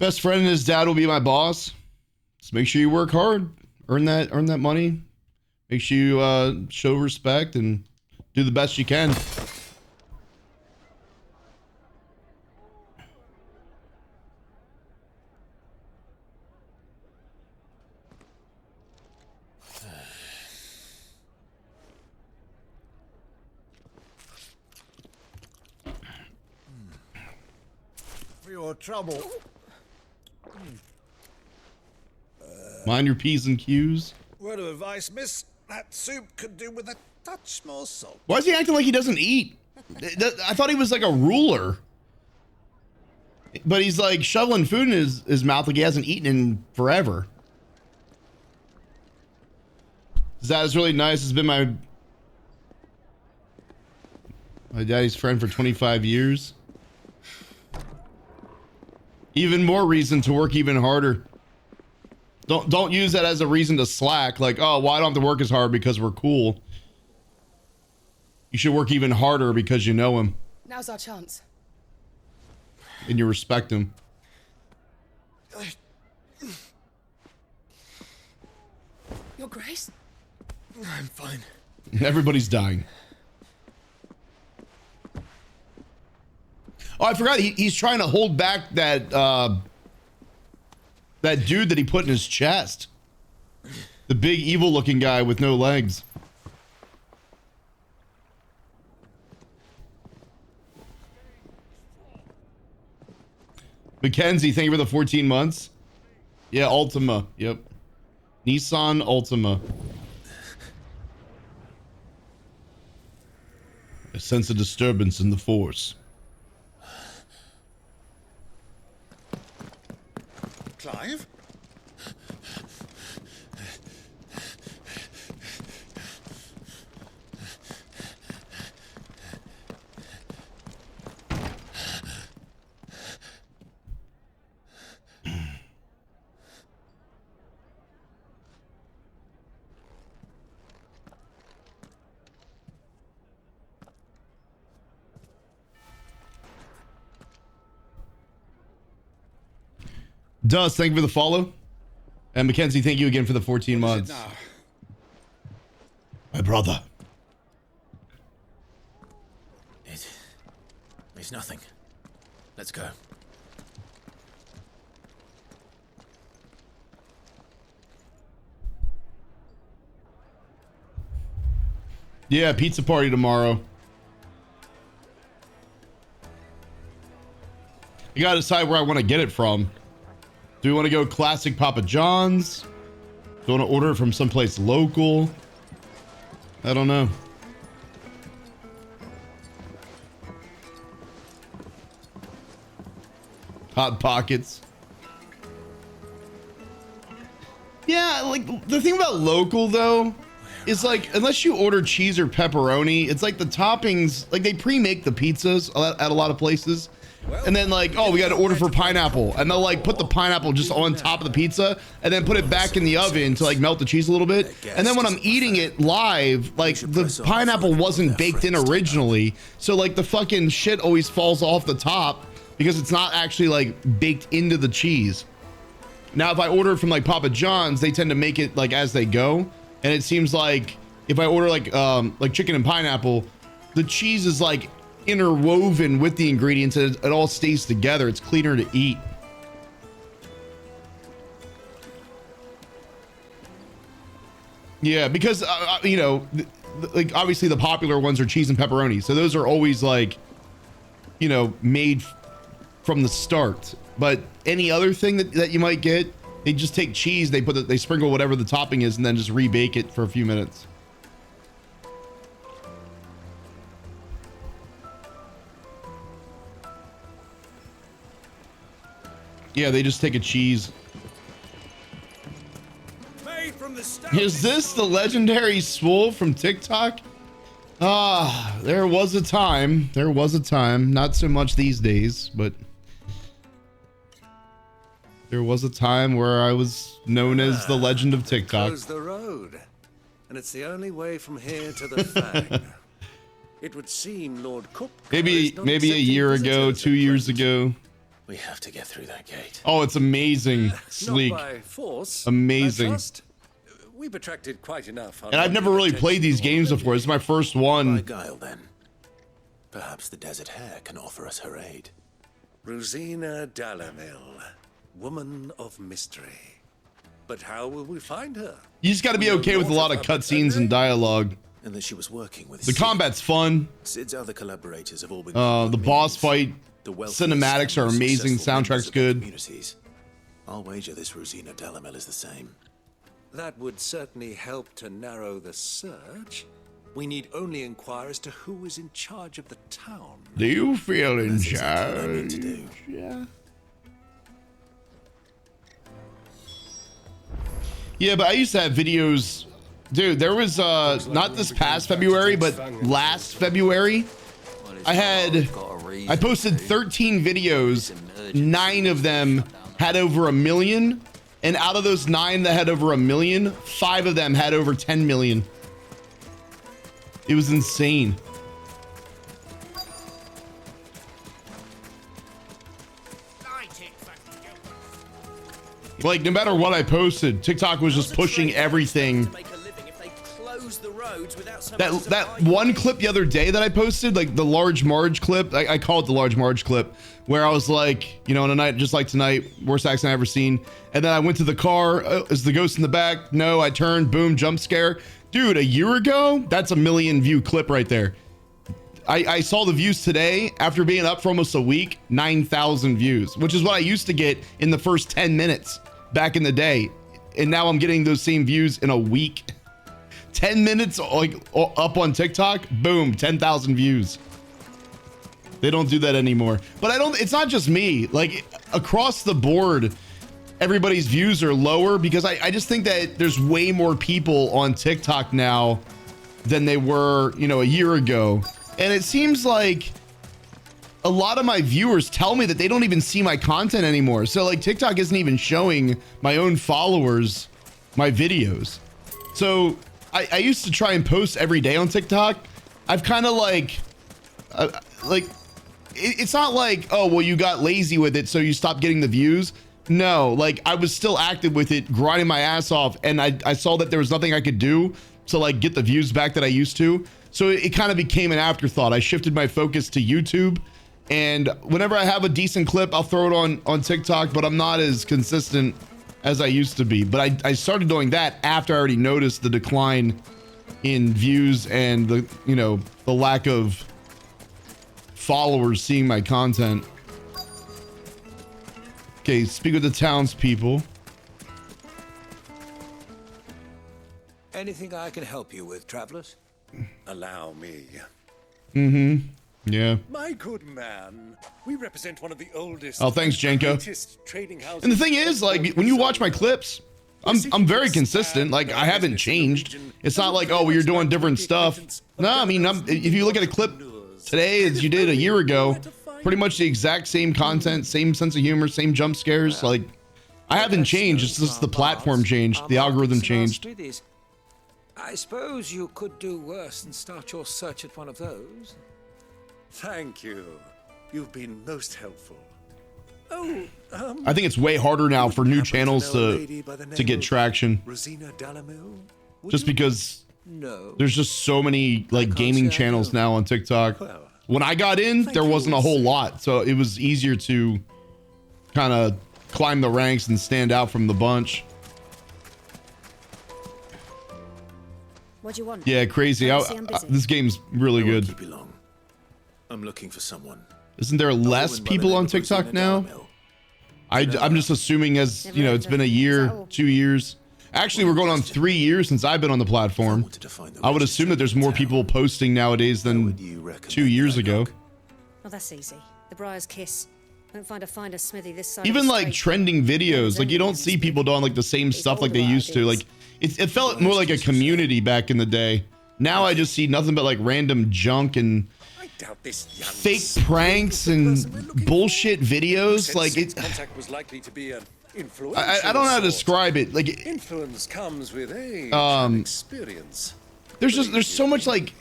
Best friend and his dad will be my boss. Just make sure you work hard, earn that money. Make sure you show respect and do the best you can. For your trouble. Mind your P's and Q's. Word of advice, miss. That soup could do with a touch more salt. Why is he acting like he doesn't eat? I thought he was like a ruler. But he's like shoveling food in his mouth like he hasn't eaten in forever. That is really nice. It's been my daddy's friend for 25 years. Even more reason to work even harder. Don't use that as a reason to slack. Like, oh, well, I don't have to work as hard because we're cool. You should work even harder because you know him. Now's our chance. And you respect him. Your Grace? I'm fine. Everybody's dying. Oh, I forgot. He's trying to hold back that that dude that he put in his chest. The big evil looking guy with no legs. Mackenzie, thank you for the 14 months. Yeah, Ultima. Yep. Nissan Ultima. I sense a disturbance in the force. Clive? Dust, thank you for the follow. And Mackenzie, thank you again for the 14 months. My brother. It's nothing. Let's go. Yeah, pizza party tomorrow. You gotta decide where I want to get it from. Do we want to go classic Papa John's? Do we want to order it from someplace local? I don't know. Hot Pockets. Yeah, like the thing about local though is like unless you order cheese or pepperoni, it's like the toppings, like they pre-make the pizzas at a lot of places. And then like, oh, we got to order for pineapple, and they'll like put the pineapple just on top of the pizza and then put it back in the oven to like melt the cheese a little bit. And then when I'm eating it live, like the pineapple wasn't baked in originally, so like the fucking shit always falls off the top because it's not actually like baked into the cheese. Now if I order from like Papa John's, they tend to make it like as they go, and it seems like if I order like chicken and pineapple, the cheese is like interwoven with the ingredients and it all stays together. It's cleaner to eat. Yeah, because you know, like obviously the popular ones are cheese and pepperoni, so those are always like, you know, made from the start. But any other thing that you might get, they just take cheese, they sprinkle whatever the topping is and then just rebake it for a few minutes. Yeah, they just take a cheese. Made from the Is this the legendary Swole from TikTok? Ah, there was a time. There was a time. Not so much these days, but there was a time where I was known as the legend of TikTok. Close the road, and it's the only way from here to the Fang. It would seem Lord Kupka Maybe a year ago, 2 years ago. We have to get through that gate. Oh, it's amazing. Sleek. Not by force. Amazing. I trust. We've attracted quite enough. And I've never really played these games before. This is my first one. By guile, then. Perhaps the Desert Hare can offer us her aid. Rosina Dalamil, woman of mystery. But how will we find her? You just got to be okay with a lot of cutscenes and dialogue. And that she was working with The combat's fun. Sid's other collaborators have all been The boss fight cinematics are amazing. Soundtrack's good. communities. I'll wager this Rosina Dalamil is the same. That would certainly help to narrow the search. We need only inquire as to who is in charge of the town. Do you feel in That's exactly what I mean to charge? do. Yeah. Yeah, but I used to have videos. Dude, there was not this past February, but last February, I posted 13 videos. 9 of them had over 1 million, and out of those 9 that had over 1 million, 5 of them had over 10 million. It was insane. Like, no matter what I posted, TikTok was just pushing everything. That one clip the other day that I posted, like the Large Marge clip, I call it the Large Marge clip, where I was like, you know, on a night just like tonight, worst accent I've ever seen. And then I went to the car. Is the ghost in the back? No, I turned, boom, jump scare. Dude, a year ago, that's a 1 million view clip right there. I saw the views today after being up for almost a week, 9,000 views, which is what I used to get in the first 10 minutes back in the day. And now I'm getting those same views in a week. 10 minutes like up on TikTok, boom, 10,000 views. They don't do that anymore. But it's not just me. Like across the board, everybody's views are lower because I just think that there's way more people on TikTok now than they were, you know, a year ago. And it seems like a lot of my viewers tell me that they don't even see my content anymore. So like TikTok isn't even showing my own followers my videos. So I used to try and post every day on TikTok. I've kind of it's not like, oh, well, you got lazy with it, so you stopped getting the views. No, like I was still active with it, grinding my ass off. And I saw that there was nothing I could do to like get the views back that I used to. So it kind of became an afterthought. I shifted my focus to YouTube. And whenever I have a decent clip, I'll throw it on TikTok, but I'm not as consistent as I used to be. But I started doing that after I already noticed the decline in views and the, you know, the lack of followers seeing my content. Okay, speak with the townspeople. Anything I can help you with, travelers? Allow me. Mm-hmm. Yeah. My good man, we represent one of the oldest. Oh, thanks, Jenko. Trading houses. And the thing is, like, when you watch my clips, I'm very consistent. Like, I haven't changed. It's not like, oh, well, you're doing different stuff. No, I mean, if you look at a clip today as you did a year ago, pretty much the exact same content, same sense of humor, same jump scares. Like, I haven't changed. It's just the platform changed. The algorithm changed. I suppose you could do worse than start your search at one of those. Thank you. You've been most helpful. Oh, I think it's way harder now for new channels to get traction. Rosina Dalamil? Just because there's just so many like gaming channels now on TikTok. When I got in, there wasn't a whole lot, so it was easier to kind of climb the ranks and stand out from the bunch. What do you want? Yeah, crazy. This game's really good. Keep you long. I'm looking for someone. Isn't there less people on TikTok now? I'm just assuming, as you know, it's been a year, 2 years. Actually, we're going on 3 years since I've been on the platform. I would assume that there's more people posting nowadays than 2 years ago. Oh, that's easy. The Briar's Kiss. Won't find a finer smithy this side. Even like trending videos, like you don't see people doing like the same stuff like they used to. Like it felt more like a community back in the day. Now I just see nothing but like random junk and fake pranks and bullshit videos. Like it. Was likely to be an I don't know how to describe it. Like influence comes with age and experience. There's so much like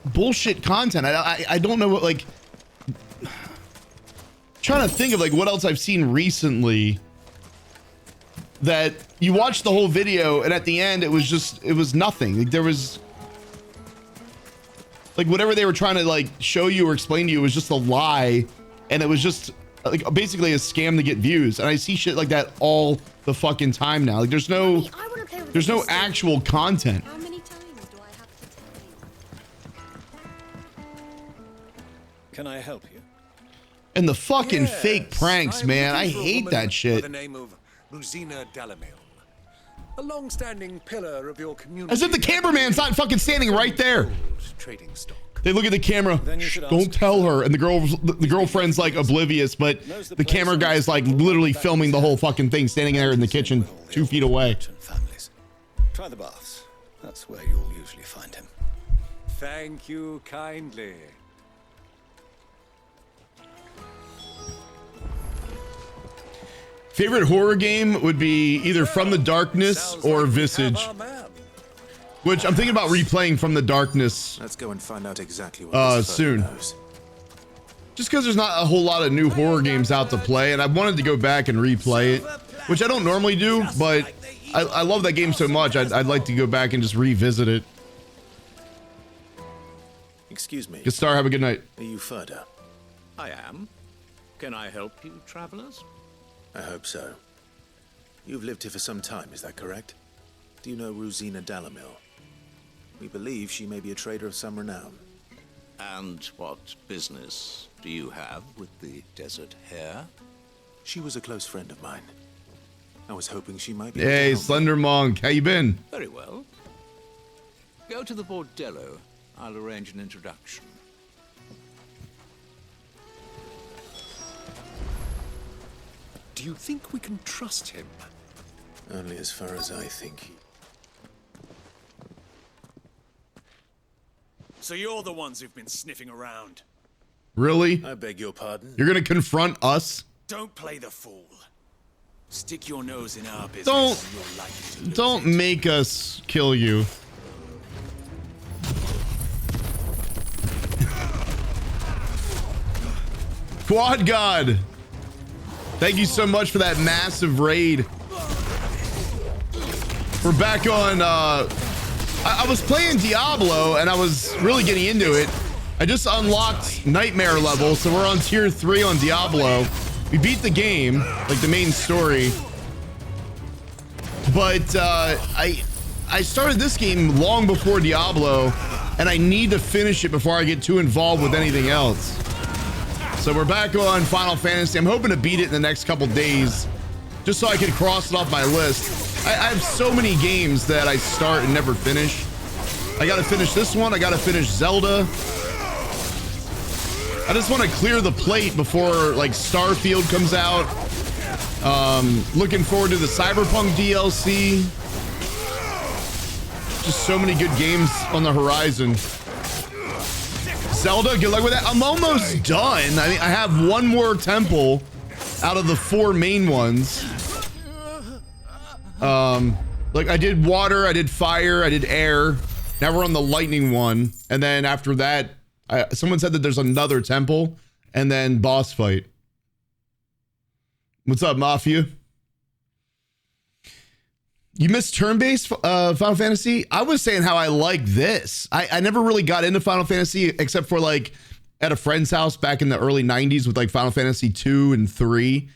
bullshit content. I don't know what like. trying to think of like what else I've seen recently that you watch the whole video and at the end it was nothing. Like there was like whatever they were trying to like show you or explain to you was just a lie, and it was just like basically a scam to get views. And I see shit like that all the fucking time now. Like there's no actual content. How many times do I have to tell you? Can I help you? And the fucking fake pranks, man. I hate that shit. By the name of Rosina Dalamil, a long-standing pillar of your community. As if the cameraman's not fucking standing right there. Trading stock. They look at the camera. Shh, don't tell her. And the girlfriend's like oblivious, but the camera guy is like literally filming the whole fucking thing, standing there in the kitchen 2 feet away. Try the baths. That's where you'll usually find him. Thank you kindly. Favorite horror game would be either From the Darkness or Visage, which I'm thinking about replaying From the Darkness. Let's go and find out exactly what soon. Just because there's not a whole lot of new horror games out to play, and I wanted to go back and replay it, which I don't normally do, but I love that game so much. I'd like to go back and just revisit it. Excuse me. Good star, have a good night. Are you further? I am. Can I help you, travelers? I hope so. You've lived here for some time, is that correct? Do you know Rosina Dalamil? We believe she may be a trader of some renown. And what business do you have with the desert hare? She was a close friend of mine. I was hoping she might be... Hey, Slender Monk, how you been? Very well. Go to the bordello. I'll arrange an introduction. Do you think we can trust him? Only as far as I think. So you're the ones who've been sniffing around. Really? I beg your pardon? You're gonna confront us? Don't play the fool. Stick your nose in our business. Don't make us kill you. Quad God, thank you so much for that massive raid. We're back on, I was playing Diablo and I was really getting into it. I just unlocked Nightmare level, so we're on tier 3 on Diablo. We beat the game, like the main story. But I started this game long before Diablo, and I need to finish it before I get too involved with anything else. So we're back on Final Fantasy. I'm hoping to beat it in the next couple days, just so I can cross it off my list. I have so many games that I start and never finish. I gotta finish this one. I gotta finish Zelda. I just want to clear the plate before like Starfield comes out. Looking forward to the Cyberpunk DLC. Just so many good games on the horizon. Zelda, good luck with that. I'm almost done. I mean, I have one more temple out of the 4 main ones. Like I did water, I did fire, I did air. Now we're on the lightning one. And then after that, someone said that there's another temple and then boss fight. What's up, Mafia? You missed turn-based Final Fantasy? I was saying how I like this. I never really got into Final Fantasy except for like at a friend's house back in the early 90s with like Final Fantasy 2 and 3,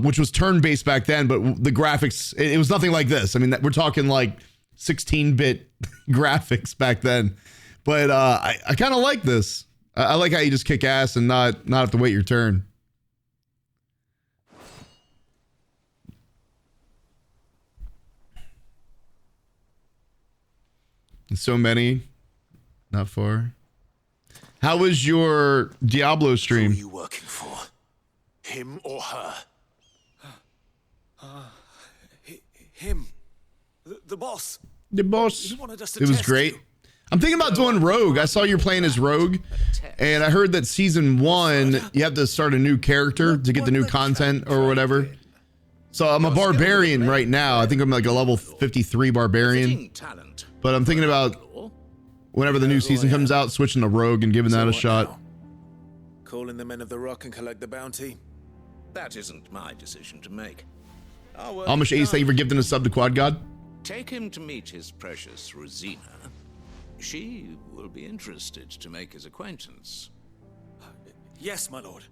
which was turn-based back then, but the graphics, it was nothing like this. I mean, we're talking like 16-bit graphics back then. But I kind of like this. I like how you just kick ass and not have to wait your turn. So many, not far. How was your Diablo stream? Who are you working for? Him or her? Him. The boss. The boss. He wanted us to It was test great. you. I'm thinking about doing Rogue. I saw you're playing as Rogue, and I heard that season 1 you have to start a new character to get the new content or whatever. So I'm a barbarian right now. I think I'm like a level 53 barbarian. But I'm thinking about whenever the new season comes out, switching to Rogue and giving that a shot. Call in the men of the Rock and collect the bounty? That isn't my decision to make. Amish Ace, thank you for gifting a sub to Quad God. Take him to meet his precious Rosina. She will be interested to make his acquaintance. Yes, my lord.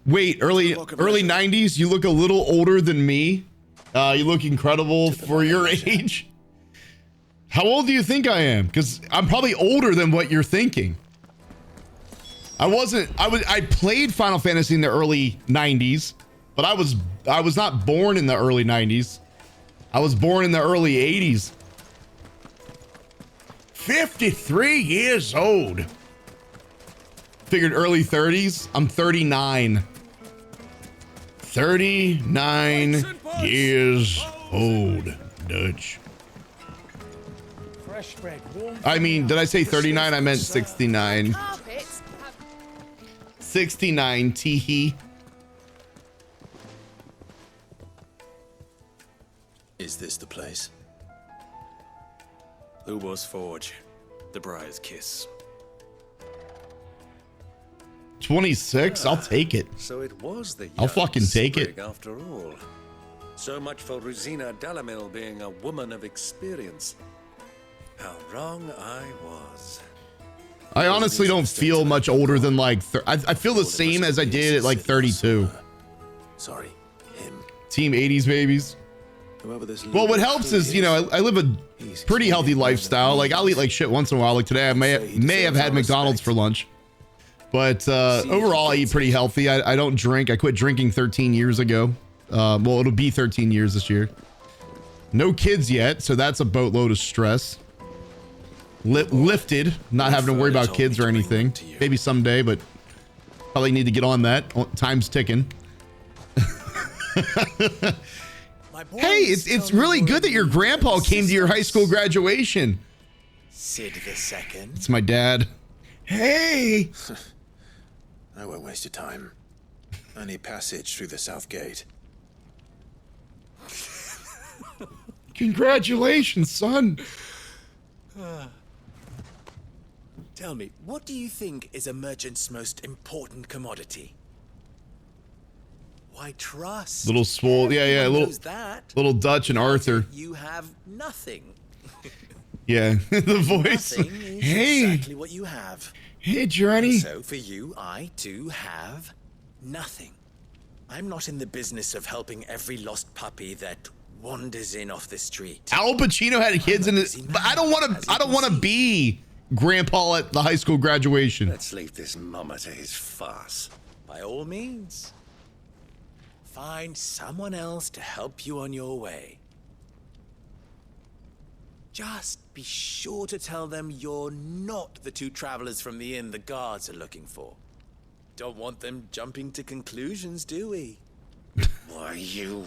Wait, early 90s? You look a little older than me. You look incredible for your age. How old do you think I am? Because I'm probably older than what you're thinking. I played Final Fantasy in the early 90s, but I was not born in the early 90s. I was born in the early 80s. 53 years old. Figured early 30s. I'm 39. 39 years old, Dutch. Fresh bread, warm. I mean, did I say 39? I meant 69. 69, teehee. Is this the place? Lubo's Forge. The Briar's Kiss. 26? I'll take it. So it was the I'll fucking take it. after all. So much for Rosina Dalamil being a woman of experience. How wrong I was. I honestly don't feel much older than like, I feel the same as I did at like 32. Sorry, him. Team 80s babies. Well, what helps is, you know, I live a pretty healthy lifestyle. Like, I'll eat like shit once in a while. Like today, I may have had McDonald's for lunch. But overall, I eat pretty healthy. I don't drink. I quit drinking 13 years ago. Well, it'll be 13 years this year. No kids yet, so that's a boatload of stress. Lifted, not having to worry about kids or anything. Maybe someday, but probably need to get on that. Time's ticking. Hey, it's really good that your grandpa came to your high school graduation. Sid the Second. It's my dad. Hey! I won't waste your time. I need passage through the south gate. Congratulations, son. Tell me, what do you think is a merchant's most important commodity? Why, trust. Little swole, yeah, little Dutch and Arthur. You have nothing. Yeah, the voice. Hey, exactly what you have. Hey, Johnny. So for you, I too have nothing. I'm not in the business of helping every lost puppy that wanders in off the street. Al Pacino had kids in it, but I don't want to be grandpa at the high school graduation. Let's leave this mama to his farce. By all means. Find someone else to help you on your way. Just be sure to tell them you're not the two travelers from the inn the guards are looking for. Don't want them jumping to conclusions, do we? Why, you...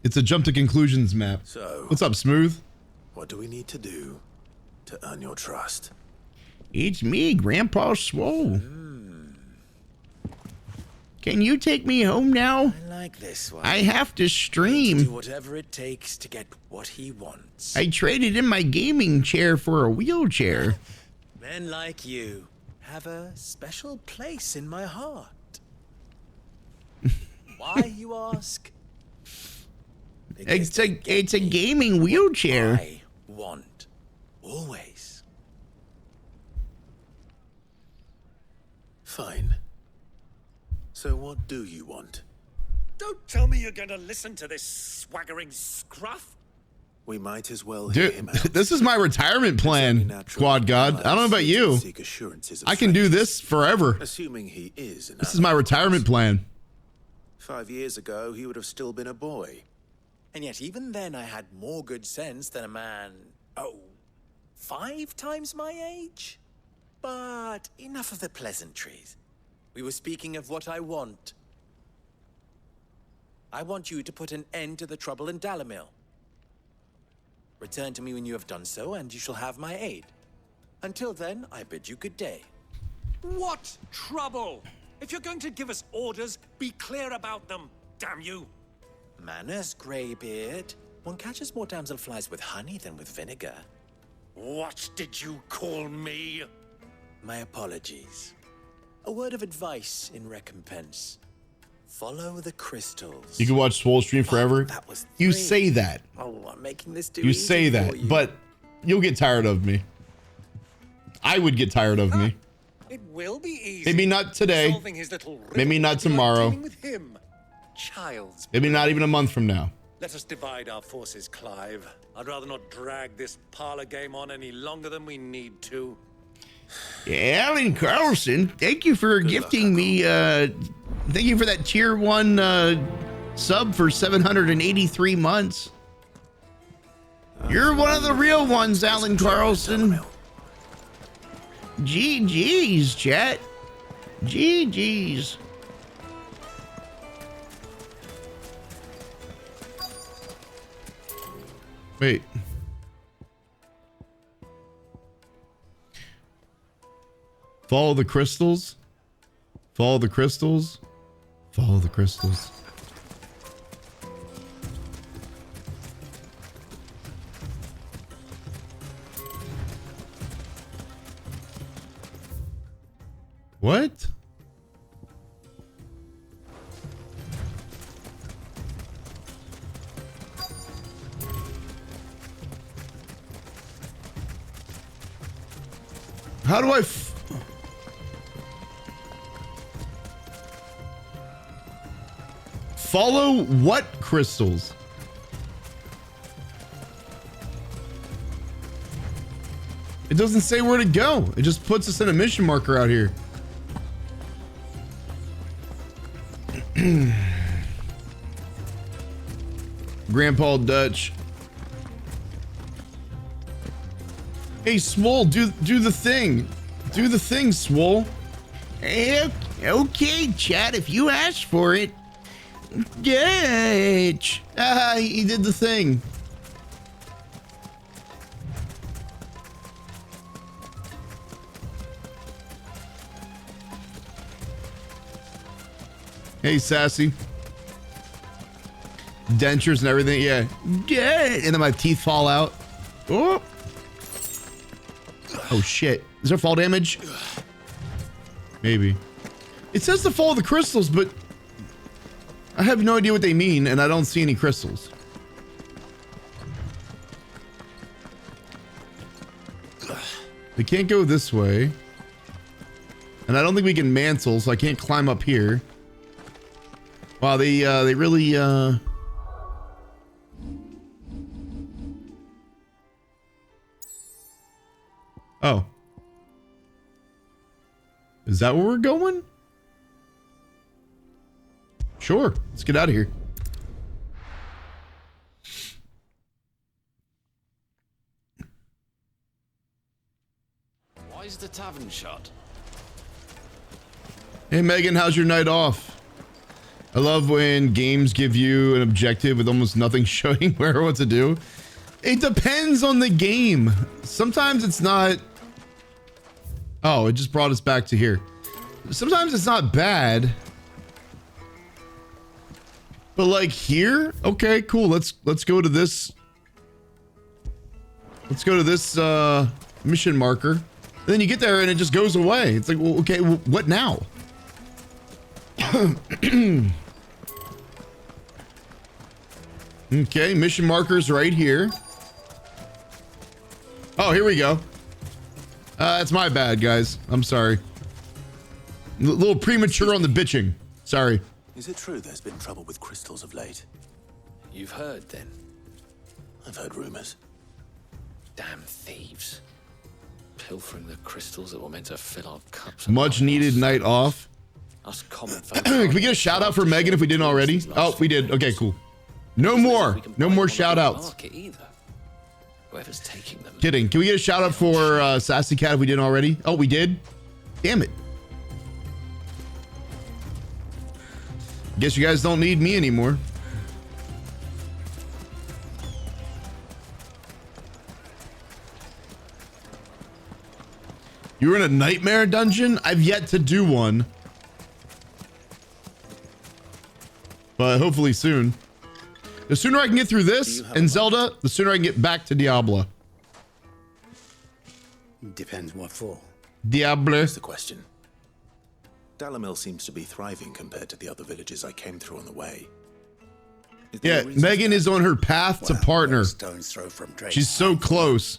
It's a jump to conclusions map. So, what's up, Smooth? What do we need to do to earn your trust? It's me, Grandpa Swole. Can you take me home now? I like this one. I have to stream. To do whatever it takes to get what he wants. I traded in my gaming chair for a wheelchair. Men like you have a special place in my heart. Why, you ask? It's a gaming wheelchair. I want always. Fine. So what do you want? Don't tell me you're going to listen to this swaggering scruff. We might as well hear him Dude, out. this is my retirement plan, Squad God. I don't know about you. I can do this forever. Assuming he is. This is my retirement plan. 5 years ago, he would have still been a boy. And yet even then I had more good sense than a man, 5 times my age? But enough of the pleasantries. We were speaking of what I want. I want you to put an end to the trouble in Dalamil. Return to me when you have done so, and you shall have my aid. Until then, I bid you good day. What trouble? If you're going to give us orders, be clear about them, damn you. Manners, Greybeard. One catches more damselflies with honey than with vinegar. What did you call me? My apologies. A word of advice in recompense. Follow the crystals. You can watch Swole stream forever. You say that. Oh, I'm making this too You easy say that, for you. but you'll get tired of me. I would get tired of me. It will be easy. Maybe not today. Solving his little Maybe not tomorrow. dealing with him. Child's Maybe not even a month from now. Let us divide our forces, Clive. I'd rather not drag this parlor game on any longer than we need to. Yeah, Alan Carlson, thank you for gifting me, thank you for that tier 1 sub for 783 months. You're one of the real ones, Alan Carlson. GG's, chat. GG's. Wait. Follow the crystals. Follow the crystals. Follow the crystals. What? How do I follow what crystals? It doesn't say where to go. It just puts us in a mission marker out here. Grandpa Dutch. Hey, Swole, do the thing. Do the thing, Swole. Okay, chat, if you asked for it. Dutch. He did the thing. Hey, Sassy. Dentures and everything, yeah. And then my teeth fall out. Oh. Oh, shit. Is there fall damage? Maybe. It says to follow the crystals, but I have no idea what they mean, and I don't see any crystals. We can't go this way. And I don't think we can mantle, so I can't climb up here. Wow, they really, Oh. Is that where we're going? Sure. Let's get out of here. Why is the tavern shut? Hey, Megan, how's your night off? I love when games give you an objective with almost nothing showing where or what to do. It depends on the game. Sometimes it's not... Oh, it just brought us back to here. Sometimes it's not bad. But like here? Okay, cool. Let's go to this. Let's go to this mission marker. And then you get there and it just goes away. It's like, well, okay, well, what now? Okay, mission markers right here. Oh, here we go. That's my bad, guys. I'm sorry. A little premature on the bitching. Sorry. Is it true there's been trouble with crystals of late? You've heard, then? I've heard rumors. Damn thieves. Pilfering the crystals that were meant to fill our cups. Much needed night off. Us common folk. Can we get a shout out for Megan if we didn't already? Oh, we did. Okay, cool. No more. No more shout outs. Whoever's taking them. Kidding. Can we get a shout out for Sassy Cat if we didn't already? Oh, we did? Damn it. Guess you guys don't need me anymore. You were in a nightmare dungeon? I've yet to do one. But hopefully soon. The sooner I can get through this and Zelda, the sooner I can get back to Diablo. Depends what for. Diable. Here's the question. Dalamil seems to be thriving compared to the other villages I came through on the way. Yeah, Megan is on her path to partner. Stone's throw from Drake's She's so close.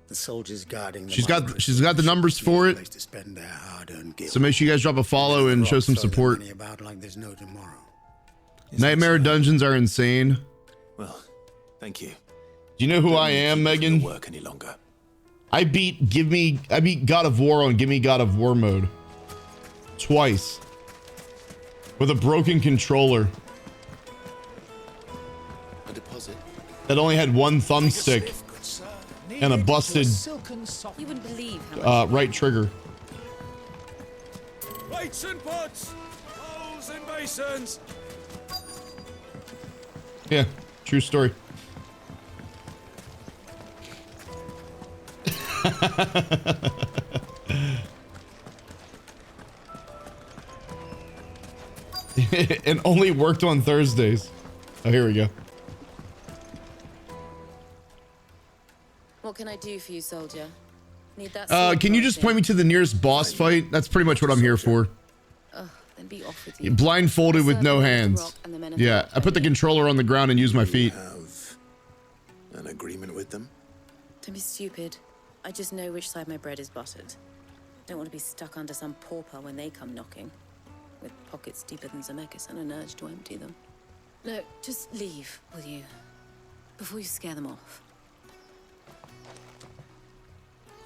The soldiers guarding She's got the numbers for it. to spend their hard-earned guild. So make sure you guys drop a follow and show some support. Money about like there's no tomorrow. Nightmare dungeons are insane. Well, thank you. Do you know who I am, Megan? Work any longer. I beat God of War on Give Me God of War mode. Twice. With a broken controller. A deposit. That only had one thumbstick. And a busted You wouldn't believe how much right trigger. Plates and pots, bowls and basins. Yeah, true story. And only worked on Thursdays. Oh, here we go. What can I do for you, soldier? Need that Can you just point me to the nearest boss fight? That's pretty much what I'm here for. Ugh, then be off with you. Blindfolded with no hands. Yeah, I put the controller on the ground and use my feet. Have an agreement with them? Don't be stupid. I just know which side my bread is buttered. Don't want to be stuck under some pauper when they come knocking. With pockets deeper than Zemeckis and an urge to empty them. No, just leave, will you? Before you scare them off.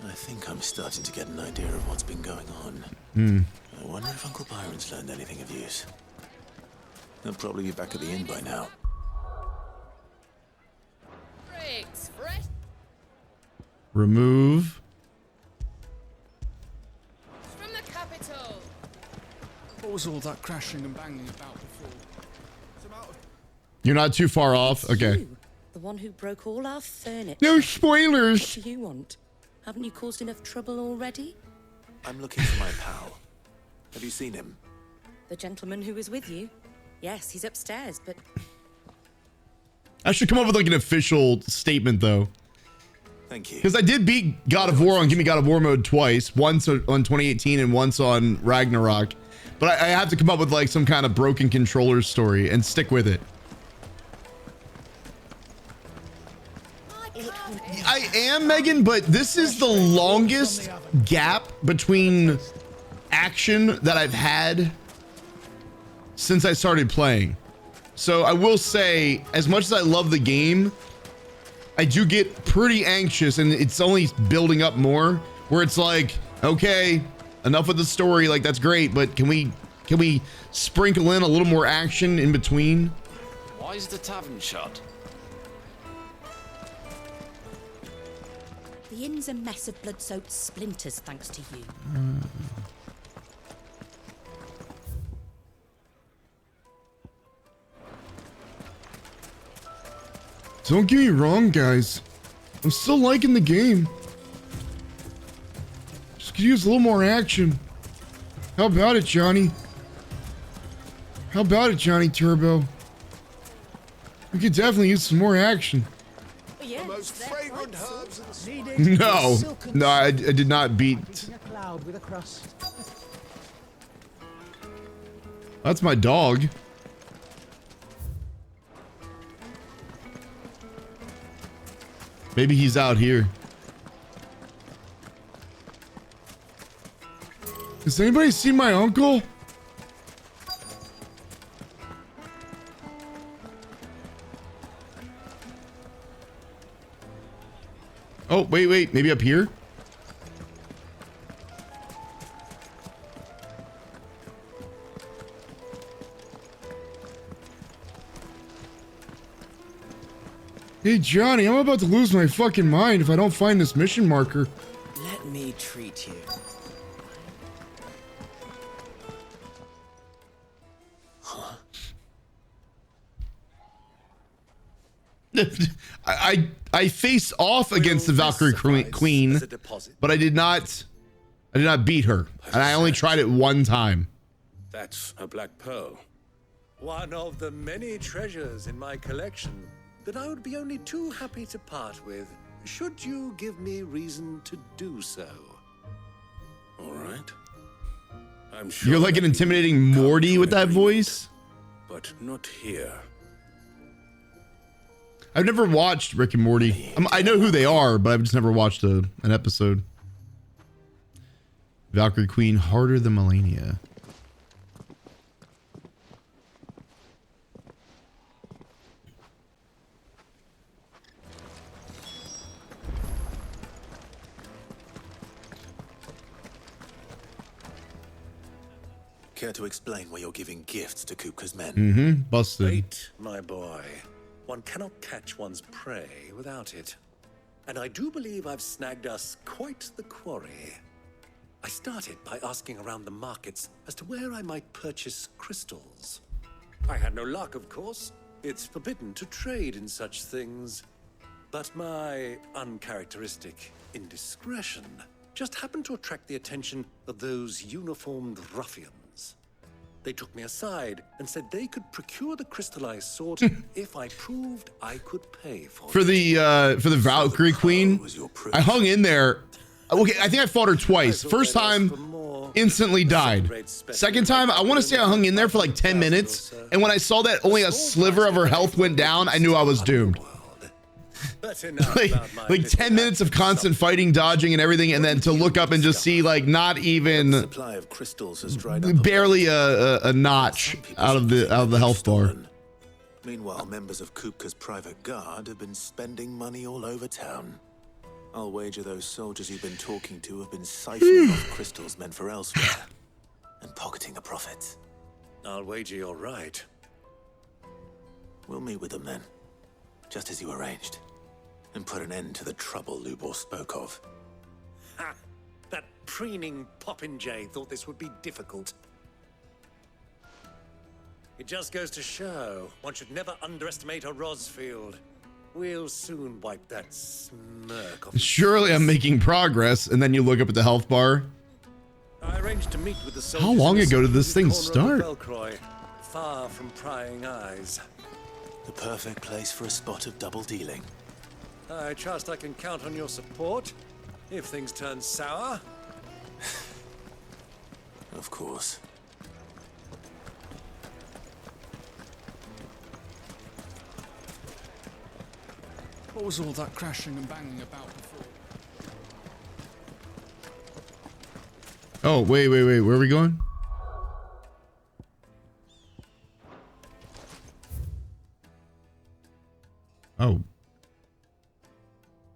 I think I'm starting to get an idea of what's been going on. I wonder if Uncle Byron's learned anything of use. He'll probably be back at the inn by now. Remove. From the capital. What was all that crashing and banging about before? You're not too far off. Okay. You, the one who broke all our furniture. No spoilers. What do you want? Haven't you caused enough trouble already? I'm looking for my pal. Have you seen him? The gentleman who was with you? Yes, he's upstairs, but... I should come up with like an official statement though. Thank you. Because I did beat God of War on Give Me God of War mode twice. Once on 2018 and once on Ragnarok. But I have to come up with like some kind of broken controller story and stick with it. I am, Megan, but this is the longest gap between action that I've had since I started playing. So I will say, as much as I love the game, I do get pretty anxious, and it's only building up more, where it's like, okay, enough with the story, like that's great, but can we sprinkle in a little more action in between? Why is the tavern shut? The inn's a mess of blood-soaked splinters, thanks to you. Don't get me wrong, guys. I'm still liking the game. Just could use a little more action. How about it, Johnny? How about it, Johnny Turbo? We could definitely use some more action. Yeah, most fragrant herbs No, I did not beat. Cloud with a crust. That's my dog. Maybe he's out here. Has anybody seen my uncle? Oh, wait. Maybe up here? Hey, Johnny, I'm about to lose my fucking mind if I don't find this mission marker. Let me treat you. I face off against the Valkyrie Queen, but I did not beat her, and I only tried it one time. That's a black pearl. One of the many treasures in my collection that I would be only too happy to part with, should you give me reason to do so. All right. I'm sure You're like an intimidating Morty with that voice. sure You're like an intimidating Morty with that voice. but not here. I've never watched Rick and Morty. I know who they are, but I've just never watched an episode. Valkyrie Queen, harder than Melania. Care to explain why you're giving gifts to Kupka's men? Mm-hmm. Busted. Wait, my boy. One cannot catch one's prey without it. And I do believe I've snagged us quite the quarry. I started by asking around the markets as to where I might purchase crystals. I had no luck, of course. It's forbidden to trade in such things. But my uncharacteristic indiscretion just happened to attract the attention of those uniformed ruffians. They took me aside and said they could procure the crystal I sought if I proved I could pay for For the Valkyrie Queen, I hung in there. Okay, I think I fought her twice. First time, instantly died. Second time, I want to say I hung in there for like 10 minutes, and when I saw that only a sliver of her health went down, I knew I was doomed. like 10 minutes of constant fighting, dodging, and everything, and then to look up and just see like not even Supply of crystals has dried up. barely a notch out of the health bar. Meanwhile, members of Kupka's private guard have been spending money all over town. I'll wager those soldiers you've been talking to have been siphoning off crystals meant for elsewhere and pocketing the profits. I'll wager you're right. We'll meet with them then, just as you arranged, and put an end to the trouble Lubor spoke of. Ha! That preening popinjay thought this would be difficult. It just goes to show one should never underestimate a Rosfield. We'll soon wipe that smirk off. Surely I'm making progress, and then you look up at the health bar. I arranged to meet with the How long ago did this thing start? Belcroy, far from prying eyes. The perfect place for a spot of double dealing. I trust I can count on your support if things turn sour. Of course. What was all that crashing and banging about before? Oh, wait. Where are we going? Oh.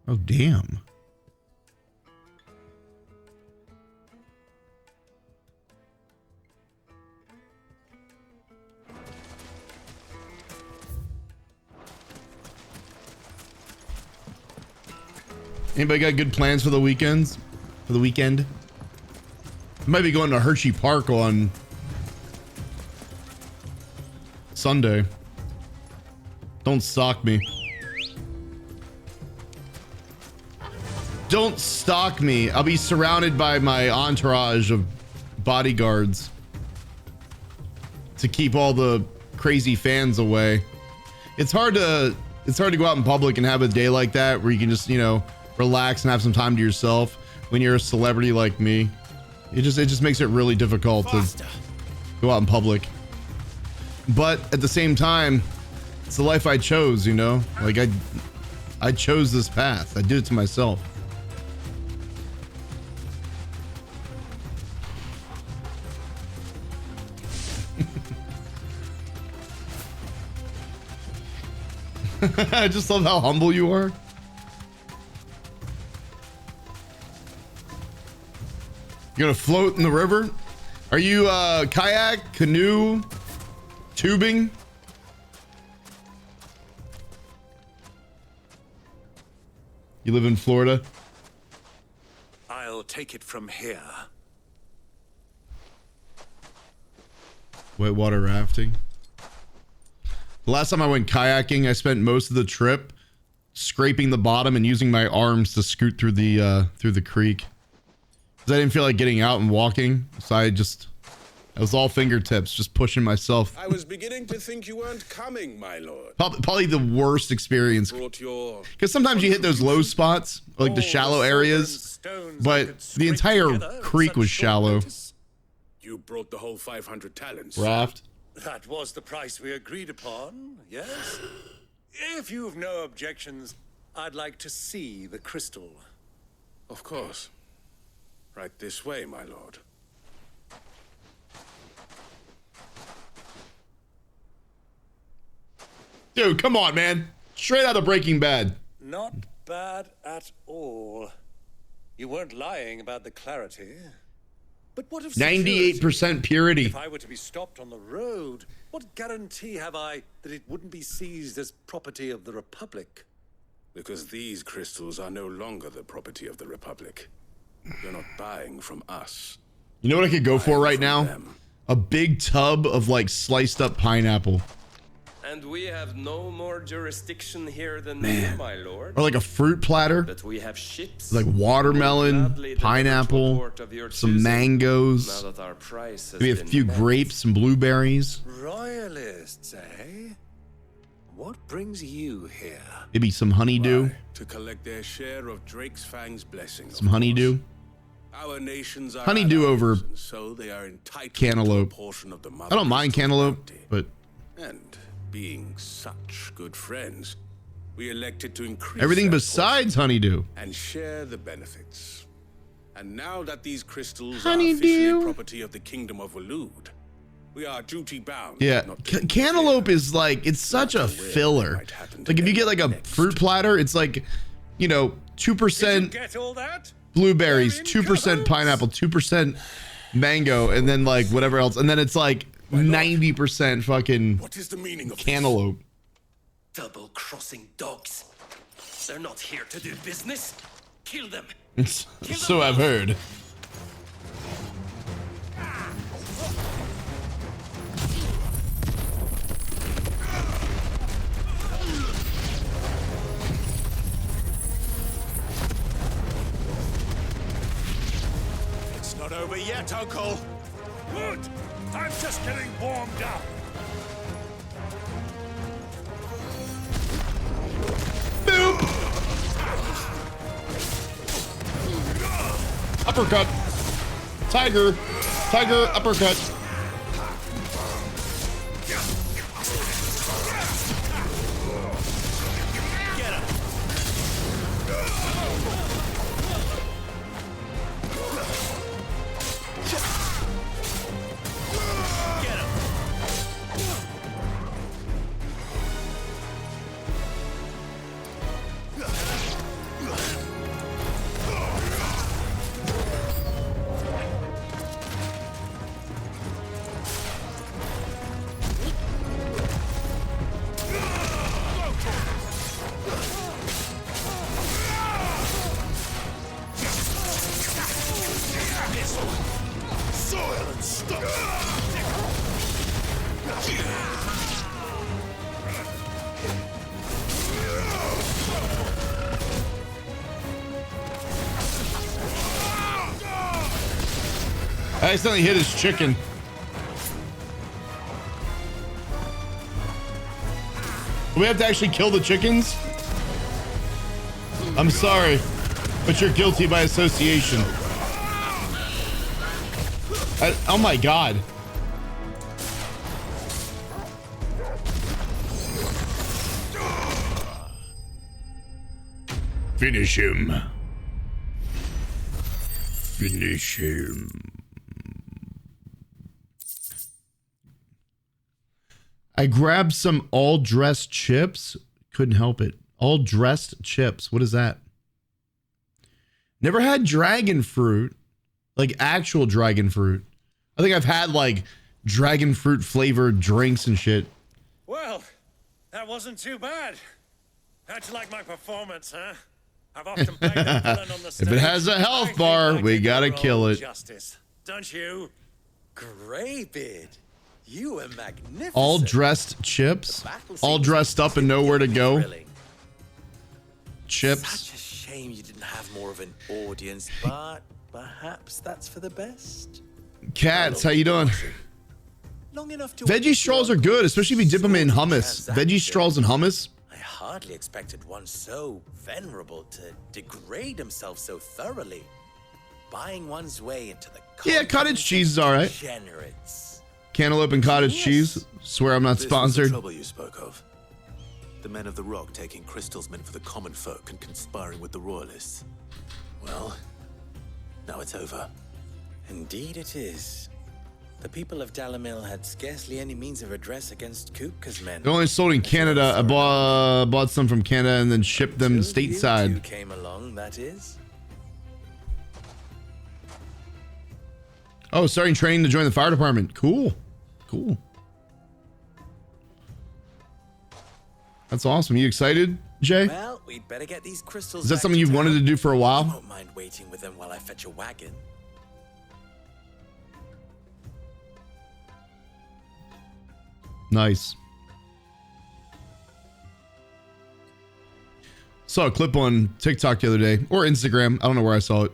Oh, damn. Anybody got good plans for the weekends? For the weekend? Might be going to Hershey Park on Sunday. Don't stalk me. Don't stalk me. I'll be surrounded by my entourage of bodyguards to keep all the crazy fans away. It's hard to go out in public and have a day like that where you can just, you know, relax and have some time to yourself when you're a celebrity like me. It just makes it really difficult to go out in public. But at the same time, it's the life I chose, you know? Like I chose this path. I did it to myself. I just love how humble you are. You're gonna float in the river? Are you kayak, canoe, tubing? You live in Florida? I'll take it from here. Whitewater rafting. The last time I went kayaking, I spent most of the trip scraping the bottom and using my arms to scoot through the creek. Because I didn't feel like getting out and walking, so I just It was all fingertips, just pushing myself. I was beginning to think you weren't coming, my lord. Probably the worst experience. Brought your Because sometimes you hit those low spots, like the shallow areas, but the entire creek was shallow. You brought the whole 500 talents. Raft. That was the price we agreed upon, yes? If you've no objections, I'd like to see the crystal. Of course. Right this way, my lord. Dude, come on, man. Straight out of Breaking Bad. Not bad at all. You weren't lying about the clarity. But what if 98% purity. If I were to be stopped on the road, what guarantee have I that it wouldn't be seized as property of the Republic? Because these crystals are no longer the property of the Republic. You're not buying from us. You know what I could go for right now? A big tub of like sliced up pineapple. And we have no more jurisdiction here than Man. you, my lord. Or like a fruit platter. But we have ships. Like watermelon, pineapple, some mangoes, Now that our price has maybe a been few met. grapes, some blueberries, Royalists, eh? What brings you here? maybe some honeydew. To collect their share of Drake's Fang's blessings. Some honeydew. Our nations are Honeydew over allies, and so they are entitled cantaloupe. to a portion of the I don't mind cantaloupe, but And being such good friends, we elected to increase everything that besides honeydew. portion and share the benefits. And now that these crystals Honeydew. are officially property of the Kingdom of Waloed, we are duty bound. Yeah, cantaloupe is like, it's such a filler. Like if you get like a fruit platter, it's like, you know, 2% Get all that? blueberries, 2% pineapple, 2% mango, and then like whatever else. And then it's like 90% fucking What is the meaning of cantaloupe. Double-crossing dogs. They're not here to do business. Kill them. So I've heard. It's not over yet, Uncle. Good. I'm just getting warmed up. Uppercut. Tiger. Tiger uppercut. Soil and stuff. I accidentally hit his chicken. Do we have to actually kill the chickens? I'm sorry, but you're guilty by association. Oh my god. Finish him. Finish him. I grabbed some all-dressed chips. Couldn't help it. All-dressed chips. What is that? Never had dragon fruit. Like actual dragon fruit. I think I've had like dragon fruit flavored drinks and shit. Well, that wasn't too bad. How'd you like my performance, huh? I've often played a villain on the stage. If it has a health bar, we gotta kill it. Justice, don't you? Greybeard, you are magnificent. All dressed chips. All dressed up and nowhere to go. Chips. Such a shame you didn't have more of an audience, but perhaps that's for the best. Cats, how you doing? Long enough to Veggie straws are good, especially if you dip them in hummus. Veggie straws and hummus. I hardly expected one so venerable to degrade himself so thoroughly. Buying one's way into the Yeah, cottage cheese is all right. Degenerates. Cantaloupe and cottage cheese. Swear I'm not This was sponsored. the trouble you spoke of. The men of the Rock taking crystals meant for the common folk and conspiring with the royalists. Well, now it's over. Indeed it is. The people of Dalamil had scarcely any means of redress against Kupka's men. They're only sold in Canada. I bought some from Canada and then shipped them stateside. You came along, that is. Oh, starting training to join the fire department. Cool. Cool. That's awesome. You excited, Jay? Well, we'd better get these crystals. Is that back something you've to wanted to town. do for a I while? won't mind waiting with them while I fetch a wagon. Nice. Saw a clip on TikTok the other day, or Instagram. I don't know where I saw it.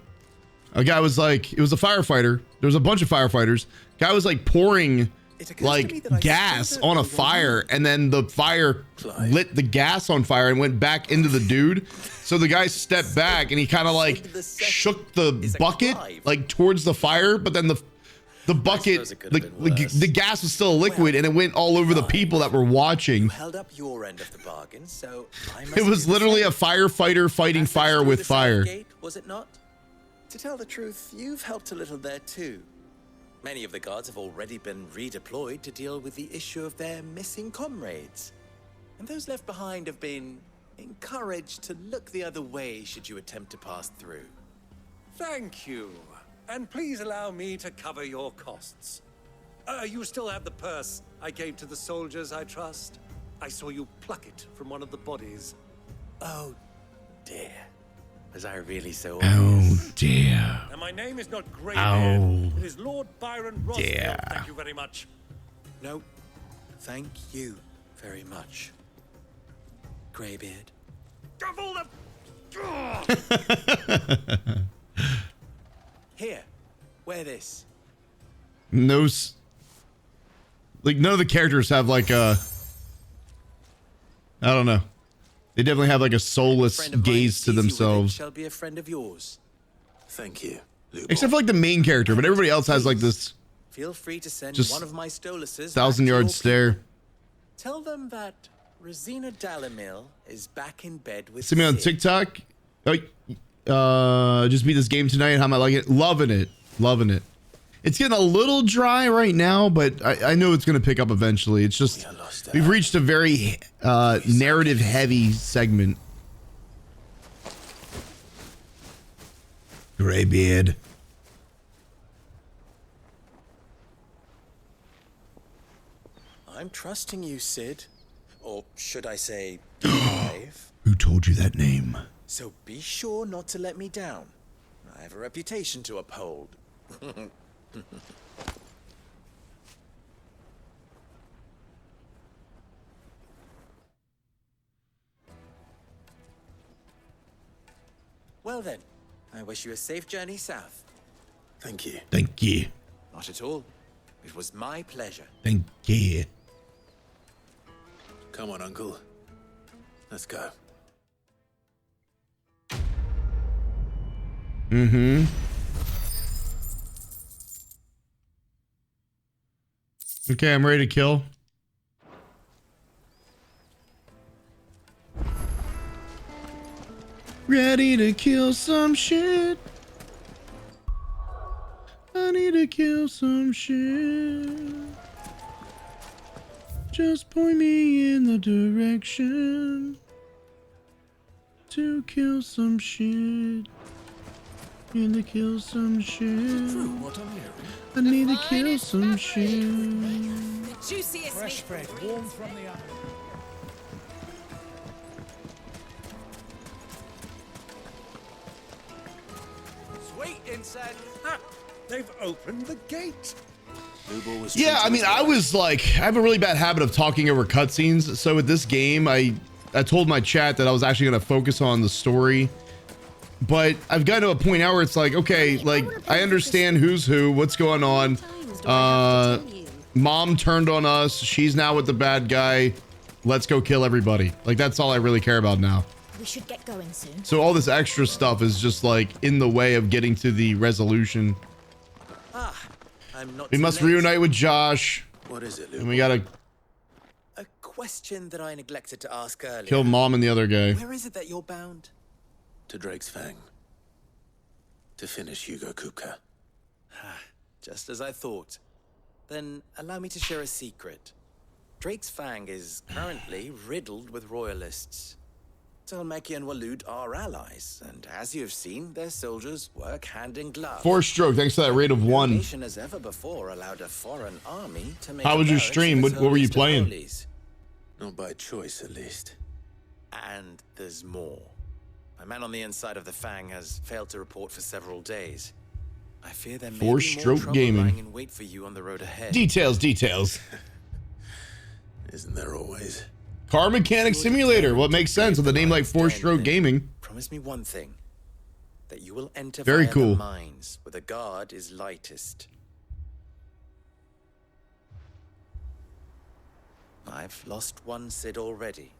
A guy was like, it was a firefighter. There was a bunch of firefighters. Guy was like pouring like gas on a fire, and then the fire lit the gas on fire and went back into the dude. So the guy stepped back and he kind of like shook the bucket like towards the fire, but then the bucket, the gas was still a liquid, and it went all over the people that were watching. Held up your end of the bargain, so I must It was do the literally a same. firefighter fighting fire with fire. Gate, was it not? To tell the truth, you've helped a little there too. Many of the guards have already been redeployed to deal with the issue of their missing comrades. And those left behind have been encouraged to look the other way should you attempt to pass through. Thank you. And please allow me to cover your costs. You still have the purse I gave to the soldiers, I trust? I saw you pluck it from one of the bodies. Oh, dear. Was I really so Oh, dear. And my name is not Greybeard. Oh, It is Lord Byron Rosalith. dear. Thank you very much. No, thank you very much, Greybeard. Of all the... Here, wear this. Like none of the characters have like a, I don't know. They definitely have like a soulless gaze to themselves. Shall be a friend of yours. Thank you. Except for like the main character, but everybody else has like this Feel free to send just one of my Stoluses 1,000-yard stare. Tell them that Rosina Dalamil is back in bed with See me on Sid. TikTok. Just beat this game tonight. How am I like it? Loving it. Loving it. It's getting a little dry right now, but I know it's going to pick up eventually. It's just, we've reached a very narrative heavy segment. Greybeard. I'm trusting you, Sid. Or should I say, Clive. Who told you that name? So be sure not to let me down. I have a reputation to uphold. Well then, I wish you a safe journey south. Thank you. Thank you. Not at all. It was my pleasure. Thank you. Come on, Uncle. Let's go. Mm-hmm. Okay, I'm ready to kill. Ready to kill some shit. I need to kill some shit. Just point me in the direction to kill some shit. Need to kill some shit. I need to kill some shit. The juiciest Fresh bread, warm from the oven. Sweet insect. Ah, they've opened the gate. Yeah, I mean, I was like, I have a really bad habit of talking over cutscenes. So with this game, I told my chat that I was actually going to focus on the story But I've gotten to a point now where it's like, okay, like I understand who's who, what's going on. Mom turned on us. She's now with the bad guy. Let's go kill everybody. Like that's all I really care about now. We should get going soon. So all this extra stuff is just like in the way of getting to the resolution. I'm not We must reunite with Josh. What is it, Luke? And we gotta A question that I neglected to ask earlier. kill Mom and the other guy. Where is it that you're bound? To Drake's Fang. To finish Hugo Kupka. Just as I thought. Then allow me to share a secret. Drake's Fang is currently riddled with royalists. Talmeki and Waloed are allies, and as you've seen, their soldiers work hand in glove. 4 stroke, thanks to that rate of 1. No nation has ever before allowed a foreign army to make How was your barracks stream? of What its were you holiest of playing? holies. Not by choice, at least. And there's more. A man on the inside of the Fang has failed to report for several days. I fear there may be more 4-stroke trouble gaming. lying in wait for you on the road ahead. Details. Isn't there always? Car mechanic simulator. What makes sense with a name like 4-stroke gaming? Promise me one thing. That you will enter Very via cool. the mines where the guard is lightest. I've lost one Sid already.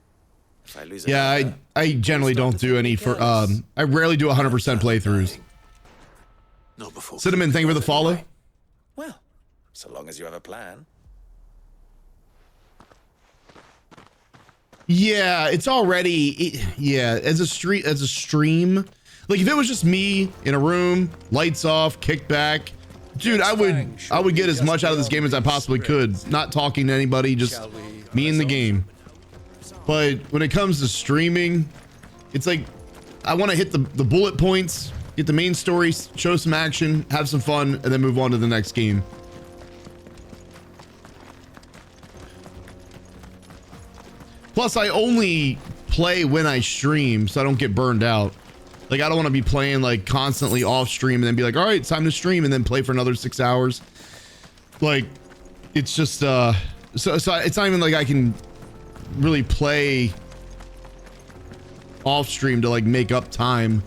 If I lose Yeah, another, I generally don't do any for I rarely do 100% playthroughs. Not before. Cinnamon, thank you for the follow. well, so long as you have a plan. Yeah, it's already yeah, as a stream. Like if it was just me in a room, lights off, kick back, dude, I would get as much out of this game as I possibly could, not talking to anybody, just me in the game. But when it comes to streaming, it's like I want to hit the bullet points, get the main story, show some action, have some fun, and then move on to the next game. Plus, I only play when I stream, so I don't get burned out. Like, I don't want to be playing like constantly off stream and then be like, all right, it's time to stream, and then play for another 6 hours. Like, it's just so it's not even like I can really play off stream to like make up time.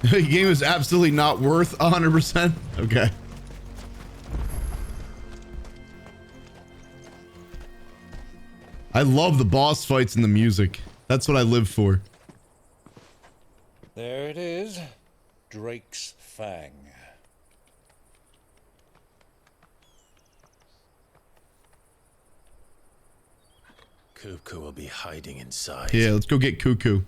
The game is absolutely not worth 100%. Okay. I love the boss fights and the music. That's what I live for. There it is. Drake's Fang. Kupka will be hiding inside. Yeah, let's go get Cuckoo.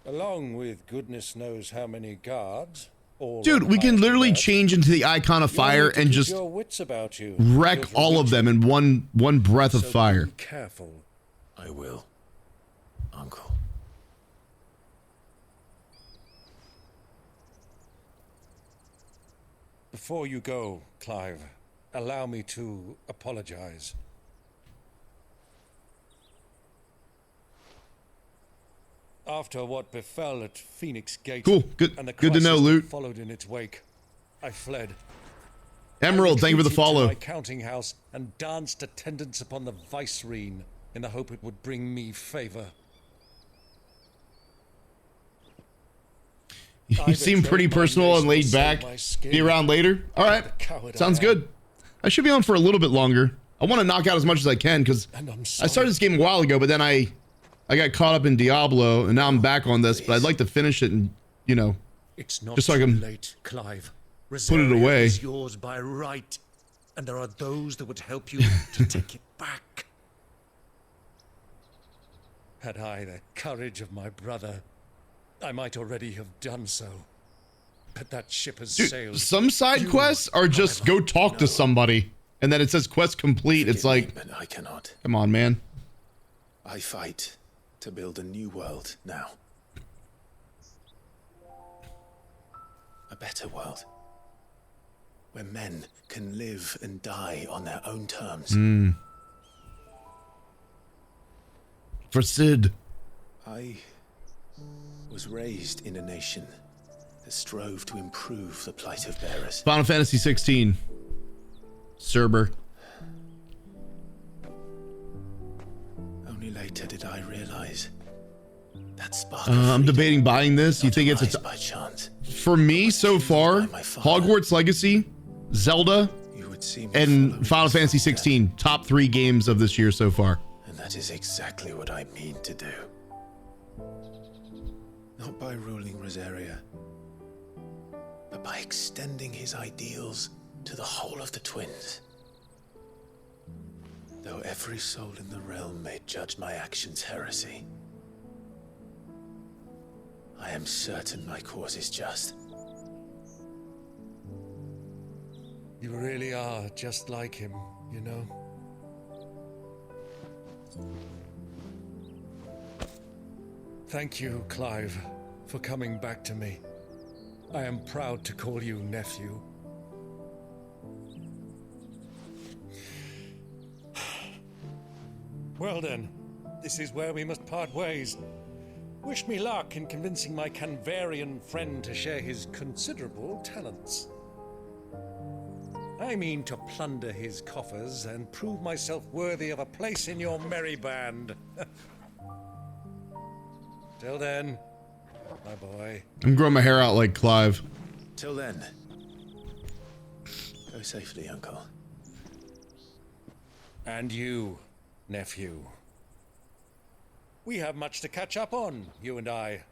Along with goodness knows how many guards. All Dude, we can literally that. change into the icon of fire and just Your wits about you. wreck all of them in one breath of So fire. Be careful. I will, Uncle. Before you go, Clive, allow me to apologize. After what befell at Phoenix Gate, Cool. Good- and the good to know, crisis that Loot. followed in its wake, I fled. Emerald, thank you for the retreated to follow. my counting house and danced attendance upon the vicereine in the hope it would bring me favor. You seem pretty personal and laid back. Be around later? All right. Sounds good. I should be on for a little bit longer. I want to knock out as much as I can because I started this game a while ago, but then I got caught up in Diablo and now I'm back on this, but I'd like to finish it and, you know, It's not just so I too can late, Clive. put it Rosaria away. is yours by right, and there are those that would help you to take it back. Had I the courage of my brother, I might already have done so. But that ship has sailed. Dude, some side quests are just go talk to somebody and then it says quest complete. It's like, But I cannot. come on, man. I fight to build a new world now. A better world. Where men can live and die on their own terms. For Sid. I was raised in a nation that strove to improve the plight of bearers. Final Fantasy 16. Cerber. Only later did I realize that spark. I'm debating buying this. You think it's by chance? For me so far? Hogwarts Legacy, Zelda, and Final Fantasy 16. Top 3 games of this year so far. And that is exactly what I mean to do. Not by ruling Rosaria, but by extending his ideals to the whole of the twins. Though every soul in the realm may judge my actions heresy, I am certain my cause is just. You really are just like him, you know? Thank you, Clive, for coming back to me. I am proud to call you nephew. Well then, this is where we must part ways. Wish me luck in convincing my Canvarian friend to share his considerable talents. I mean to plunder his coffers and prove myself worthy of a place in your merry band. Till then, my boy. I'm growing my hair out like Clive. Till then, go safely, Uncle. And you, nephew. We have much to catch up on, you and I.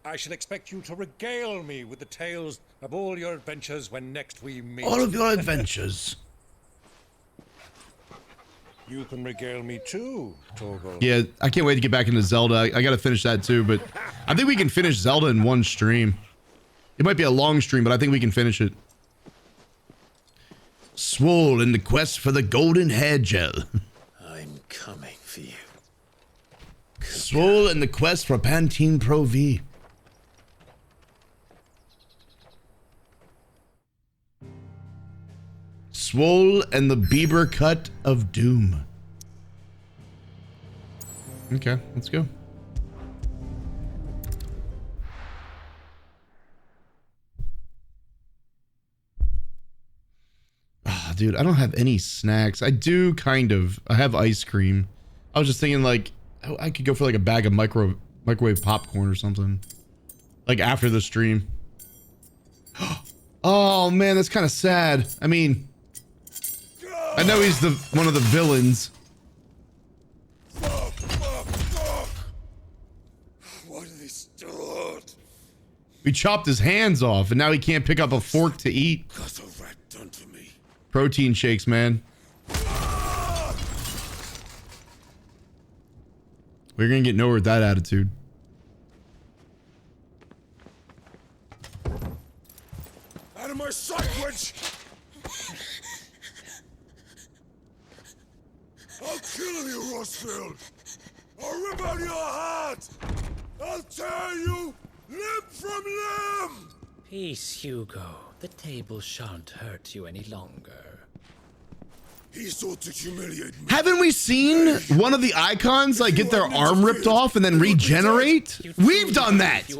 I shall expect you to regale me with the tales of all your adventures when next we meet. All of your adventures. You can regale me too, Torgo. Yeah, I can't wait to get back into Zelda. I gotta finish that too, but I think we can finish Zelda in one stream. It might be a long stream, but I think we can finish it. Swole in the quest for the golden hair gel. I'm coming for you. Swole in the quest for Pantene Pro V. Swole and the Bieber cut of doom. Okay, let's go. Ah, dude, I don't have any snacks. I do kind of. I have ice cream. I was just thinking like I could go for like a bag of microwave popcorn or something. Like after the stream. Oh man, that's kind of sad. I mean, I know he's one of the villains. Fuck! Why do they start? We chopped his hands off, and now he can't pick up a fork to eat. Got a rat done to me. Protein shakes, man. We're gonna get nowhere with that attitude. Out of my sight, witch! I'll kill you, Rosfield! I'll rip out your heart! I'll tear you limb from limb! Peace, Hugo. The table shan't hurt you any longer. He sought to humiliate me. Haven't we seen one of the icons like get their arm ripped off and then regenerate? We've done that.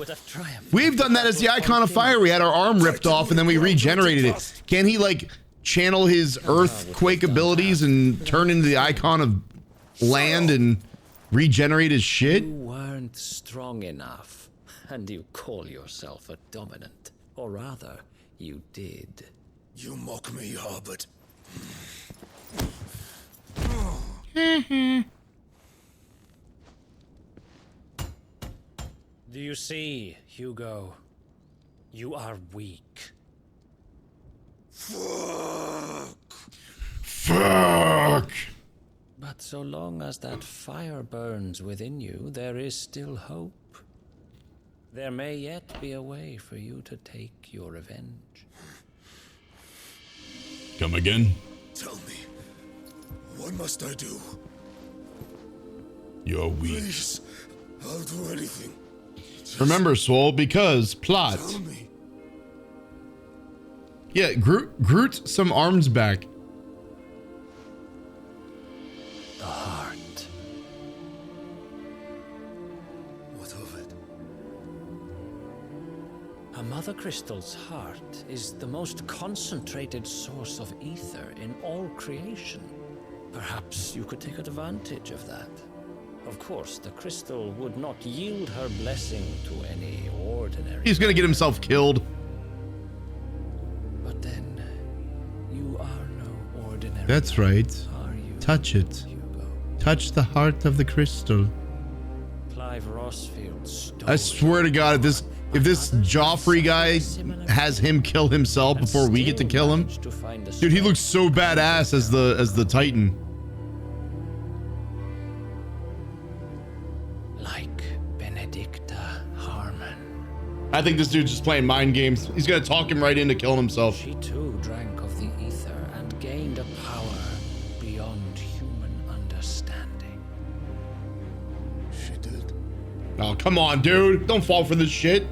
We've done that as the icon of fire. We had our arm ripped off and then we regenerated it. Can he like channel his earthquake abilities and turn into the icon of land and regenerate his shit? You weren't strong enough, and you call yourself a dominant. Or rather, you did. You mock me, Harbert. Do you see, Hugo? You are weak. Fuck! But so long as that fire burns within you, there is still hope. There may yet be a way for you to take your revenge. Come again? Tell me, what must I do? You're weak. Please, I'll do anything. Remember, Swole, because plot. Tell me. Yeah, Groot some arms back. The heart. What of it? Mother Crystal's heart is the most concentrated source of ether in all creation. Perhaps you could take advantage of that. Of course, the crystal would not yield her blessing to any ordinary. He's gonna get himself killed. But then, you are no ordinary. That's right. Touch it. Touch the heart of the crystal. Clive Rosfield stole. I swear to God, if this Joffrey guy has him kill himself before we get to kill him, dude, he looks so badass as the Titan. Like Benadikta Harmon. I think this dude's just playing mind games. He's gonna talk him right into killing himself. She too drank of the ether and gained a power beyond human understanding. She did. Oh, come on, dude. Don't fall for this shit.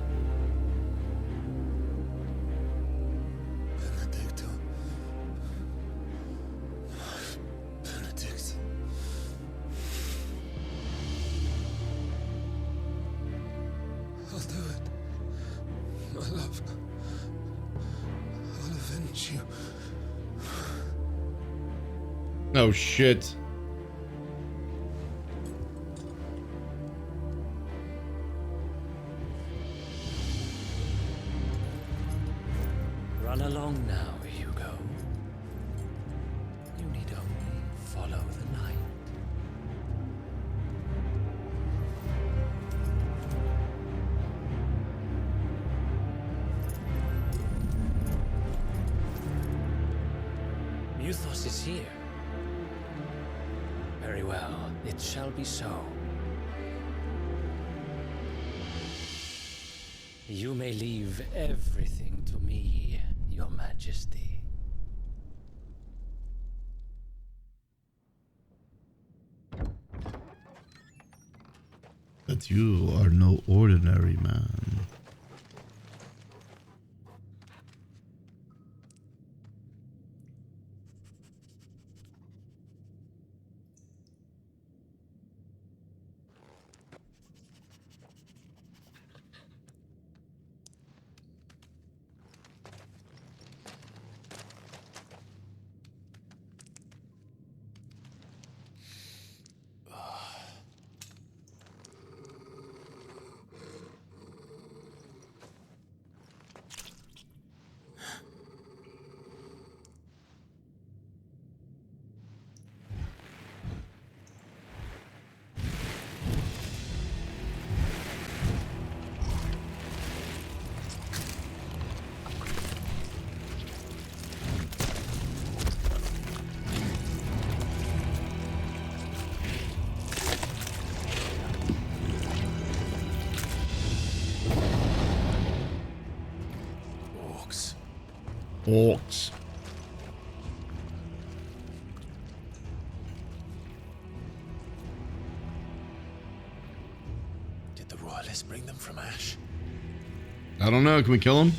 Benedikta. Benedict. I'll do it. My love. I'll avenge you. Oh, shit. Run along now, Hugo. You need only follow the light. Muthos is here. Very well, it shall be so. You may leave everything to me, Your Majesty. But you are no ordinary man. Orcs. Did the royalists bring them from Ash? I don't know. Can we kill him?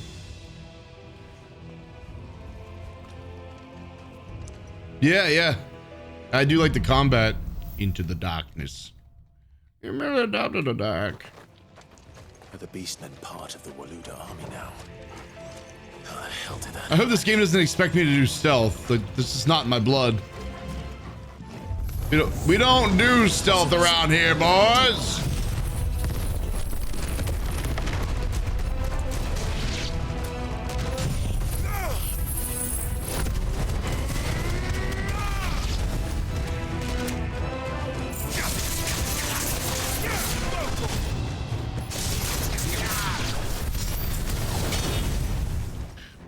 Yeah. I do like the combat. Into the darkness. You're merely adopted the dark. Are the beastmen part of the Waluda army now? How the hell did that? I hope this game doesn't expect me to do stealth. Like, this is not in my blood. We don't do stealth around here, boys.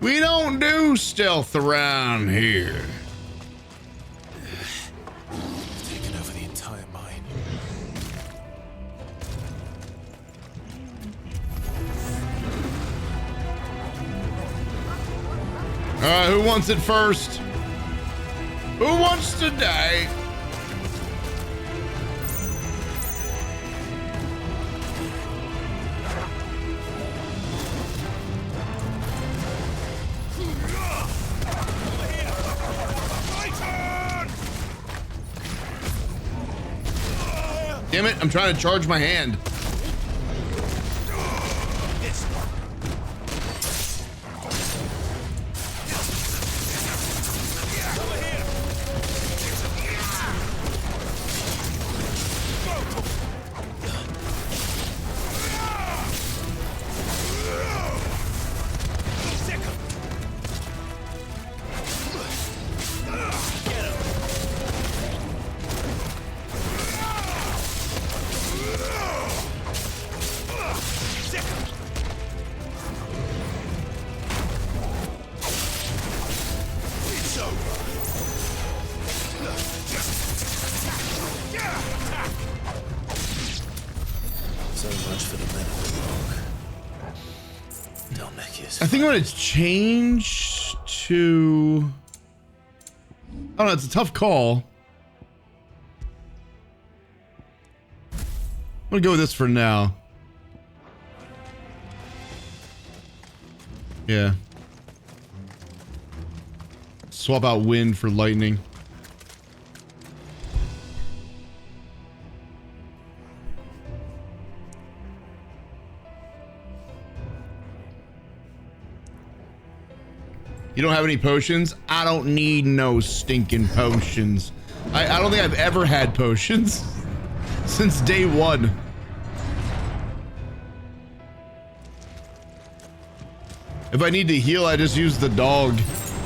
We don't do stealth around here. Taken over the entire mine. All right, who wants it first? Who wants to die? Damn it, I'm trying to charge my hand. So much for the medical log. Don't make it. I think I'm gonna change to. I don't know. It's a tough call. I'm gonna go with this for now. Yeah. Swap out wind for lightning. You don't have any potions? I don't need no stinking potions. I don't think I've ever had potions since day one. If I need to heal, I just use the dog.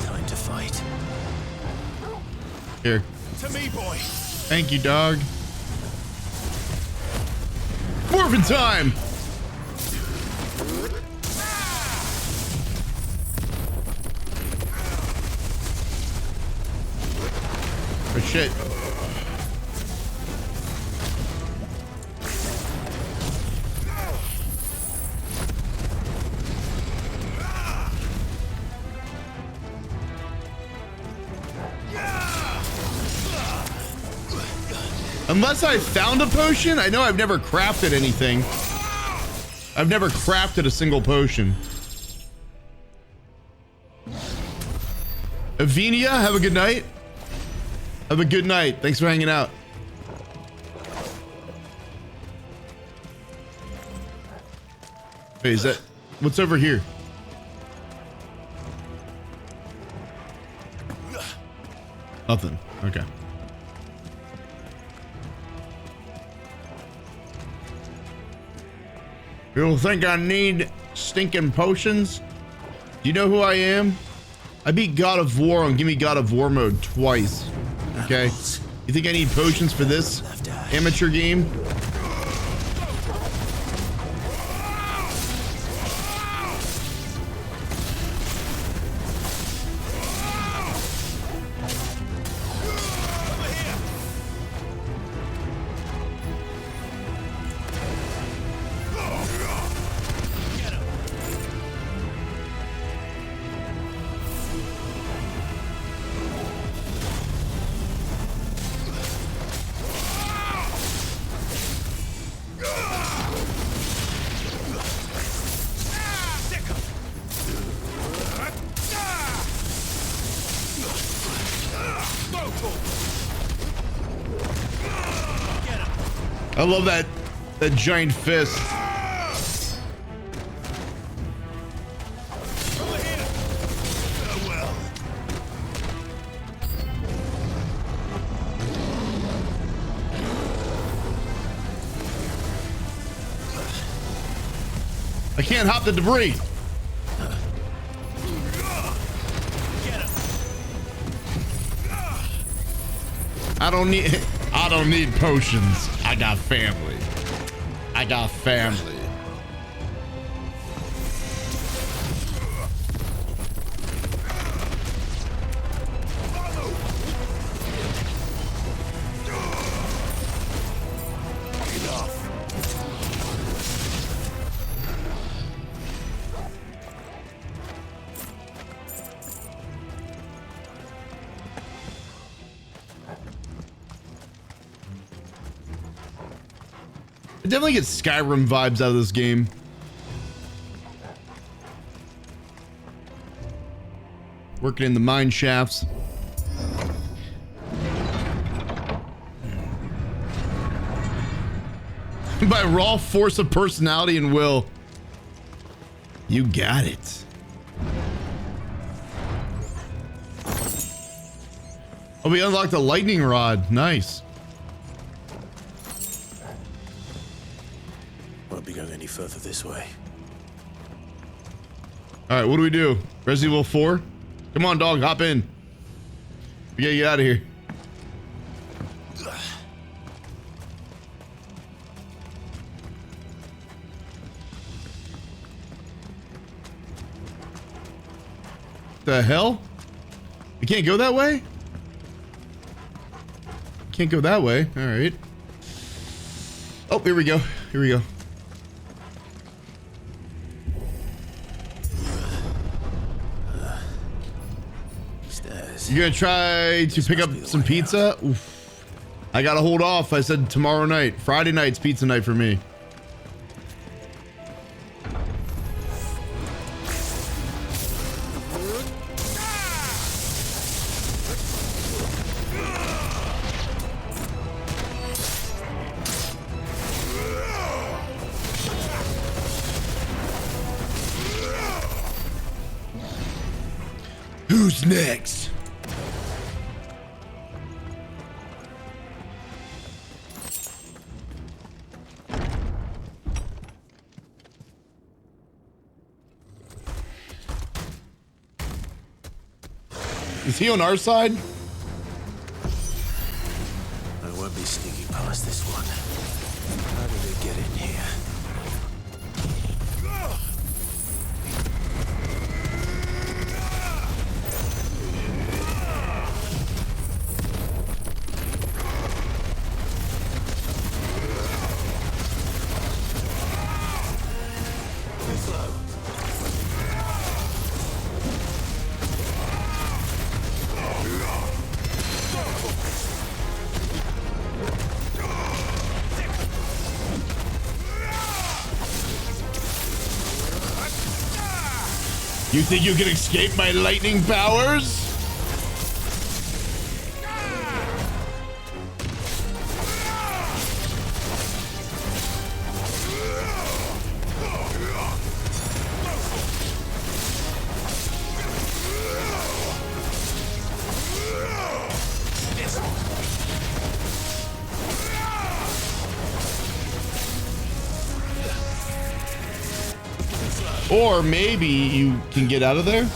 Time to fight. Here. To me, boy. Thank you, dog. Morphin time! Oh shit. Unless I found a potion, I know I've never crafted anything. I've never crafted a single potion. Avinia, have a good night. Have a good night. Thanks for hanging out. Wait, is that... What's over here? Nothing. Okay. You'll think I need stinking potions? Do you know who I am? I beat God of War on Gimme God of War mode twice. Okay? You think I need potions for this amateur game? I love that giant fist. I can't hop the debris. I don't need potions. I got family. I got family. I definitely get Skyrim vibes out of this game. Working in the mine shafts. By raw force of personality and will. You got it. Oh, we unlocked the lightning rod. Nice. Won't be going any further this way. All right, what do we do? Resident Evil 4? Come on, dog, hop in. We gotta get out of here. The hell? We can't go that way? Can't go that way. All right. Oh, here we go. Here we go. You're gonna try to pick up some pizza? Oof. I gotta hold off. I said tomorrow night. Friday night's pizza night for me. Who's next? Is he on our side? I won't be sneaking past this one. How did they get in here? You think you can escape my lightning powers? Or maybe you can get out of there?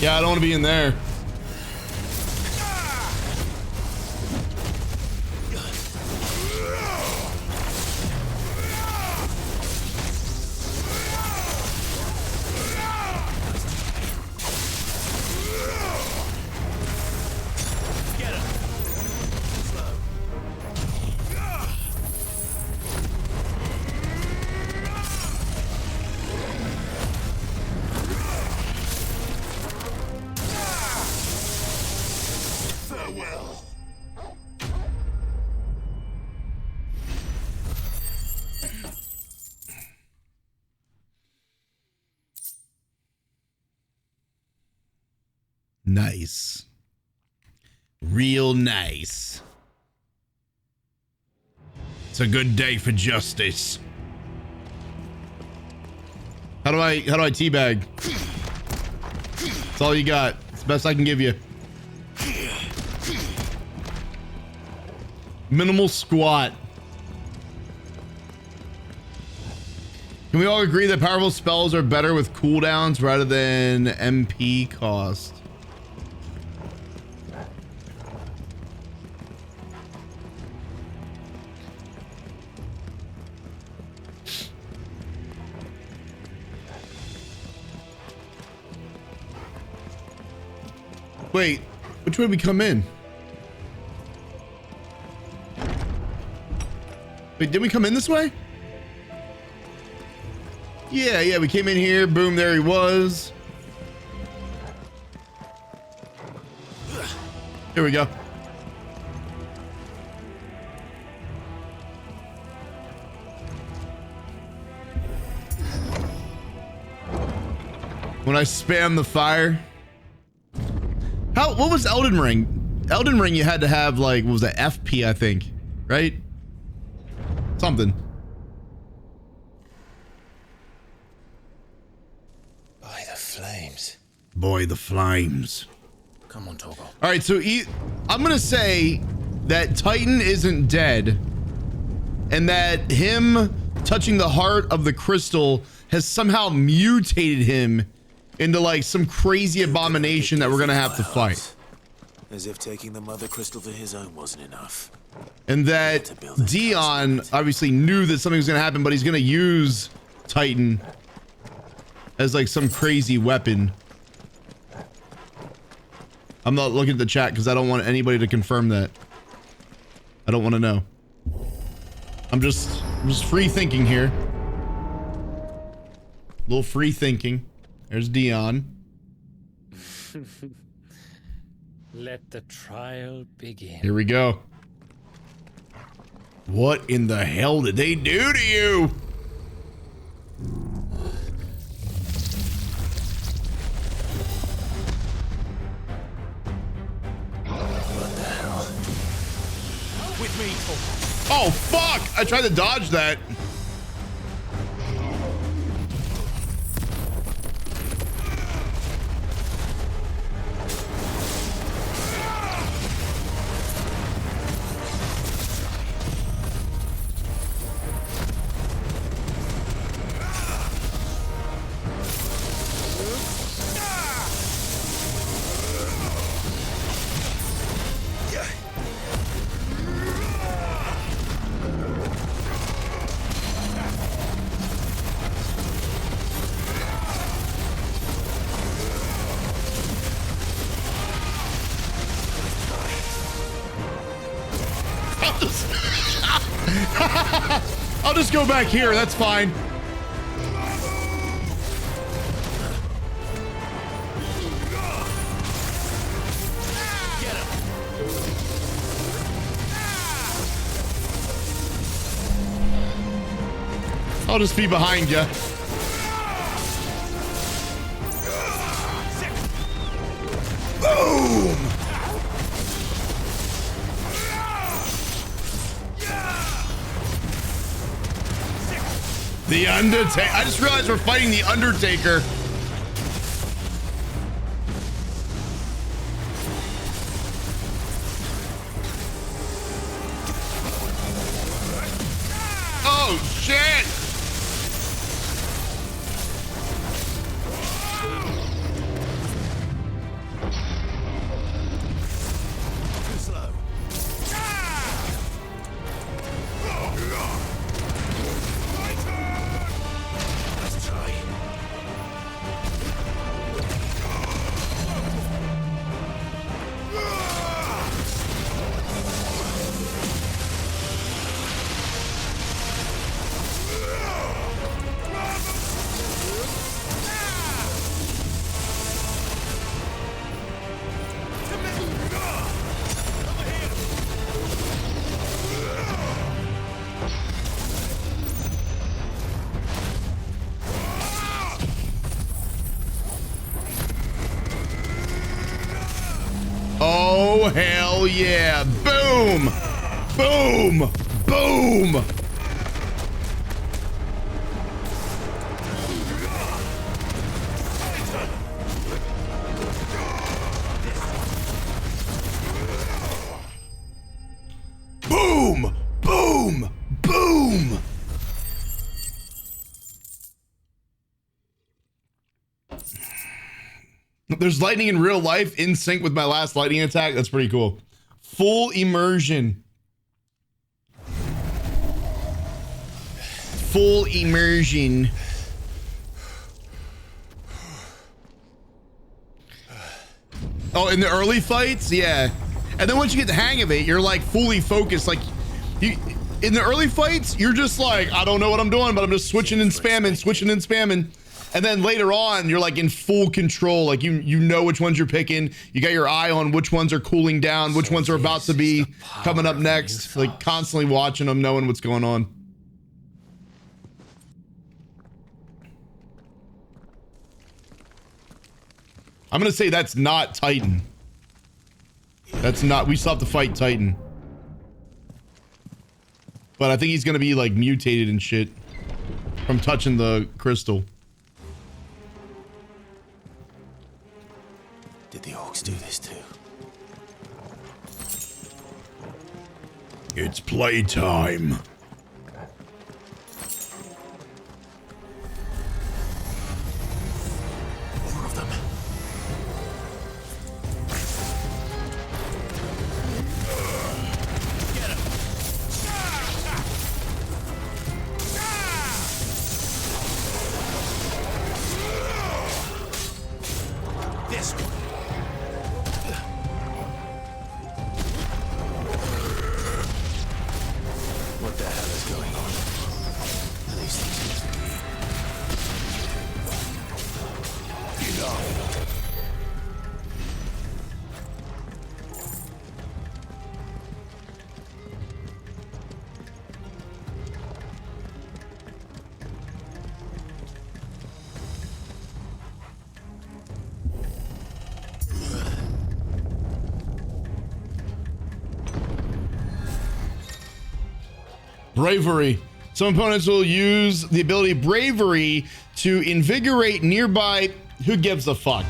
Yeah, I don't want to be in there. Nice. Real nice. It's a good day for justice. How do I teabag? That's all you got. It's the best I can give you. Minimal squat. Can we all agree that powerful spells are better with cooldowns rather than MP cost? Wait, which way did we come in? Wait, did we come in this way? Yeah, we came in here. Boom, there he was. Here we go. When I spam the fire. What was Elden Ring? Elden Ring you had to have like, what was that, FP I think, right? Something. By the flames. Boy, the flames. Come on, Torgal. All right, so I'm gonna say that Titan isn't dead. and that him touching the heart of the crystal has somehow mutated him into like some crazy abomination that we're gonna have to fight. As if taking the mother crystal for his own wasn't enough. And that Dion obviously knew that something was gonna happen, but he's gonna use Titan as like some crazy weapon. I'm not looking at the chat because I don't want anybody to confirm that. I don't want to know. I'm just free thinking here. A little free thinking. There's Dion. Let the trial begin. Here we go. What in the hell did they do to you? What the hell? With me, Oh, fuck! I tried to dodge that. I'll just go back here. That's fine. I'll just be behind you. Boom! The Undertaker. I just realized we're fighting the Undertaker. Oh, shit! Too slow. Let's try. Oh, hell yeah. Boom! Boom! Boom! Boom! Boom! Boom! There's lightning in real life in sync with my last lightning attack. That's pretty cool. Full immersion. Full immersion. Oh, in the early fights? Yeah. And then once you get the hang of it, you're like fully focused. Like you in the early fights, you're just like, I don't know what I'm doing, but I'm just switching and spamming. And then later on, you're like in full control. Like you know which ones you're picking. You got your eye on which ones are cooling down, which ones are about to be coming up next. Like constantly watching them, knowing what's going on. I'm gonna say that's not Titan. That's not, we still have to fight Titan. But I think he's gonna be like mutated and shit from touching the crystal. Did the orcs do this too? It's playtime. Bravery. Some opponents will use the ability Bravery to invigorate nearby. Who gives a fuck?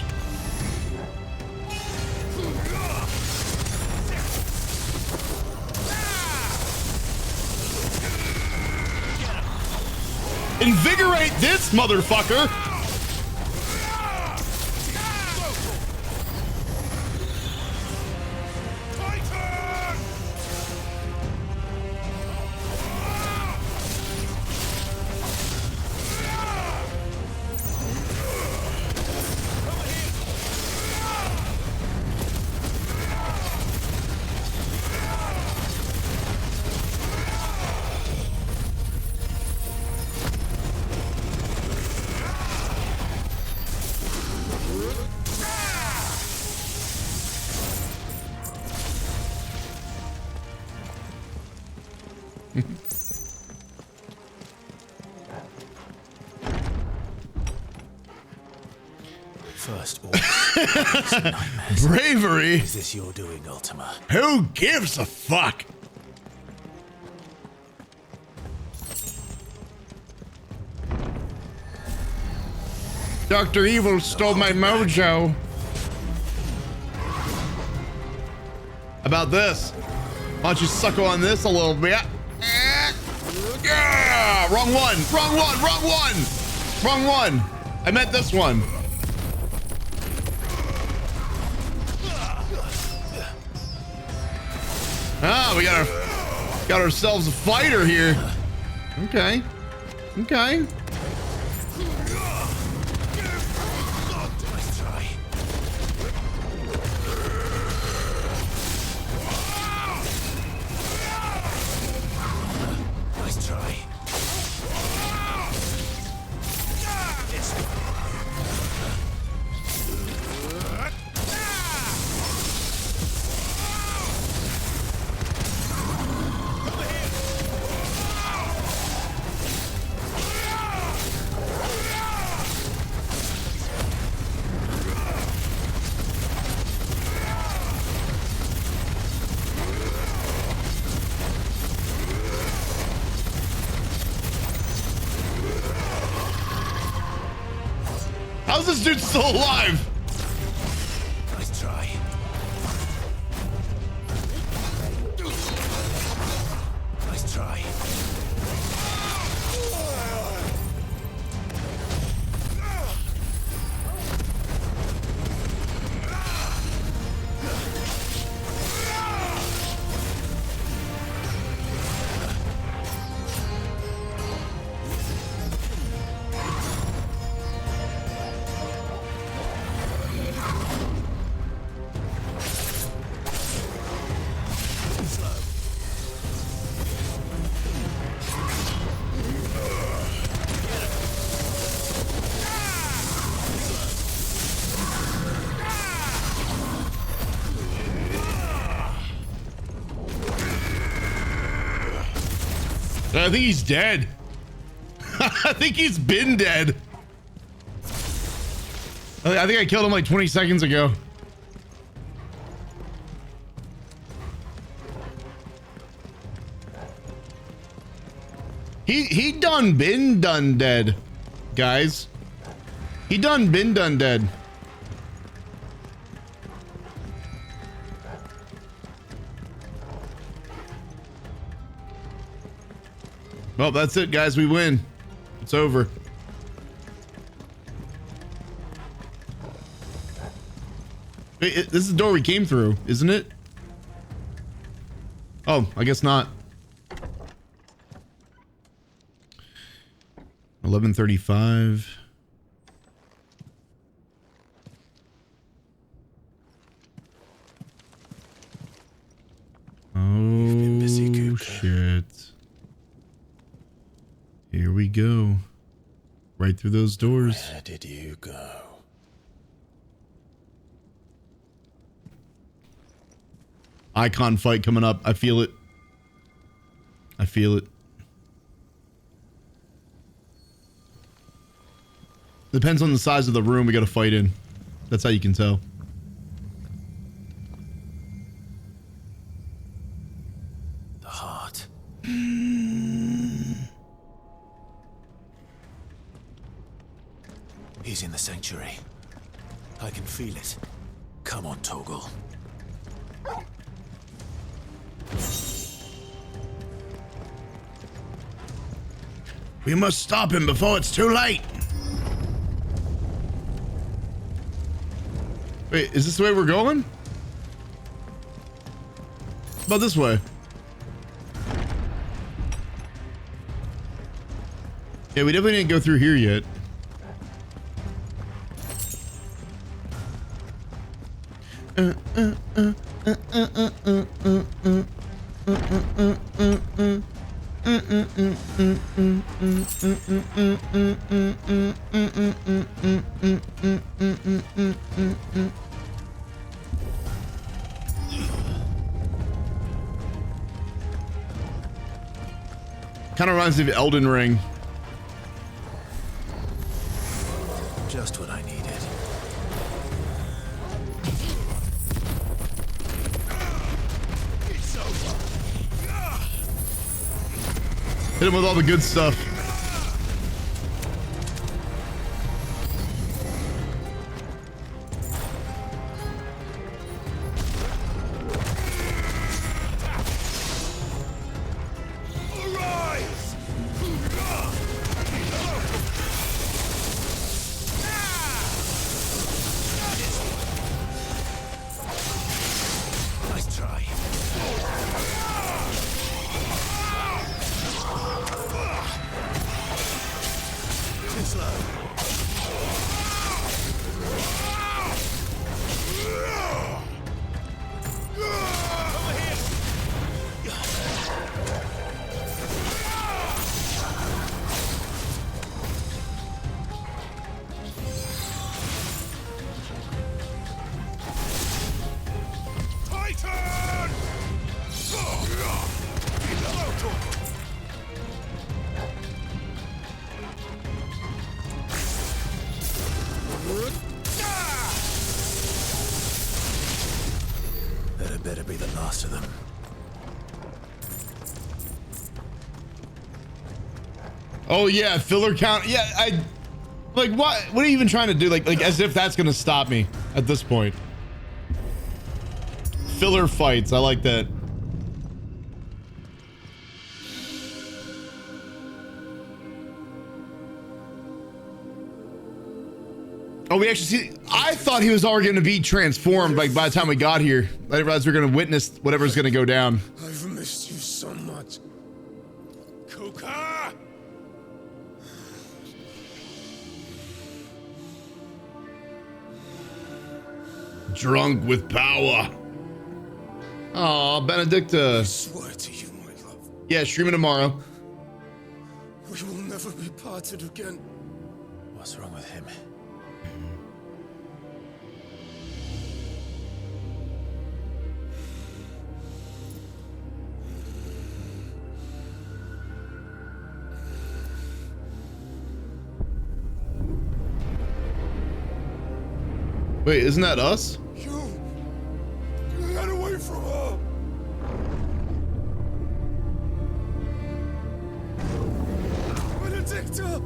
Invigorate this motherfucker! First order. Bravery? Is this your doing, Ultima? Who gives a fuck? Dr. Evil stole my mojo. About this? Why don't you suckle on this a little bit? Yeah! Wrong one! Wrong one! Wrong one! Wrong one! I meant this one. Ah, we got ourselves a fighter here. Okay. Okay. Nice try. How's this dude still alive? Nice try. Nice try. I think he's dead. I think he's been dead. I think I killed him like 20 seconds ago. He done been done dead, guys. He done been done dead. Well, that's it, guys. We win. It's over. Wait, this is the door we came through, isn't it? Oh, I guess not. 11:35. Oh, shit. Here we go. Right through those doors. Where did you go? Icon fight coming up. I feel it. I feel it. Depends on the size of the room we gotta fight in. That's how you can tell. The heart. He's in the sanctuary. I can feel it. Come on, Toggle. We must stop him before it's too late. Wait, is this the way we're going? How about this way? Yeah, we definitely didn't go through here yet. Kind of reminds me of Elden Ring. Just what I needed. It's over. Hit him with all the good stuff. Nice try. Too slow. Titan! That had better be the last of them. Oh yeah, filler count. Yeah, I like what are you even trying to do? Like as if that's gonna stop me at this point. Filler fights. I like that. Oh, we actually see. I thought he was already going to be transformed. Like by the time we got here, I didn't realize we were going to witness whatever's going to go down. I've missed you so much. Kupka! Drunk with power. Oh, Benadikta. I swear to you, my love, Yeah, streaming tomorrow. we will never be parted again. What's wrong with him? Wait, isn't that us? You get away from her. Benadikta!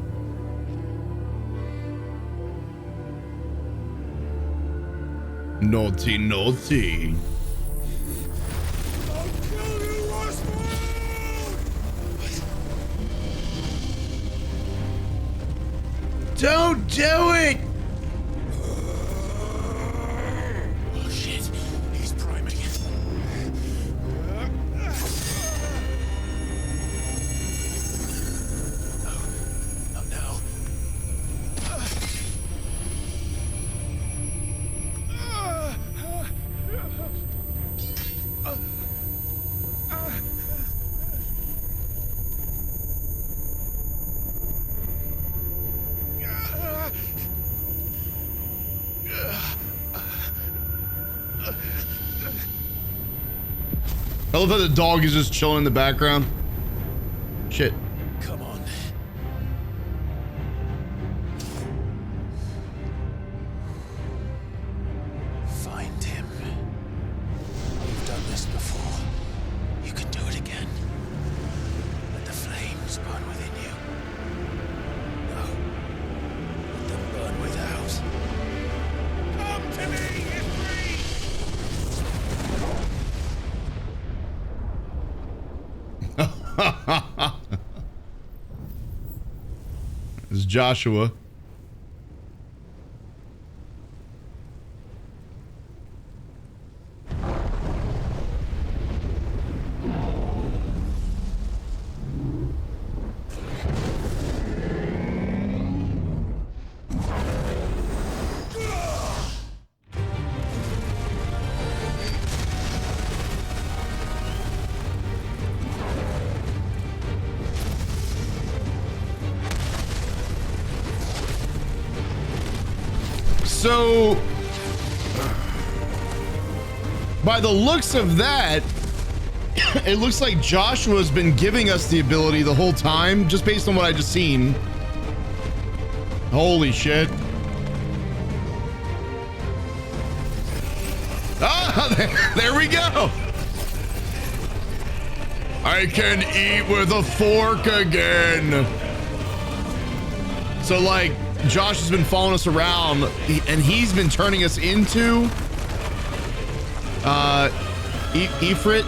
Naughty, naughty. I'll kill you, Rosalith! Don't do it! Oh shit, he's priming. Oh no. I love how the dog is just chilling in the background. Shit. Come on. Find him. You've done this before. You can do it again. Let the flames burn within you. No. Let them burn without. This is Joshua. So, by the looks of that, it looks like Joshua's been giving us the ability the whole time, just based on what I just seen. Holy shit. Ah, there we go. I can eat with a fork again. So, like, Josh has been following us around, and he's been turning us into Ifrit.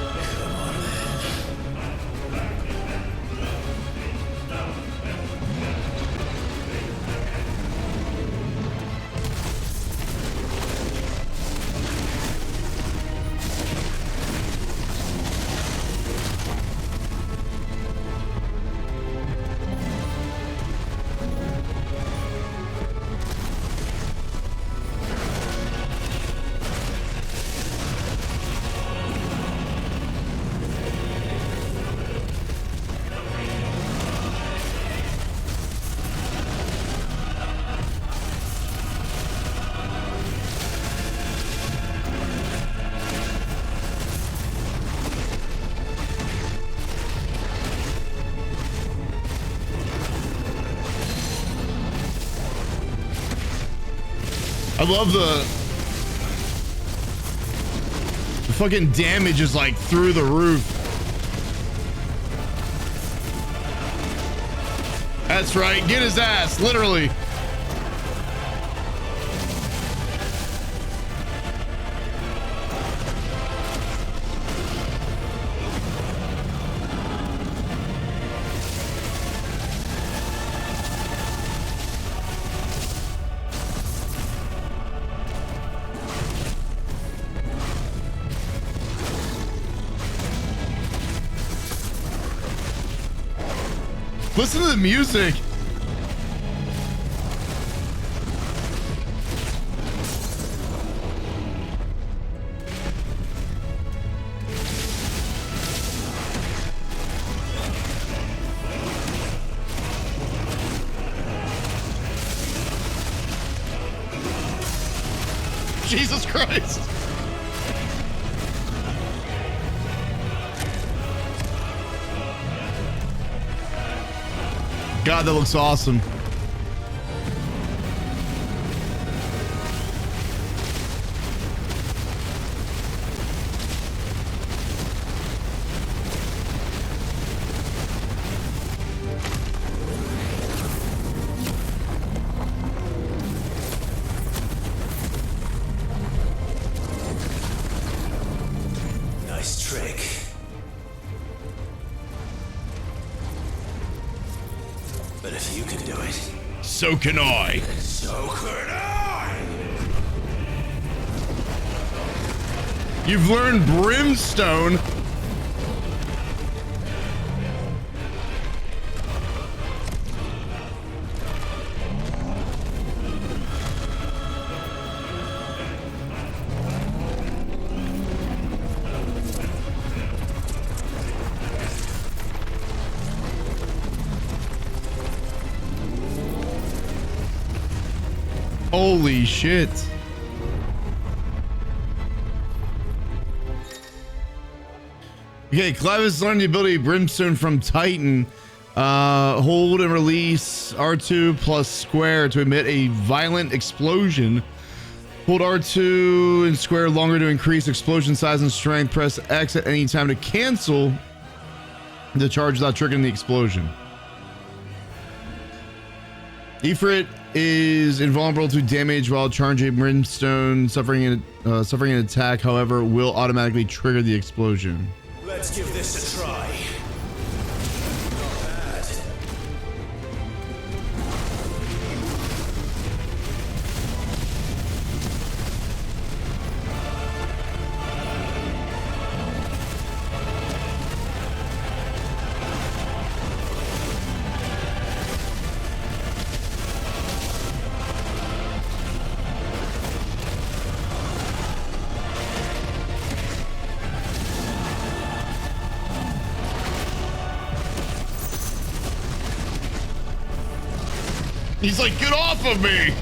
I love the fucking damage is like through the roof. That's right, get his ass, literally. Listen to the music. Jesus Christ. God, that looks awesome. Nice trick. But if you can do it, so can I. So can I. You've learned brimstone. Holy shit. Okay, Clive has learned the ability Brimstone from Titan. Hold and release R2 plus square to emit a violent explosion. Hold R2 and square longer to increase explosion size and strength. Press X at any time to cancel the charge without triggering the explosion. Ifrit is invulnerable to damage while charging Brimstone. Suffering an attack, however, will automatically trigger the explosion. Let's give this a try. He's like, get off of me!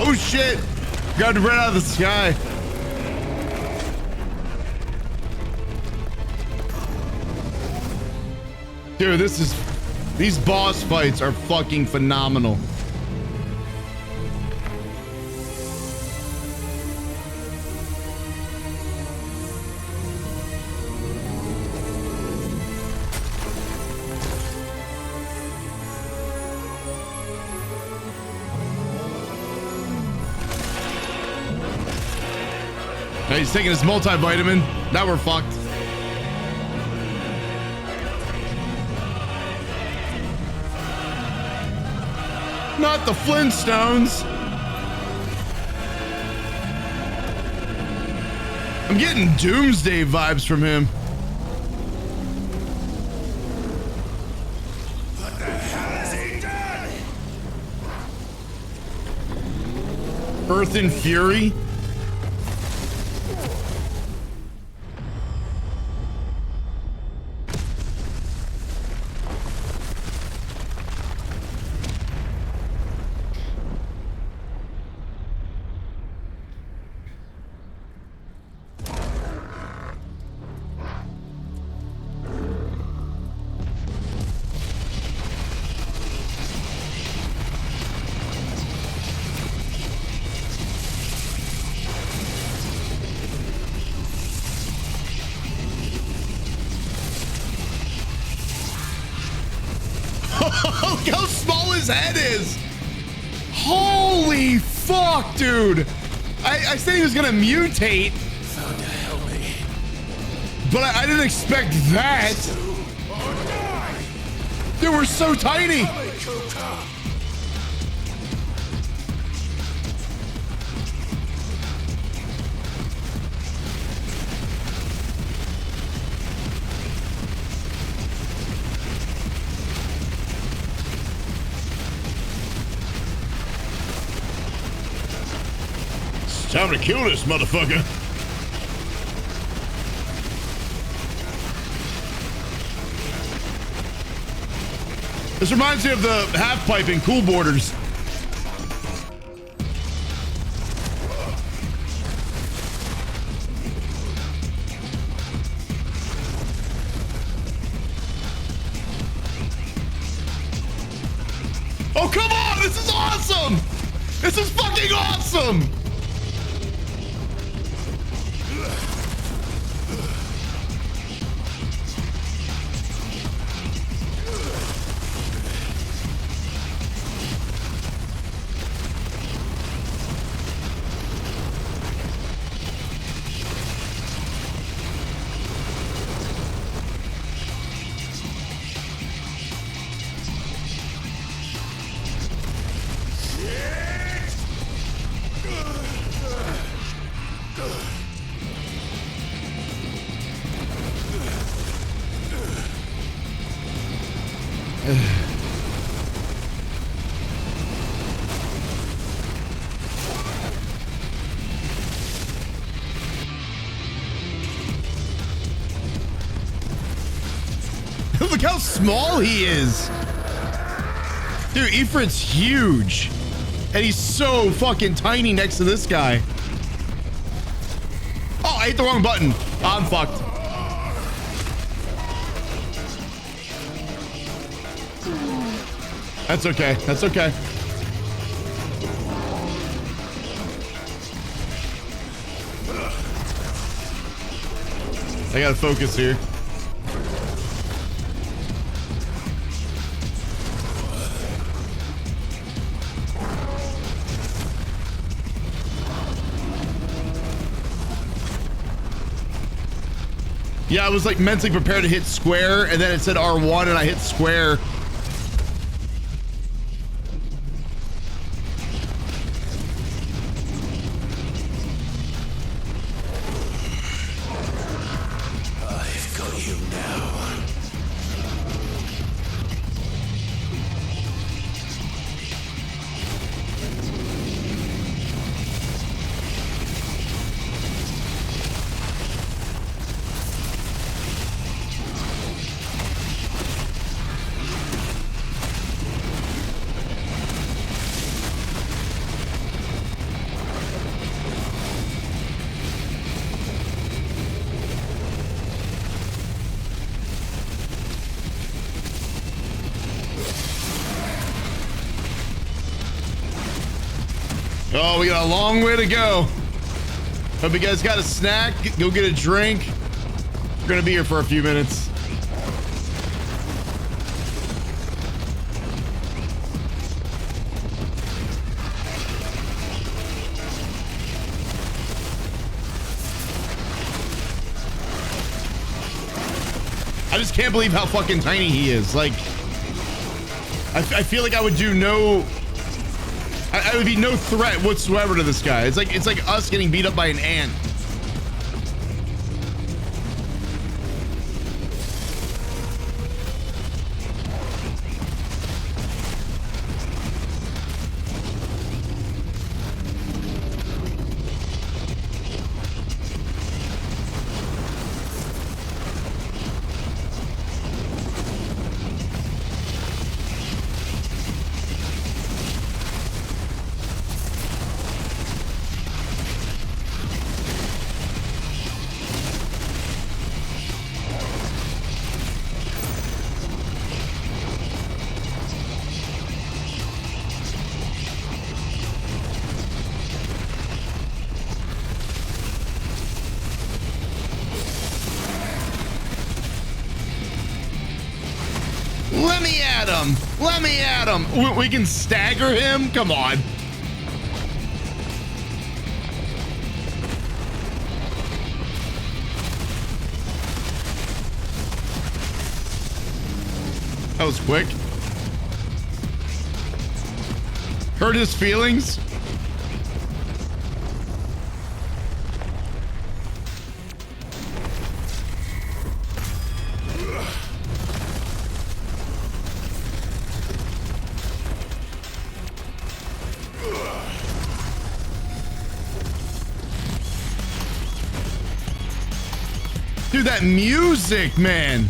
Oh shit! Got right out of the sky. Dude, these boss fights are fucking phenomenal. Now he's taking his multivitamin. Now we're fucked. Not the Flintstones. I'm getting Doomsday vibes from him. What the hell is he doing? Earth and Fury. Look how small his head is. Holy fuck, dude. I said he was gonna mutate. Thunder, help me. But I didn't expect that. They were so tiny. Time to kill this motherfucker. This reminds me of the half pipe in Cool Borders. Oh, come on! This is awesome! This is fucking awesome! how small he is. Dude, Ifrit's huge. And he's so fucking tiny next to this guy. Oh, I hit the wrong button. I'm fucked. That's okay. That's okay. I gotta focus here. Yeah, I was like mentally prepared to hit square, and then it said R1 and I hit square. I've got you now. Oh, we got a long way to go. Hope you guys got a snack. Go get a drink. We're gonna be here for a few minutes. I just can't believe how fucking tiny he is. Like, I feel like I would do no... I would be no threat whatsoever to this guy. It's like us getting beat up by an ant. Let me at him. We can stagger him. Come on. That was quick. Hurt his feelings. Dude, that music, man.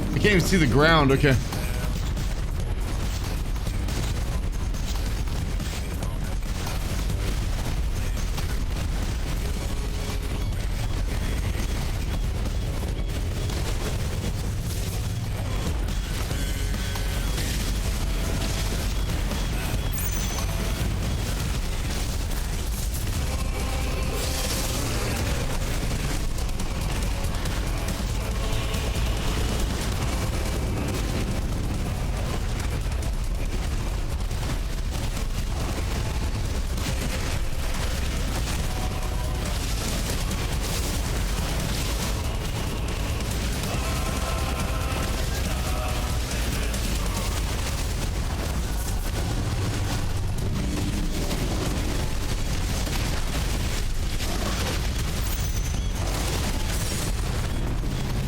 I can't even see the ground. Okay.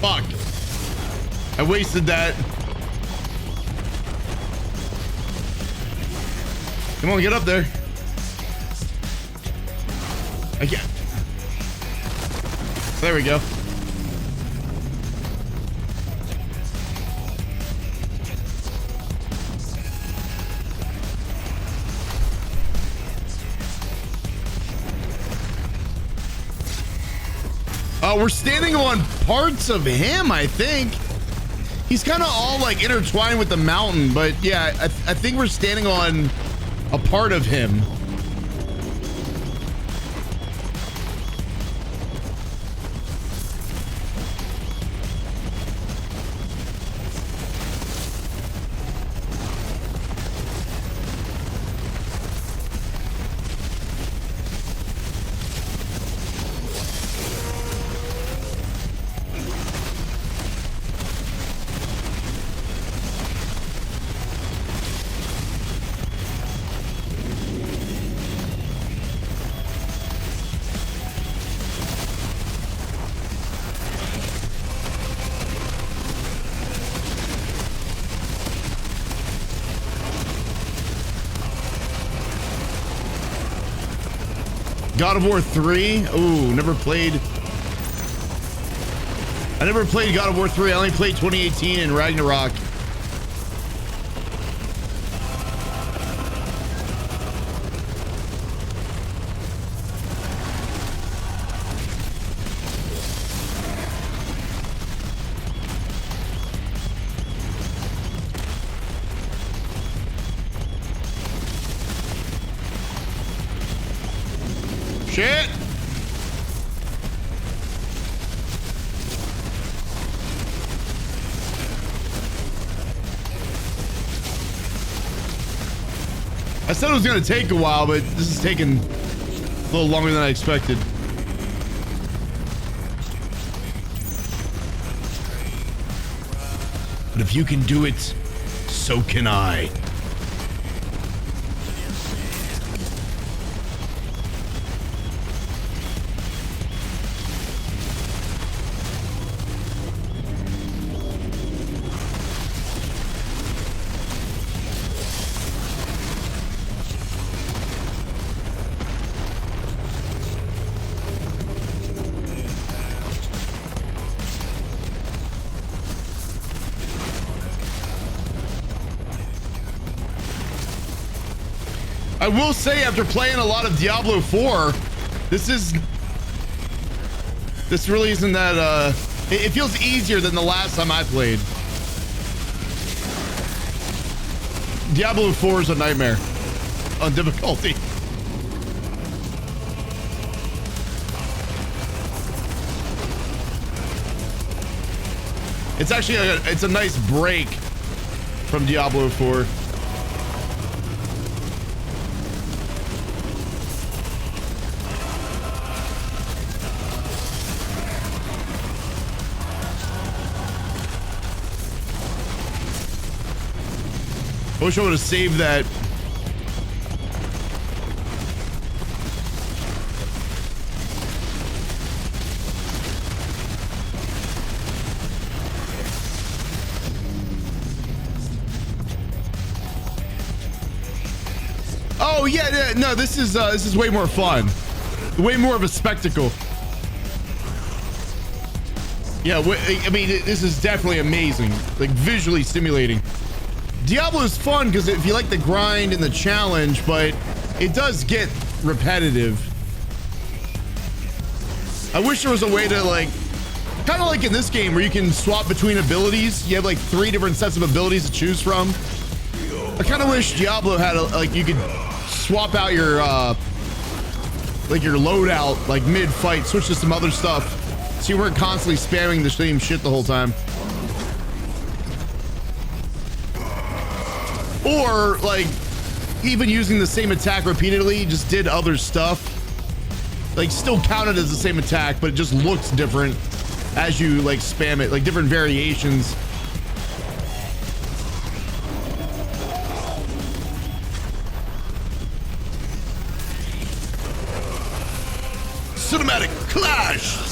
Fuck. I wasted that. Come on, get up there. I can't. There we go. We're standing on parts of him, I think. He's kind of all like intertwined with the mountain, but yeah, I think we're standing on a part of him. God of War 3. Ooh, never played. I never played God of War 3. I only played 2018 and Ragnarok. Shit! I said it was going to take a while, but this is taking a little longer than I expected. But if you can do it, so can I. I will say, after playing a lot of Diablo 4, this really isn't that, it feels easier than the last time I played. Diablo 4 is a nightmare on difficulty. It's actually it's a nice break from Diablo 4. I wish I would have saved that. Oh yeah, no, this is way more fun. Way more of a spectacle. Yeah, I mean, this is definitely amazing. Like, visually stimulating. Diablo is fun because if you like the grind and the challenge, but it does get repetitive. I wish there was a way to, like, kind of like in this game where you can swap between abilities. You have like 3 different sets of abilities to choose from. I kind of wish Diablo had like you could swap out your like your loadout like mid-fight, switch to some other stuff, so you weren't constantly spamming the same shit the whole time. Or, like, even using the same attack repeatedly, just did other stuff. Like, still counted as the same attack, but it just looks different as you, like, spam it. Like, different variations. Cinematic Clash!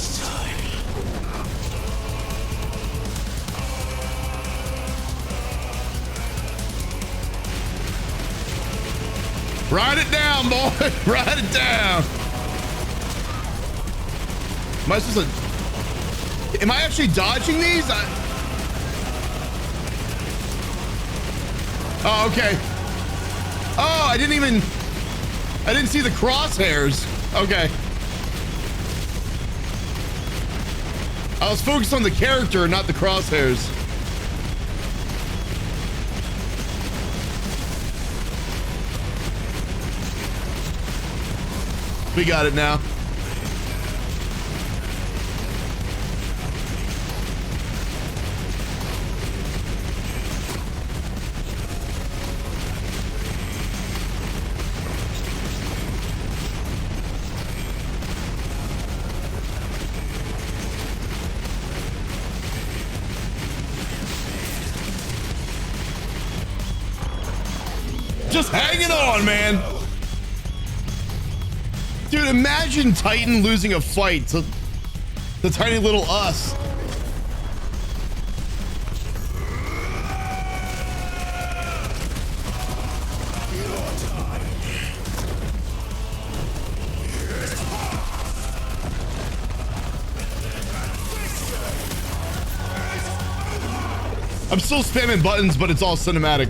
Ride it down, boy. Ride it down. Am I supposed to... Am I actually dodging these? Oh, okay. Oh, I didn't see the crosshairs. Okay. I was focused on the character, not the crosshairs. We got it now. Just hanging on, man. Dude, imagine Titan losing a fight to the tiny little us. I'm still spamming buttons, but it's all cinematic.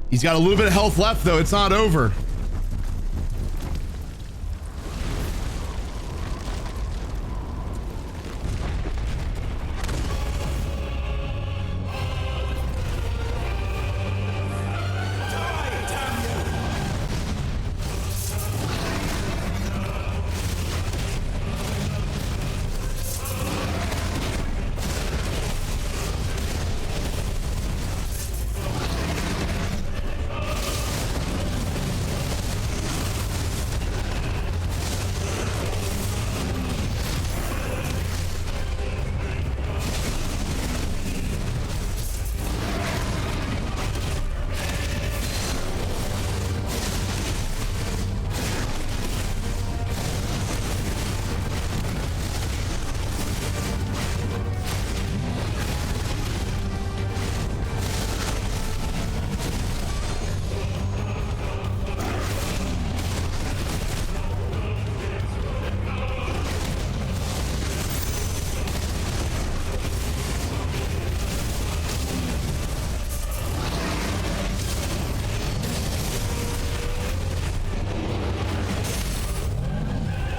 He's got a little bit of health left, though. It's not over.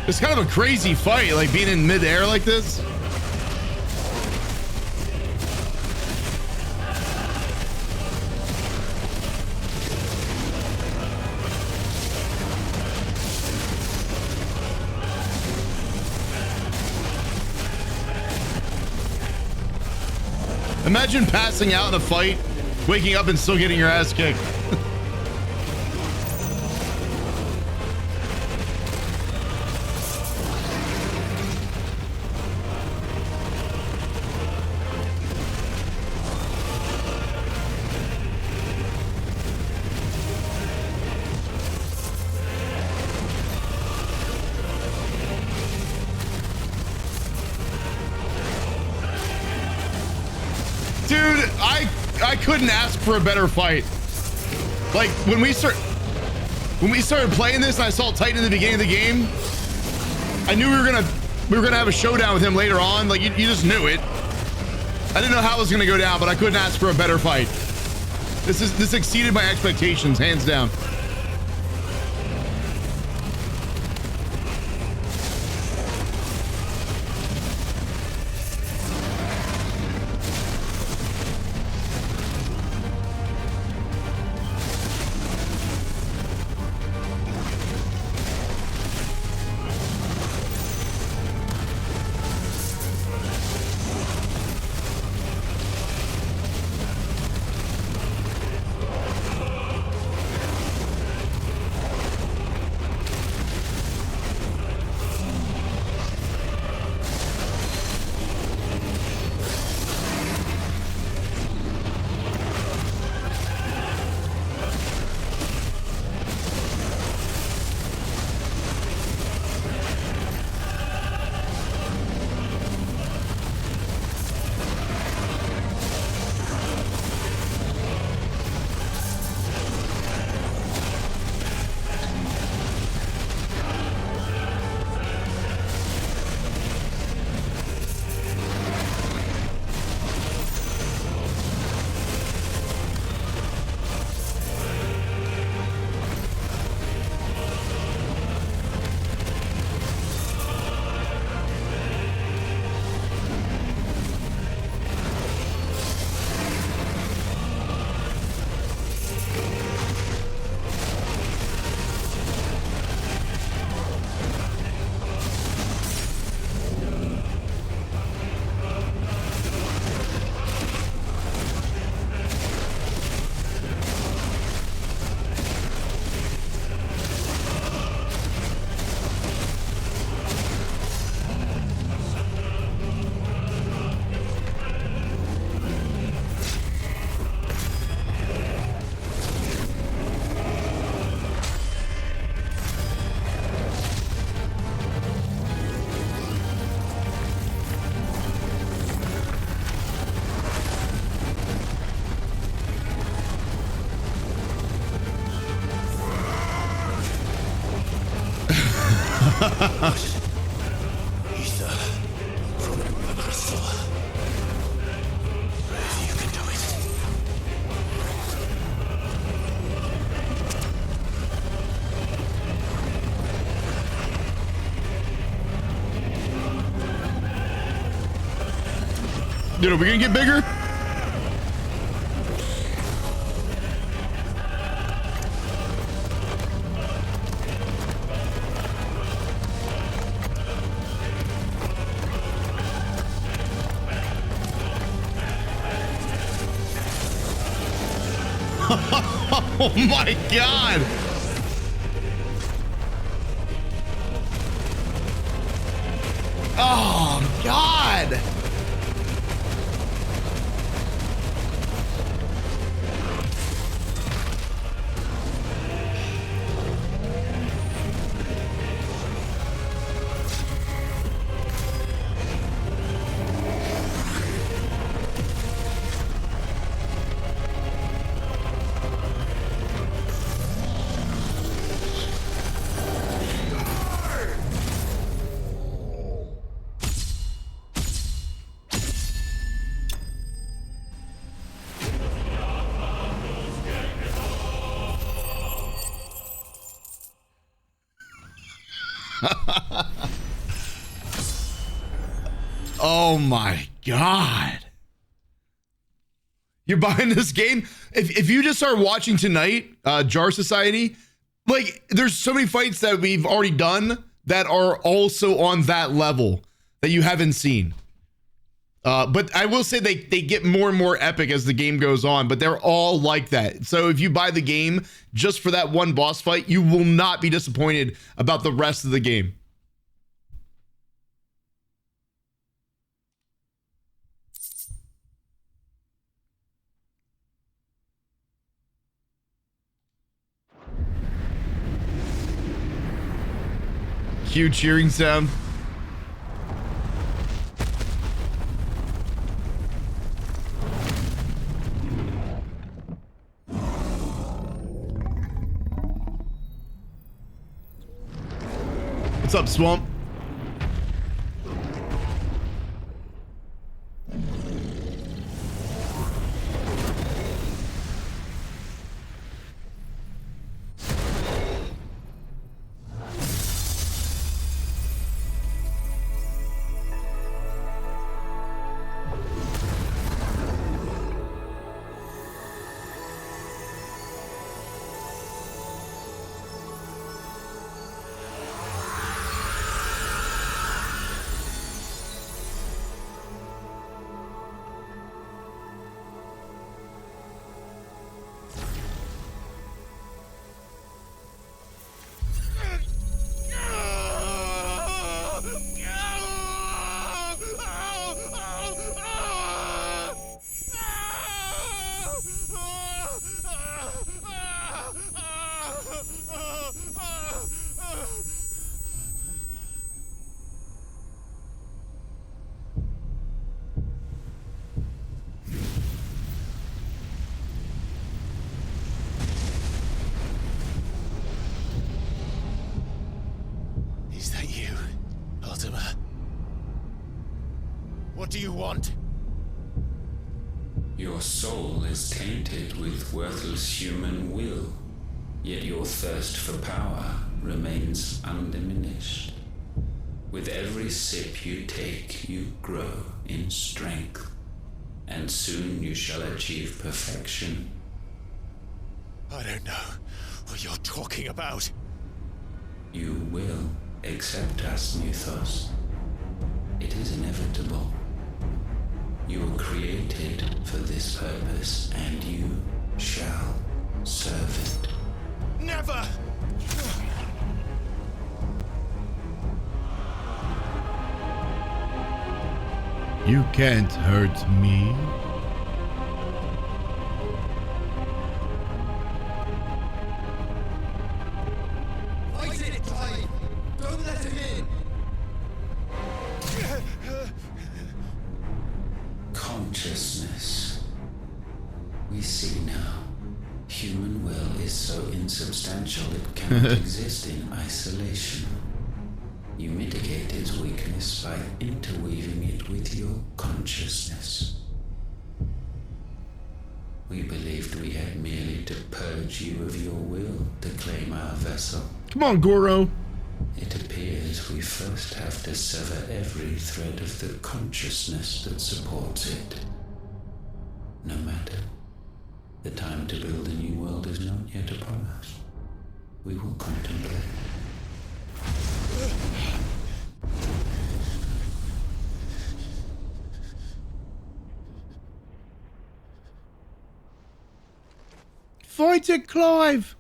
It's kind of a crazy fight, like being in midair like this. Imagine passing out in a fight, waking up and still getting your ass kicked. I couldn't ask for a better fight. Like when we started playing this and I saw Titan in the beginning of the game, I knew we were gonna have a showdown with him later on. Like you just knew it. I didn't know how it was gonna go down, but I couldn't ask for a better fight. This exceeded my expectations, hands down. Ether from the crystal. You can do it. Dude, are we gonna get bigger? Oh my God. Oh God. Oh my God. You're buying this game? If you just start watching tonight, Jar Society, like there's so many fights that we've already done that are also on that level that you haven't seen. But I will say they get more and more epic as the game goes on, but they're all like that. So if you buy the game just for that one boss fight, you will not be disappointed about the rest of the game. Cue cheering sound. What's up, Swamp? Is that you, Ultima? What do you want? Your soul is tainted with worthless human will, yet your thirst for power remains undiminished. With every sip you take, you grow in strength, and soon you shall achieve perfection. I don't know what you're talking about. You will accept us, Mythos. It is inevitable. You were created for this purpose, and you shall serve it. Never! You can't hurt me. Fight it, Clive! Don't let him in! Consciousness. We see now. Human will is so insubstantial it cannot exist in isolation. You mitigate its weakness by interweaving it with your consciousness. We believed we had merely to purge you of your will to claim our vessel. Come on, Goro. It appears we first have to sever every thread of the consciousness that supports it. No matter. The time to build a new world is not yet upon us. We will contemplate. Fight it, Clive!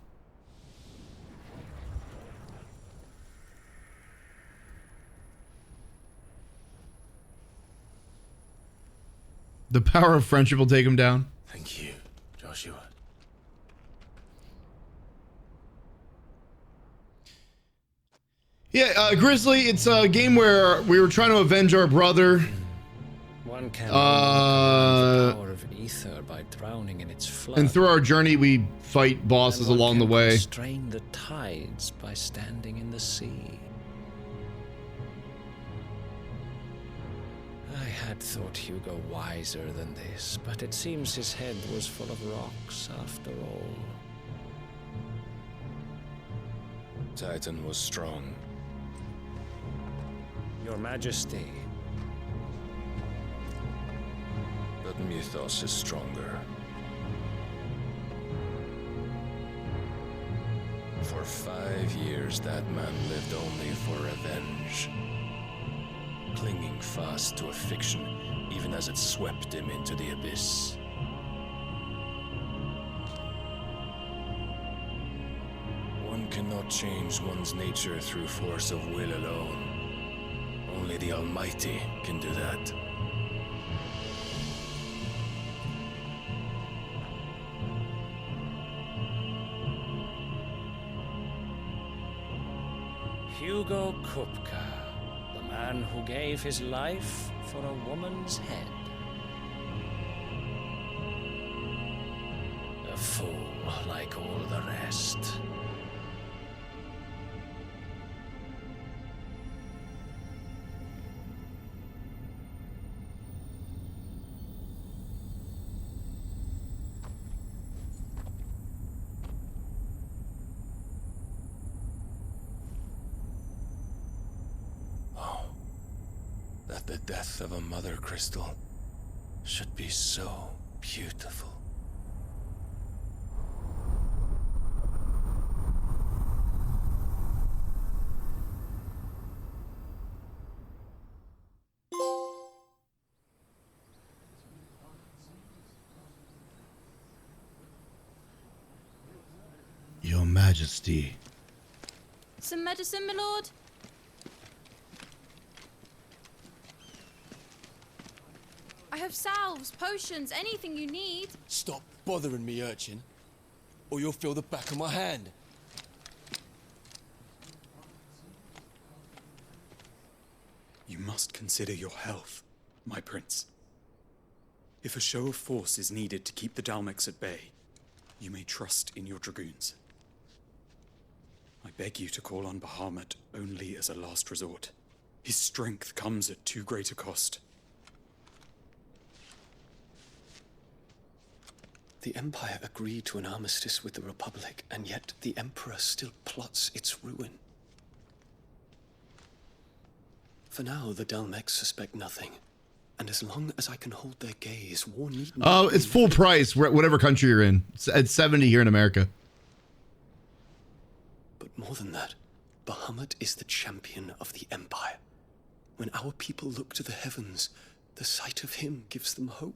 The power of friendship will take him down. Thank you, Joshua. Yeah, Grizzly, it's a game where we were trying to avenge our brother. One can the power of ether by drowning in its flood. And through our journey, we fight bosses along the way. Constrain the tides by standing in the sea. I had thought Hugo wiser than this, but it seems his head was full of rocks after all. Titan was strong. Your Majesty. But Mythos is stronger. For 5 years, that man lived only for revenge. Clinging fast to a fiction, even as it swept him into the abyss. One cannot change one's nature through force of will alone. Only the Almighty can do that. Hugo Kupka, the man who gave his life for a woman's head. A fool like all the rest. That the death of a mother crystal should be so beautiful. Your Majesty. Some medicine, my lord? I have salves, potions, anything you need. Stop bothering me, urchin, or you'll feel the back of my hand. You must consider your health, my prince. If a show of force is needed to keep the Dalmex at bay, you may trust in your dragoons. I beg you to call on Bahamut only as a last resort. His strength comes at too great a cost. The Empire agreed to an armistice with the Republic, and yet the Emperor still plots its ruin. For now, the Dalmex suspect nothing, and as long as I can hold their gaze, war need not. Oh, it's full price, whatever country you're in. It's 70 here in America. But more than that, Bahamut is the champion of the Empire. When our people look to the heavens, the sight of him gives them hope.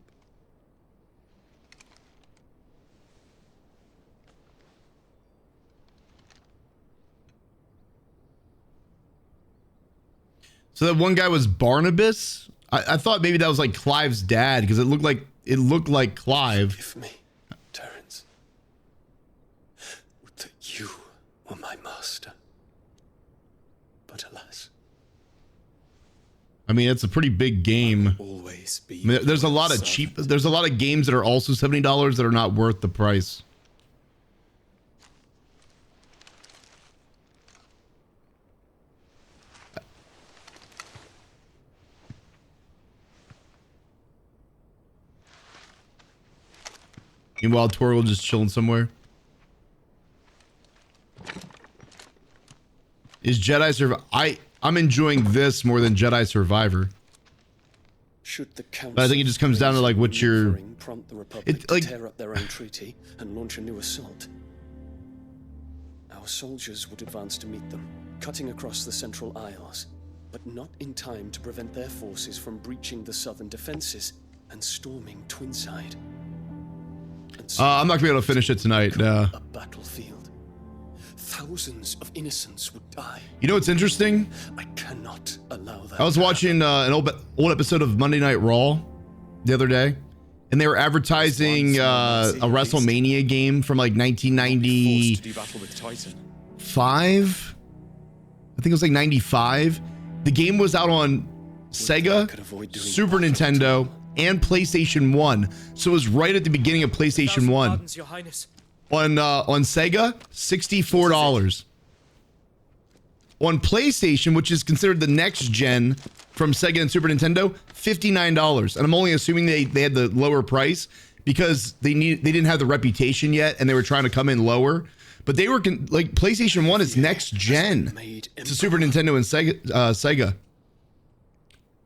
So that one guy was Barnabas? I thought maybe that was like Clive's dad because it looked like Clive. Forgive me, Terence. Would that you were my master. But alas. I mean, it's a pretty big game. Always be. I mean, there's a lot of cheap. There's a lot of games that are also $70 that are not worth the price. Meanwhile, Torgal just chilling somewhere. Is Jedi Survivor? I'm enjoying this more than Jedi Survivor. Should the council, but I think it just comes down to like what you're. Prompt the Republic to tear up their own treaty and launch a new assault. Our soldiers would advance to meet them, cutting across the Central Isles, but not in time to prevent their forces from breaching the southern defenses and storming Twinside. I'm not gonna be able to finish it tonight. A battlefield. Thousands of innocents would die. You know what's interesting? I cannot allow that. I was watching an old episode of Monday Night Raw the other day, and they were advertising a WrestleMania game from like 1995. I think it was like 95. The game was out on Sega, Super Nintendo, and PlayStation 1. So it was right at the beginning of PlayStation 1. On Sega, $64. On PlayStation, which is considered the next gen from Sega and Super Nintendo, $59. And I'm only assuming they had the lower price because they didn't have the reputation yet and they were trying to come in lower. But they were like PlayStation 1 is next gen to Super Nintendo and Sega.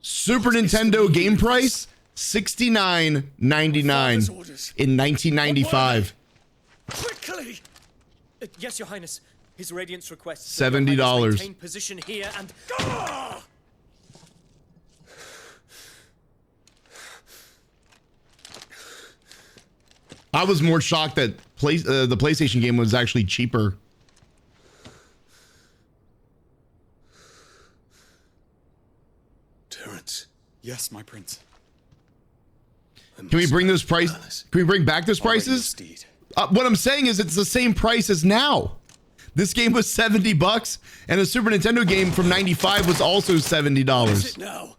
Super Nintendo game price $69.99 in 1995. Quickly! Yes, Your Highness. His Radiance requests $70. maintain position here and. I was more shocked that the PlayStation game was actually cheaper. Terrence. Yes, my prince. Can we bring those prices? Can we bring back those prices? What I'm saying is it's the same price as now. This game was $70 and a Super Nintendo game from 95 was also $70. Is it now?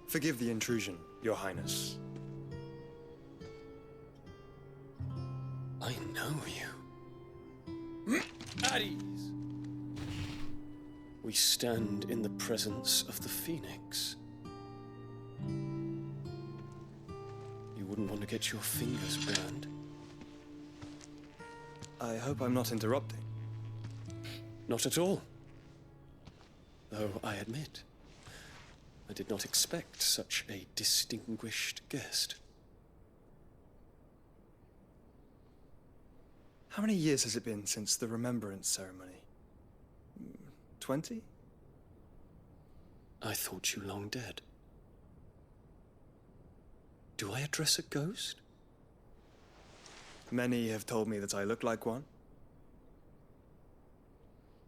Forgive the intrusion, Your Highness. I know you. At ease. We stand in the presence of the Phoenix. You wouldn't want to get your fingers burned. I hope I'm not interrupting. Not at all. Though I admit, I did not expect such a distinguished guest. How many years has it been since the Remembrance ceremony? 20? I thought you long dead. Do I address a ghost? Many have told me that I look like one.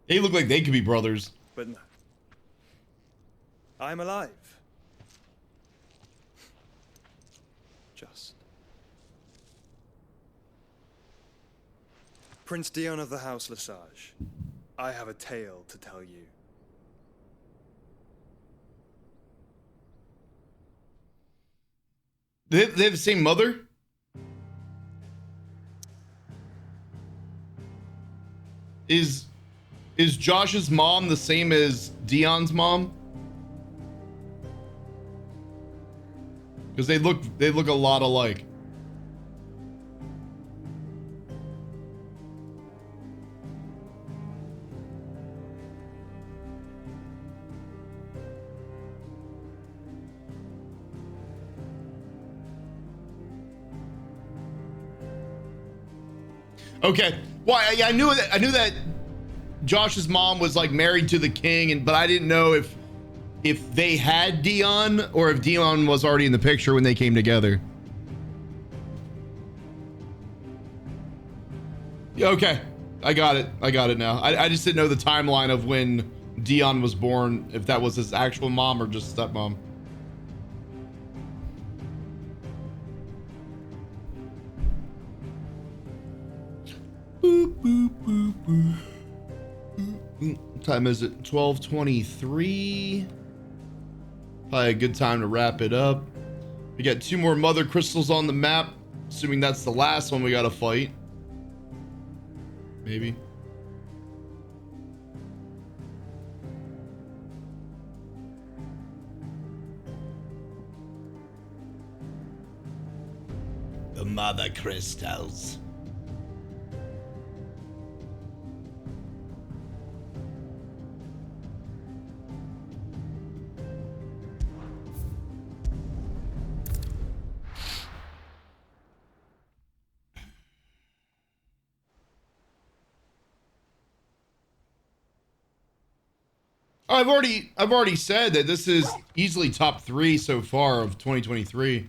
They look like they could be brothers. But no. I'm alive. Just. Prince Dion of the House Lesage, I have a tale to tell you. They have the same mother? Is Josh's mom the same as Dion's mom? Because they look a lot alike. Okay. Well, I knew that Josh's mom was like married to the king, but I didn't know if they had Dion or if Dion was already in the picture when they came together. Yeah, okay. I got it now. I just didn't know the timeline of when Dion was born, if that was his actual mom or just stepmom. Boop, boop, boop, boop. What time is it? 12:23. Probably a good time to wrap it up. We got 2 more mother crystals on the map, assuming that's the last one we gotta fight. Maybe. The mother crystals. I've already said that this is easily top 3 so far of 2023.